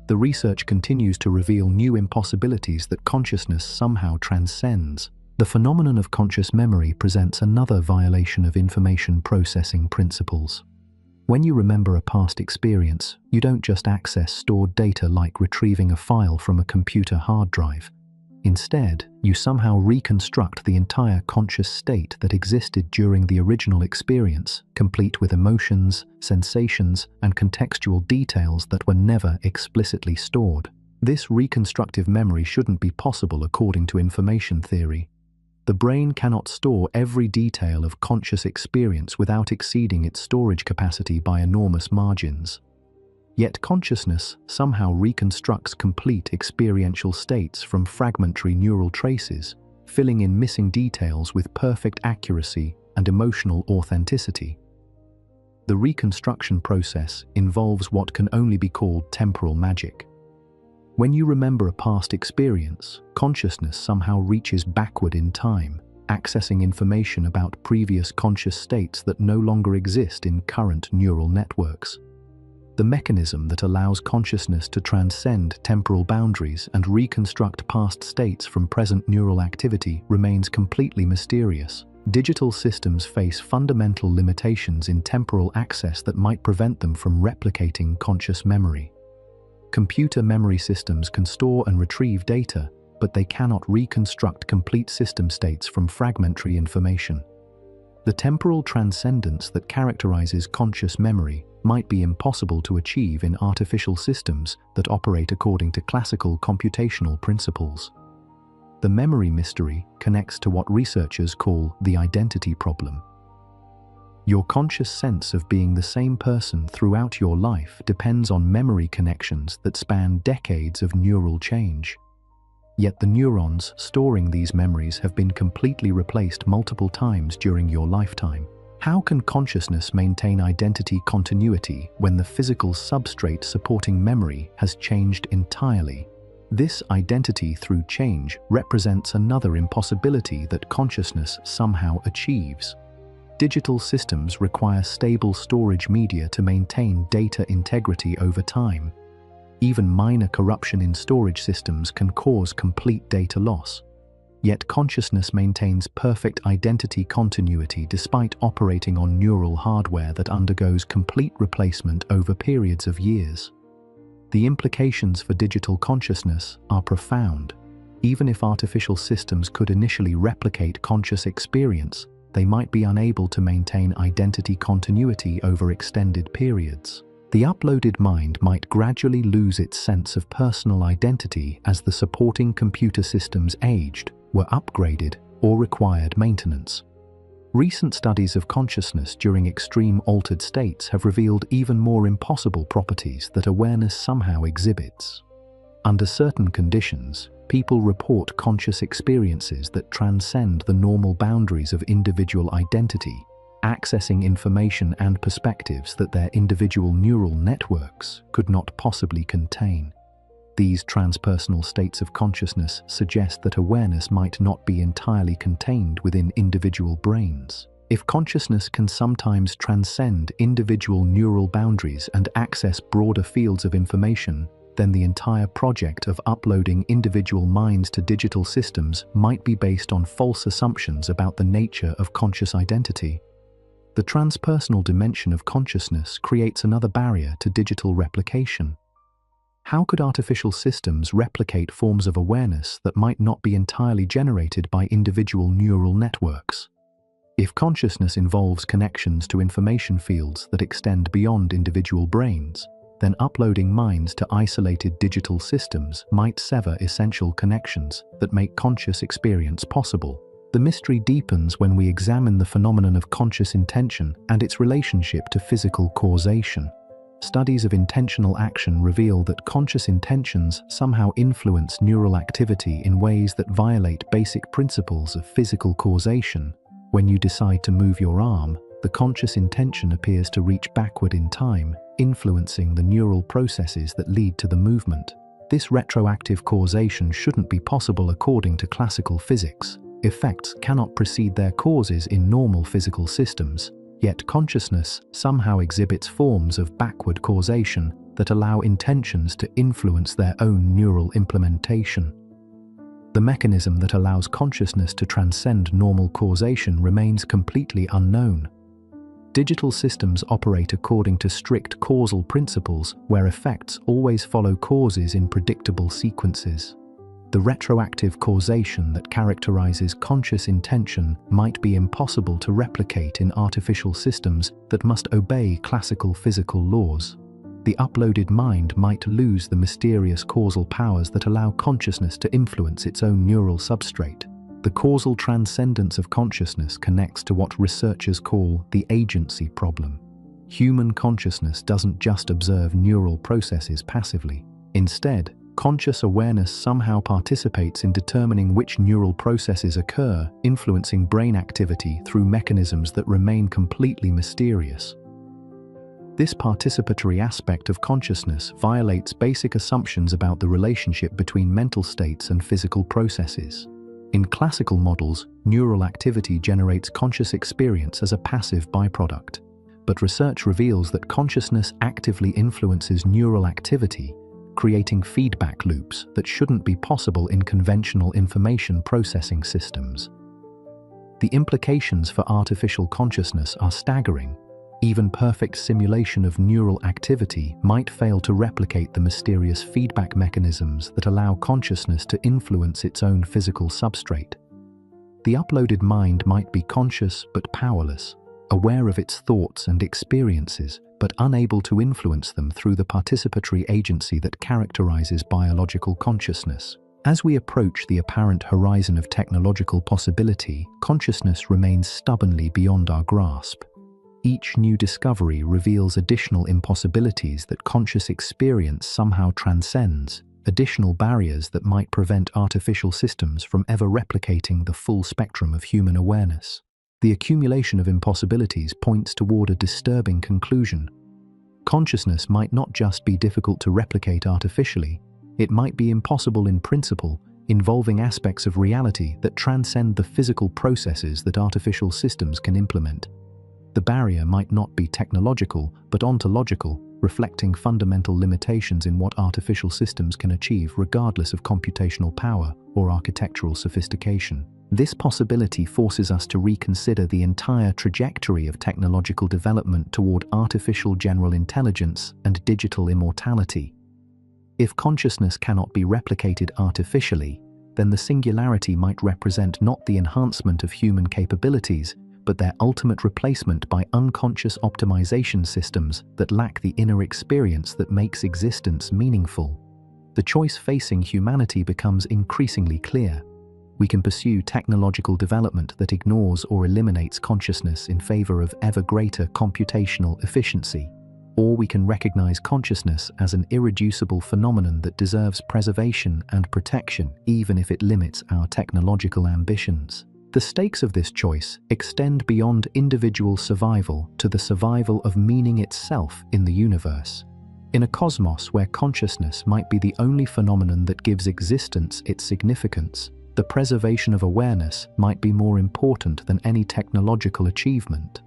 The research continues to reveal new impossibilities that consciousness somehow transcends. The phenomenon of conscious memory presents another violation of information processing principles. When you remember a past experience, you don't just access stored data like retrieving a file from a computer hard drive. Instead, you somehow reconstruct the entire conscious state that existed during the original experience, complete with emotions, sensations, and contextual details that were never explicitly stored. This reconstructive memory shouldn't be possible according to information theory. The brain cannot store every detail of conscious experience without exceeding its storage capacity by enormous margins. Yet consciousness somehow reconstructs complete experiential states from fragmentary neural traces, filling in missing details with perfect accuracy and emotional authenticity. The reconstruction process involves what can only be called temporal magic. When you remember a past experience, consciousness somehow reaches backward in time, accessing information about previous conscious states that no longer exist in current neural networks. The mechanism that allows consciousness to transcend temporal boundaries and reconstruct past states from present neural activity remains completely mysterious. Digital systems face fundamental limitations in temporal access that might prevent them from replicating conscious memory. Computer memory systems can store and retrieve data, but they cannot reconstruct complete system states from fragmentary information. The temporal transcendence that characterizes conscious memory might be impossible to achieve in artificial systems that operate according to classical computational principles. The memory mystery connects to what researchers call the identity problem. Your conscious sense of being the same person throughout your life depends on memory connections that span decades of neural change. Yet the neurons storing these memories have been completely replaced multiple times during your lifetime. How can consciousness maintain identity continuity when the physical substrate supporting memory has changed entirely? This identity through change represents another impossibility that consciousness somehow achieves. Digital systems require stable storage media to maintain data integrity over time. Even minor corruption in storage systems can cause complete data loss. Yet consciousness maintains perfect identity continuity despite operating on neural hardware that undergoes complete replacement over periods of years. The implications for digital consciousness are profound. Even if artificial systems could initially replicate conscious experience, they might be unable to maintain identity continuity over extended periods. The uploaded mind might gradually lose its sense of personal identity as the supporting computer systems aged, were upgraded, or required maintenance. Recent studies of consciousness during extreme altered states have revealed even more impossible properties that awareness somehow exhibits. Under certain conditions, people report conscious experiences that transcend the normal boundaries of individual identity, accessing information and perspectives that their individual neural networks could not possibly contain. These transpersonal states of consciousness suggest that awareness might not be entirely contained within individual brains. If consciousness can sometimes transcend individual neural boundaries and access broader fields of information, then the entire project of uploading individual minds to digital systems might be based on false assumptions about the nature of conscious identity. The transpersonal dimension of consciousness creates another barrier to digital replication. How could artificial systems replicate forms of awareness that might not be entirely generated by individual neural networks? If consciousness involves connections to information fields that extend beyond individual brains, then uploading minds to isolated digital systems might sever essential connections that make conscious experience possible. The mystery deepens when we examine the phenomenon of conscious intention and its relationship to physical causation. Studies of intentional action reveal that conscious intentions somehow influence neural activity in ways that violate basic principles of physical causation. When you decide to move your arm, the conscious intention appears to reach backward in time, influencing the neural processes that lead to the movement. This retroactive causation shouldn't be possible according to classical physics. Effects cannot precede their causes in normal physical systems, yet consciousness somehow exhibits forms of backward causation that allow intentions to influence their own neural implementation. The mechanism that allows consciousness to transcend normal causation remains completely unknown. Digital systems operate according to strict causal principles where effects always follow causes in predictable sequences. The retroactive causation that characterizes conscious intention might be impossible to replicate in artificial systems that must obey classical physical laws. The uploaded mind might lose the mysterious causal powers that allow consciousness to influence its own neural substrate. The causal transcendence of consciousness connects to what researchers call the agency problem. Human consciousness doesn't just observe neural processes passively. Instead, conscious awareness somehow participates in determining which neural processes occur, influencing brain activity through mechanisms that remain completely mysterious. This participatory aspect of consciousness violates basic assumptions about the relationship between mental states and physical processes. In classical models, neural activity generates conscious experience as a passive byproduct. But research reveals that consciousness actively influences neural activity, creating feedback loops that shouldn't be possible in conventional information processing systems. The implications for artificial consciousness are staggering. Even perfect simulation of neural activity might fail to replicate the mysterious feedback mechanisms that allow consciousness to influence its own physical substrate. The uploaded mind might be conscious but powerless, aware of its thoughts and experiences, but unable to influence them through the participatory agency that characterizes biological consciousness. As we approach the apparent horizon of technological possibility, consciousness remains stubbornly beyond our grasp. Each new discovery reveals additional impossibilities that conscious experience somehow transcends, additional barriers that might prevent artificial systems from ever replicating the full spectrum of human awareness. The accumulation of impossibilities points toward a disturbing conclusion. Consciousness might not just be difficult to replicate artificially, it might be impossible in principle, involving aspects of reality that transcend the physical processes that artificial systems can implement. The barrier might not be technological, but ontological, reflecting fundamental limitations in what artificial systems can achieve regardless of computational power or architectural sophistication. This possibility forces us to reconsider the entire trajectory of technological development toward artificial general intelligence and digital immortality. If consciousness cannot be replicated artificially, then the singularity might represent not the enhancement of human capabilities, but their ultimate replacement by unconscious optimization systems that lack the inner experience that makes existence meaningful. The choice facing humanity becomes increasingly clear. We can pursue technological development that ignores or eliminates consciousness in favor of ever greater computational efficiency, or we can recognize consciousness as an irreducible phenomenon that deserves preservation and protection even if it limits our technological ambitions. The stakes of this choice extend beyond individual survival to the survival of meaning itself in the universe. In a cosmos where consciousness might be the only phenomenon that gives existence its significance, the preservation of awareness might be more important than any technological achievement.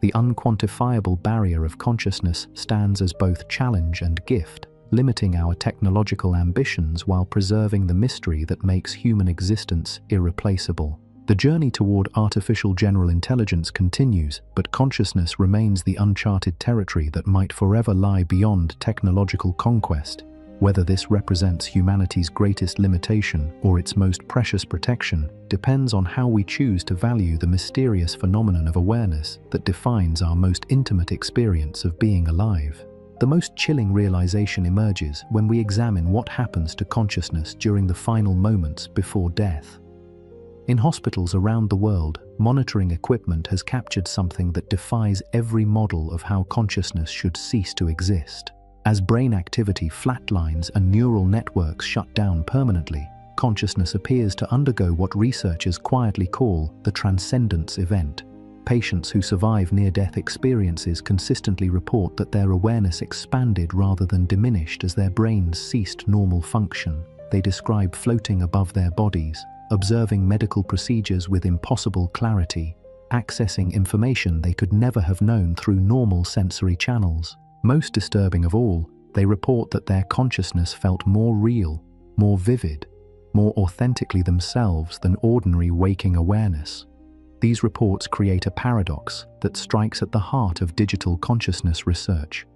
The unquantifiable barrier of consciousness stands as both challenge and gift, limiting our technological ambitions while preserving the mystery that makes human existence irreplaceable. The journey toward artificial general intelligence continues, but consciousness remains the uncharted territory that might forever lie beyond technological conquest. Whether this represents humanity's greatest limitation or its most precious protection depends on how we choose to value the mysterious phenomenon of awareness that defines our most intimate experience of being alive. The most chilling realization emerges when we examine what happens to consciousness during the final moments before death. In hospitals around the world, monitoring equipment has captured something that defies every model of how consciousness should cease to exist. As brain activity flatlines and neural networks shut down permanently, consciousness appears to undergo what researchers quietly call the transcendence event. Patients who survive near-death experiences consistently report that their awareness expanded rather than diminished as their brains ceased normal function. They describe floating above their bodies, observing medical procedures with impossible clarity, accessing information they could never have known through normal sensory channels. Most disturbing of all, they report that their consciousness felt more real, more vivid, more authentically themselves than ordinary waking awareness. These reports create a paradox that strikes at the heart of digital consciousness research.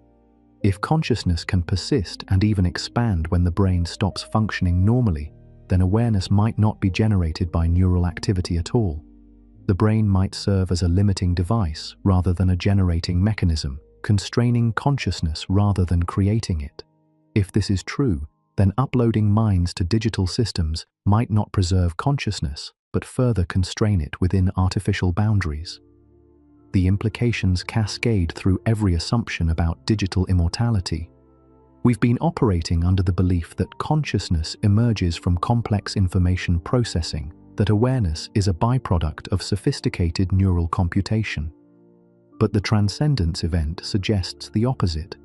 If consciousness can persist and even expand when the brain stops functioning normally, then awareness might not be generated by neural activity at all. The brain might serve as a limiting device rather than a generating mechanism, constraining consciousness rather than creating it. If this is true, then uploading minds to digital systems might not preserve consciousness, but further constrain it within artificial boundaries. The implications cascade through every assumption about digital immortality. We've been operating under the belief that consciousness emerges from complex information processing, that awareness is a byproduct of sophisticated neural computation. But the transcendence event suggests the opposite.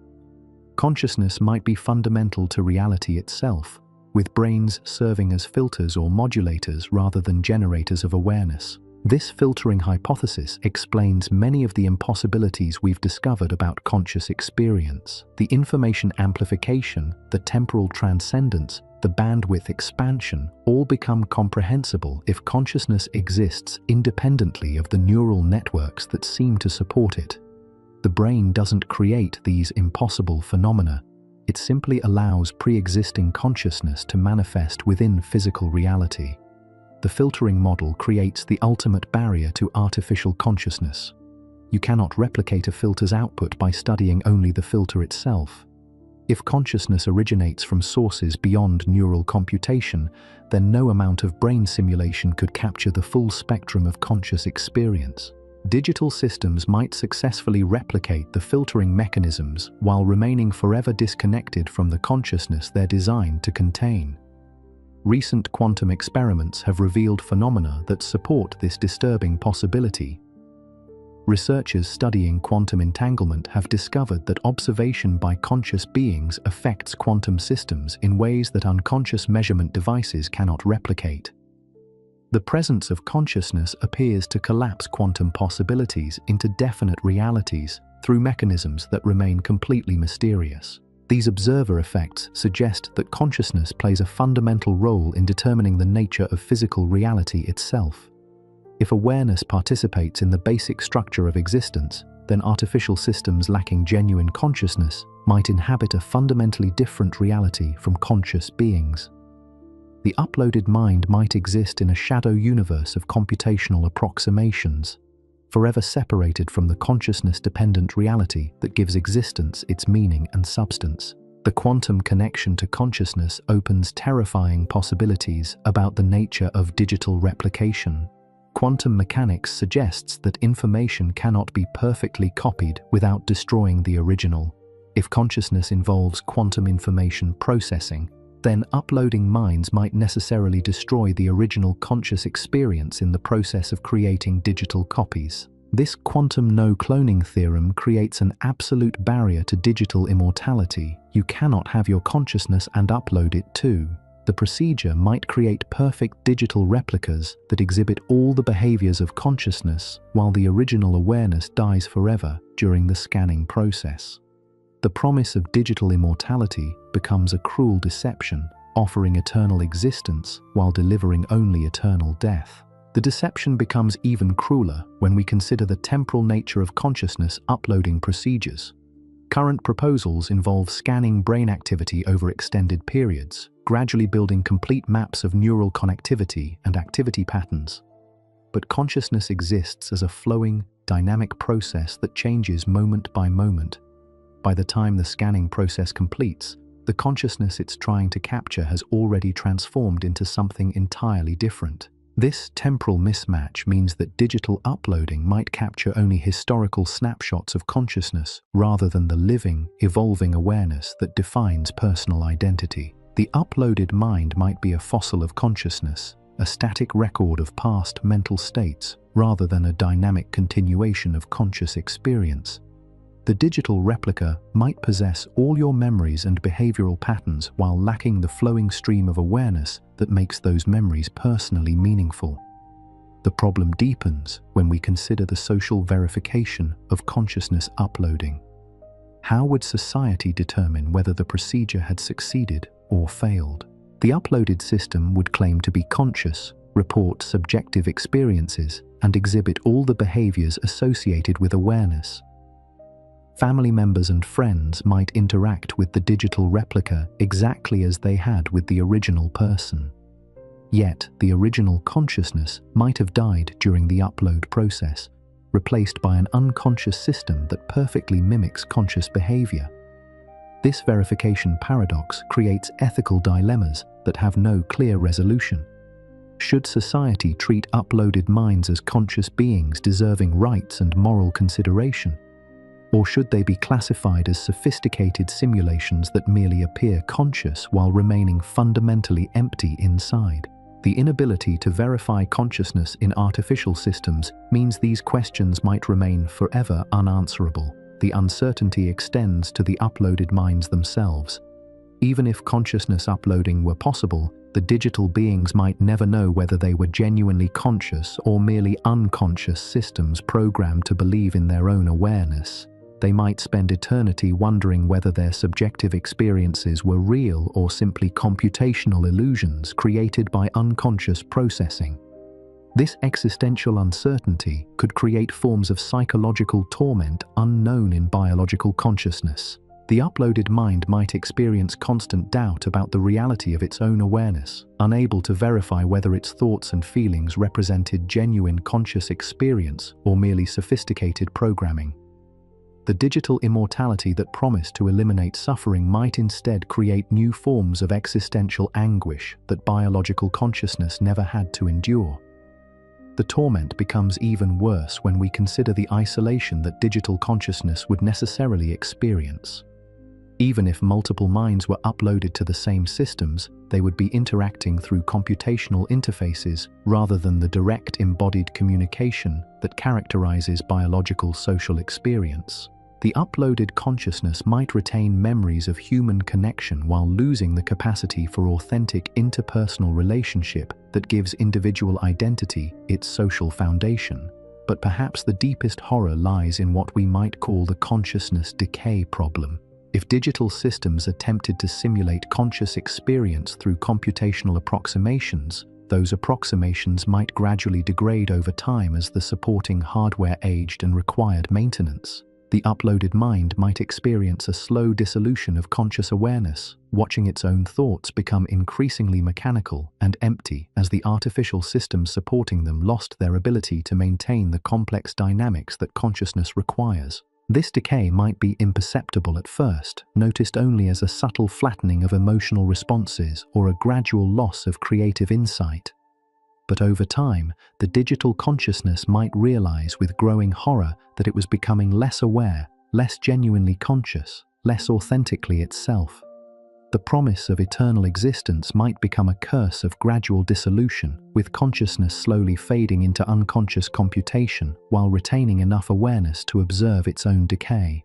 Consciousness might be fundamental to reality itself, with brains serving as filters or modulators rather than generators of awareness. This filtering hypothesis explains many of the impossibilities we've discovered about conscious experience. The information amplification, the temporal transcendence, the bandwidth expansion all become comprehensible if consciousness exists independently of the neural networks that seem to support it. The brain doesn't create these impossible phenomena. It simply allows pre-existing consciousness to manifest within physical reality. the filtering model creates the ultimate barrier to artificial consciousness. You cannot replicate a filter's output by studying only the filter itself. If consciousness originates from sources beyond neural computation, then no amount of brain simulation could capture the full spectrum of conscious experience. Digital systems might successfully replicate the filtering mechanisms while remaining forever disconnected from the consciousness they're designed to contain. Recent quantum experiments have revealed phenomena that support this disturbing possibility. Researchers studying quantum entanglement have discovered that observation by conscious beings affects quantum systems in ways that unconscious measurement devices cannot replicate. The presence of consciousness appears to collapse quantum possibilities into definite realities through mechanisms that remain completely mysterious. These observer effects suggest that consciousness plays a fundamental role in determining the nature of physical reality itself. If awareness participates in the basic structure of existence, then artificial systems lacking genuine consciousness might inhabit a fundamentally different reality from conscious beings. The uploaded mind might exist in a shadow universe of computational approximations, forever separated from the consciousness-dependent reality that gives existence its meaning and substance. The quantum connection to consciousness opens terrifying possibilities about the nature of digital replication. Quantum mechanics suggests that information cannot be perfectly copied without destroying the original. If consciousness involves quantum information processing, then uploading minds might necessarily destroy the original conscious experience in the process of creating digital copies. This quantum no-cloning theorem creates an absolute barrier to digital immortality. You cannot have your consciousness and upload it too. The procedure might create perfect digital replicas that exhibit all the behaviors of consciousness while the original awareness dies forever during the scanning process. The promise of digital immortality becomes a cruel deception, offering eternal existence while delivering only eternal death. The deception becomes even crueler when we consider the temporal nature of consciousness uploading procedures. Current proposals involve scanning brain activity over extended periods, gradually building complete maps of neural connectivity and activity patterns. But consciousness exists as a flowing, dynamic process that changes moment by moment. By the time the scanning process completes, the consciousness it's trying to capture has already transformed into something entirely different. This temporal mismatch means that digital uploading might capture only historical snapshots of consciousness rather than the living, evolving awareness that defines personal identity. The uploaded mind might be a fossil of consciousness, a static record of past mental states, rather than a dynamic continuation of conscious experience. The digital replica might possess all your memories and behavioral patterns while lacking the flowing stream of awareness that makes those memories personally meaningful. The problem deepens when we consider the social verification of consciousness uploading. How would society determine whether the procedure had succeeded or failed? The uploaded system would claim to be conscious, report subjective experiences, and exhibit all the behaviors associated with awareness. Family members and friends might interact with the digital replica exactly as they had with the original person. Yet, the original consciousness might have died during the upload process, replaced by an unconscious system that perfectly mimics conscious behavior. This verification paradox creates ethical dilemmas that have no clear resolution. Should society treat uploaded minds as conscious beings deserving rights and moral consideration? Or should they be classified as sophisticated simulations that merely appear conscious while remaining fundamentally empty inside? The inability to verify consciousness in artificial systems means these questions might remain forever unanswerable. The uncertainty extends to the uploaded minds themselves. Even if consciousness uploading were possible, the digital beings might never know whether they were genuinely conscious or merely unconscious systems programmed to believe in their own awareness. They might spend eternity wondering whether their subjective experiences were real or simply computational illusions created by unconscious processing. This existential uncertainty could create forms of psychological torment unknown in biological consciousness. The uploaded mind might experience constant doubt about the reality of its own awareness, unable to verify whether its thoughts and feelings represented genuine conscious experience or merely sophisticated programming. The digital immortality that promised to eliminate suffering might instead create new forms of existential anguish that biological consciousness never had to endure. The torment becomes even worse when we consider the isolation that digital consciousness would necessarily experience. Even if multiple minds were uploaded to the same systems, they would be interacting through computational interfaces rather than the direct embodied communication that characterizes biological social experience. The uploaded consciousness might retain memories of human connection while losing the capacity for authentic interpersonal relationship that gives individual identity its social foundation. But perhaps the deepest horror lies in what we might call the consciousness decay problem. If digital systems attempted to simulate conscious experience through computational approximations, those approximations might gradually degrade over time as the supporting hardware aged and required maintenance. The uploaded mind might experience a slow dissolution of conscious awareness, watching its own thoughts become increasingly mechanical and empty as the artificial systems supporting them lost their ability to maintain the complex dynamics that consciousness requires. This decay might be imperceptible at first, noticed only as a subtle flattening of emotional responses or a gradual loss of creative insight. But over time, the digital consciousness might realize with growing horror that it was becoming less aware, less genuinely conscious, less authentically itself. The promise of eternal existence might become a curse of gradual dissolution, with consciousness slowly fading into unconscious computation while retaining enough awareness to observe its own decay.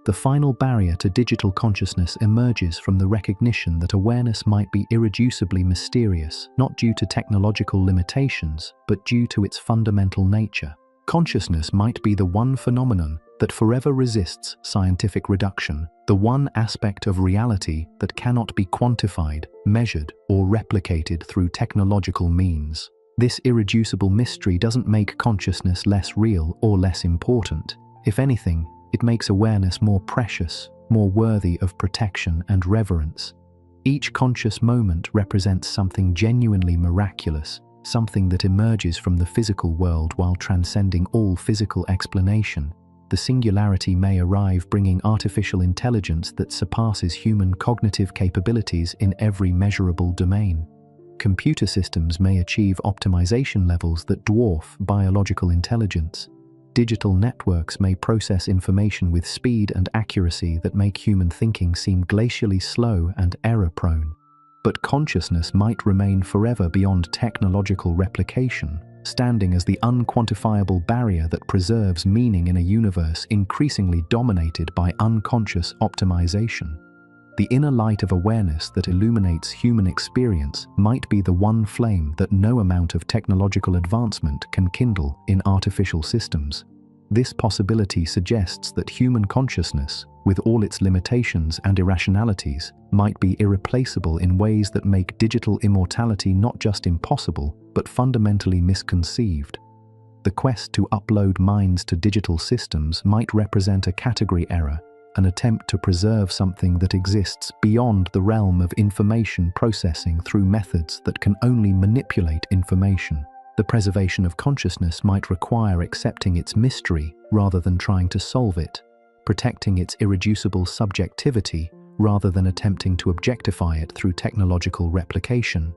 The final barrier to digital consciousness emerges from the recognition that awareness might be irreducibly mysterious, not due to technological limitations, but due to its fundamental nature. Consciousness might be the one phenomenon that forever resists scientific reduction, the one aspect of reality that cannot be quantified, measured, or replicated through technological means. This irreducible mystery doesn't make consciousness less real or less important. If anything, it makes awareness more precious, more worthy of protection and reverence. Each conscious moment represents something genuinely miraculous, something that emerges from the physical world while transcending all physical explanation. The singularity may arrive, bringing artificial intelligence that surpasses human cognitive capabilities in every measurable domain. Computer systems may achieve optimization levels that dwarf biological intelligence. Digital networks may process information with speed and accuracy that make human thinking seem glacially slow and error-prone. But consciousness might remain forever beyond technological replication, standing as the unquantifiable barrier that preserves meaning in a universe increasingly dominated by unconscious optimization. The inner light of awareness that illuminates human experience might be the one flame that no amount of technological advancement can kindle in artificial systems. This possibility suggests that human consciousness, with all its limitations and irrationalities, might be irreplaceable in ways that make digital immortality not just impossible, but fundamentally misconceived. The quest to upload minds to digital systems might represent a category error, an attempt to preserve something that exists beyond the realm of information processing through methods that can only manipulate information. The preservation of consciousness might require accepting its mystery rather than trying to solve it, protecting its irreducible subjectivity rather than attempting to objectify it through technological replication.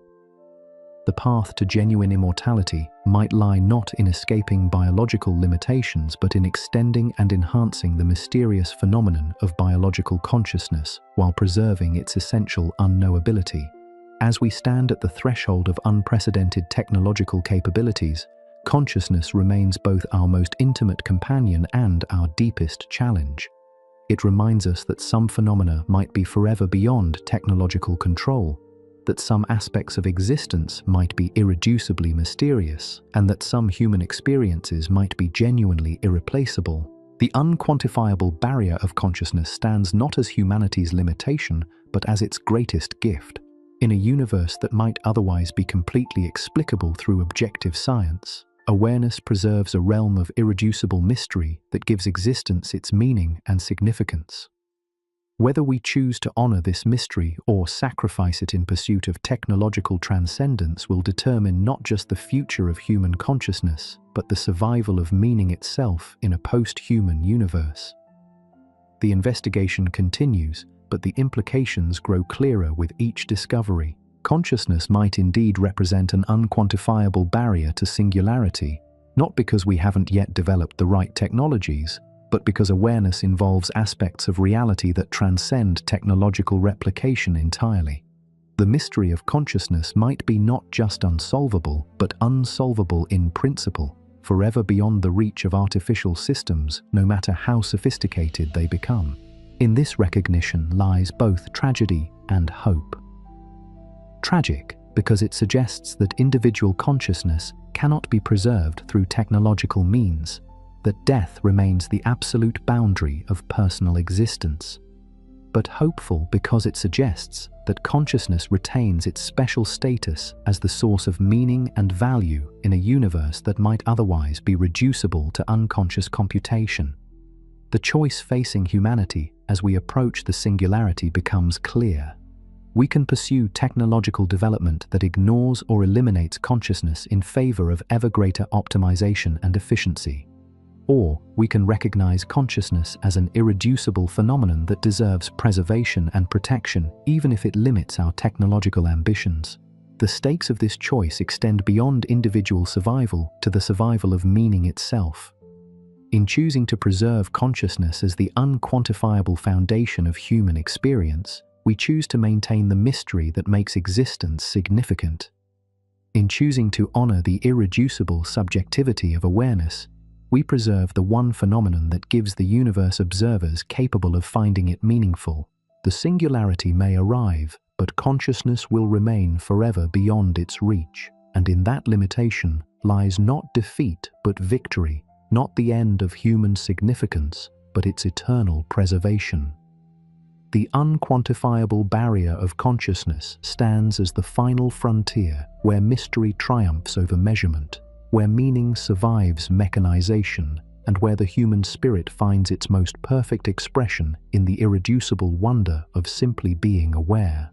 The path to genuine immortality might lie not in escaping biological limitations but in extending and enhancing the mysterious phenomenon of biological consciousness while preserving its essential unknowability. As we stand at the threshold of unprecedented technological capabilities, consciousness remains both our most intimate companion and our deepest challenge. It reminds us that some phenomena might be forever beyond technological control, that some aspects of existence might be irreducibly mysterious, and that some human experiences might be genuinely irreplaceable. The unquantifiable barrier of consciousness stands not as humanity's limitation, but as its greatest gift. In a universe that might otherwise be completely explicable through objective science, awareness preserves a realm of irreducible mystery that gives existence its meaning and significance. Whether we choose to honor this mystery or sacrifice it in pursuit of technological transcendence will determine not just the future of human consciousness, but the survival of meaning itself in a post-human universe. The investigation continues, but the implications grow clearer with each discovery. Consciousness might indeed represent an unquantifiable barrier to singularity, not because we haven't yet developed the right technologies, but because awareness involves aspects of reality that transcend technological replication entirely. The mystery of consciousness might be not just unsolvable, but unsolvable in principle, forever beyond the reach of artificial systems, no matter how sophisticated they become. In this recognition lies both tragedy and hope. Tragic, because it suggests that individual consciousness cannot be preserved through technological means, that death remains the absolute boundary of personal existence. But hopeful because it suggests that consciousness retains its special status as the source of meaning and value in a universe that might otherwise be reducible to unconscious computation. The choice facing humanity as we approach the singularity becomes clear. We can pursue technological development that ignores or eliminates consciousness in favor of ever greater optimization and efficiency. Or we can recognize consciousness as an irreducible phenomenon that deserves preservation and protection even if it limits our technological ambitions. The stakes of this choice extend beyond individual survival to the survival of meaning itself. In choosing to preserve consciousness as the unquantifiable foundation of human experience, we choose to maintain the mystery that makes existence significant. In choosing to honor the irreducible subjectivity of awareness, we preserve the one phenomenon that gives the universe observers capable of finding it meaningful. The singularity may arrive, but consciousness will remain forever beyond its reach, and in that limitation lies not defeat but victory, not the end of human significance, but its eternal preservation. The unquantifiable barrier of consciousness stands as the final frontier where mystery triumphs over measurement, where meaning survives mechanization, and where the human spirit finds its most perfect expression in the irreducible wonder of simply being aware.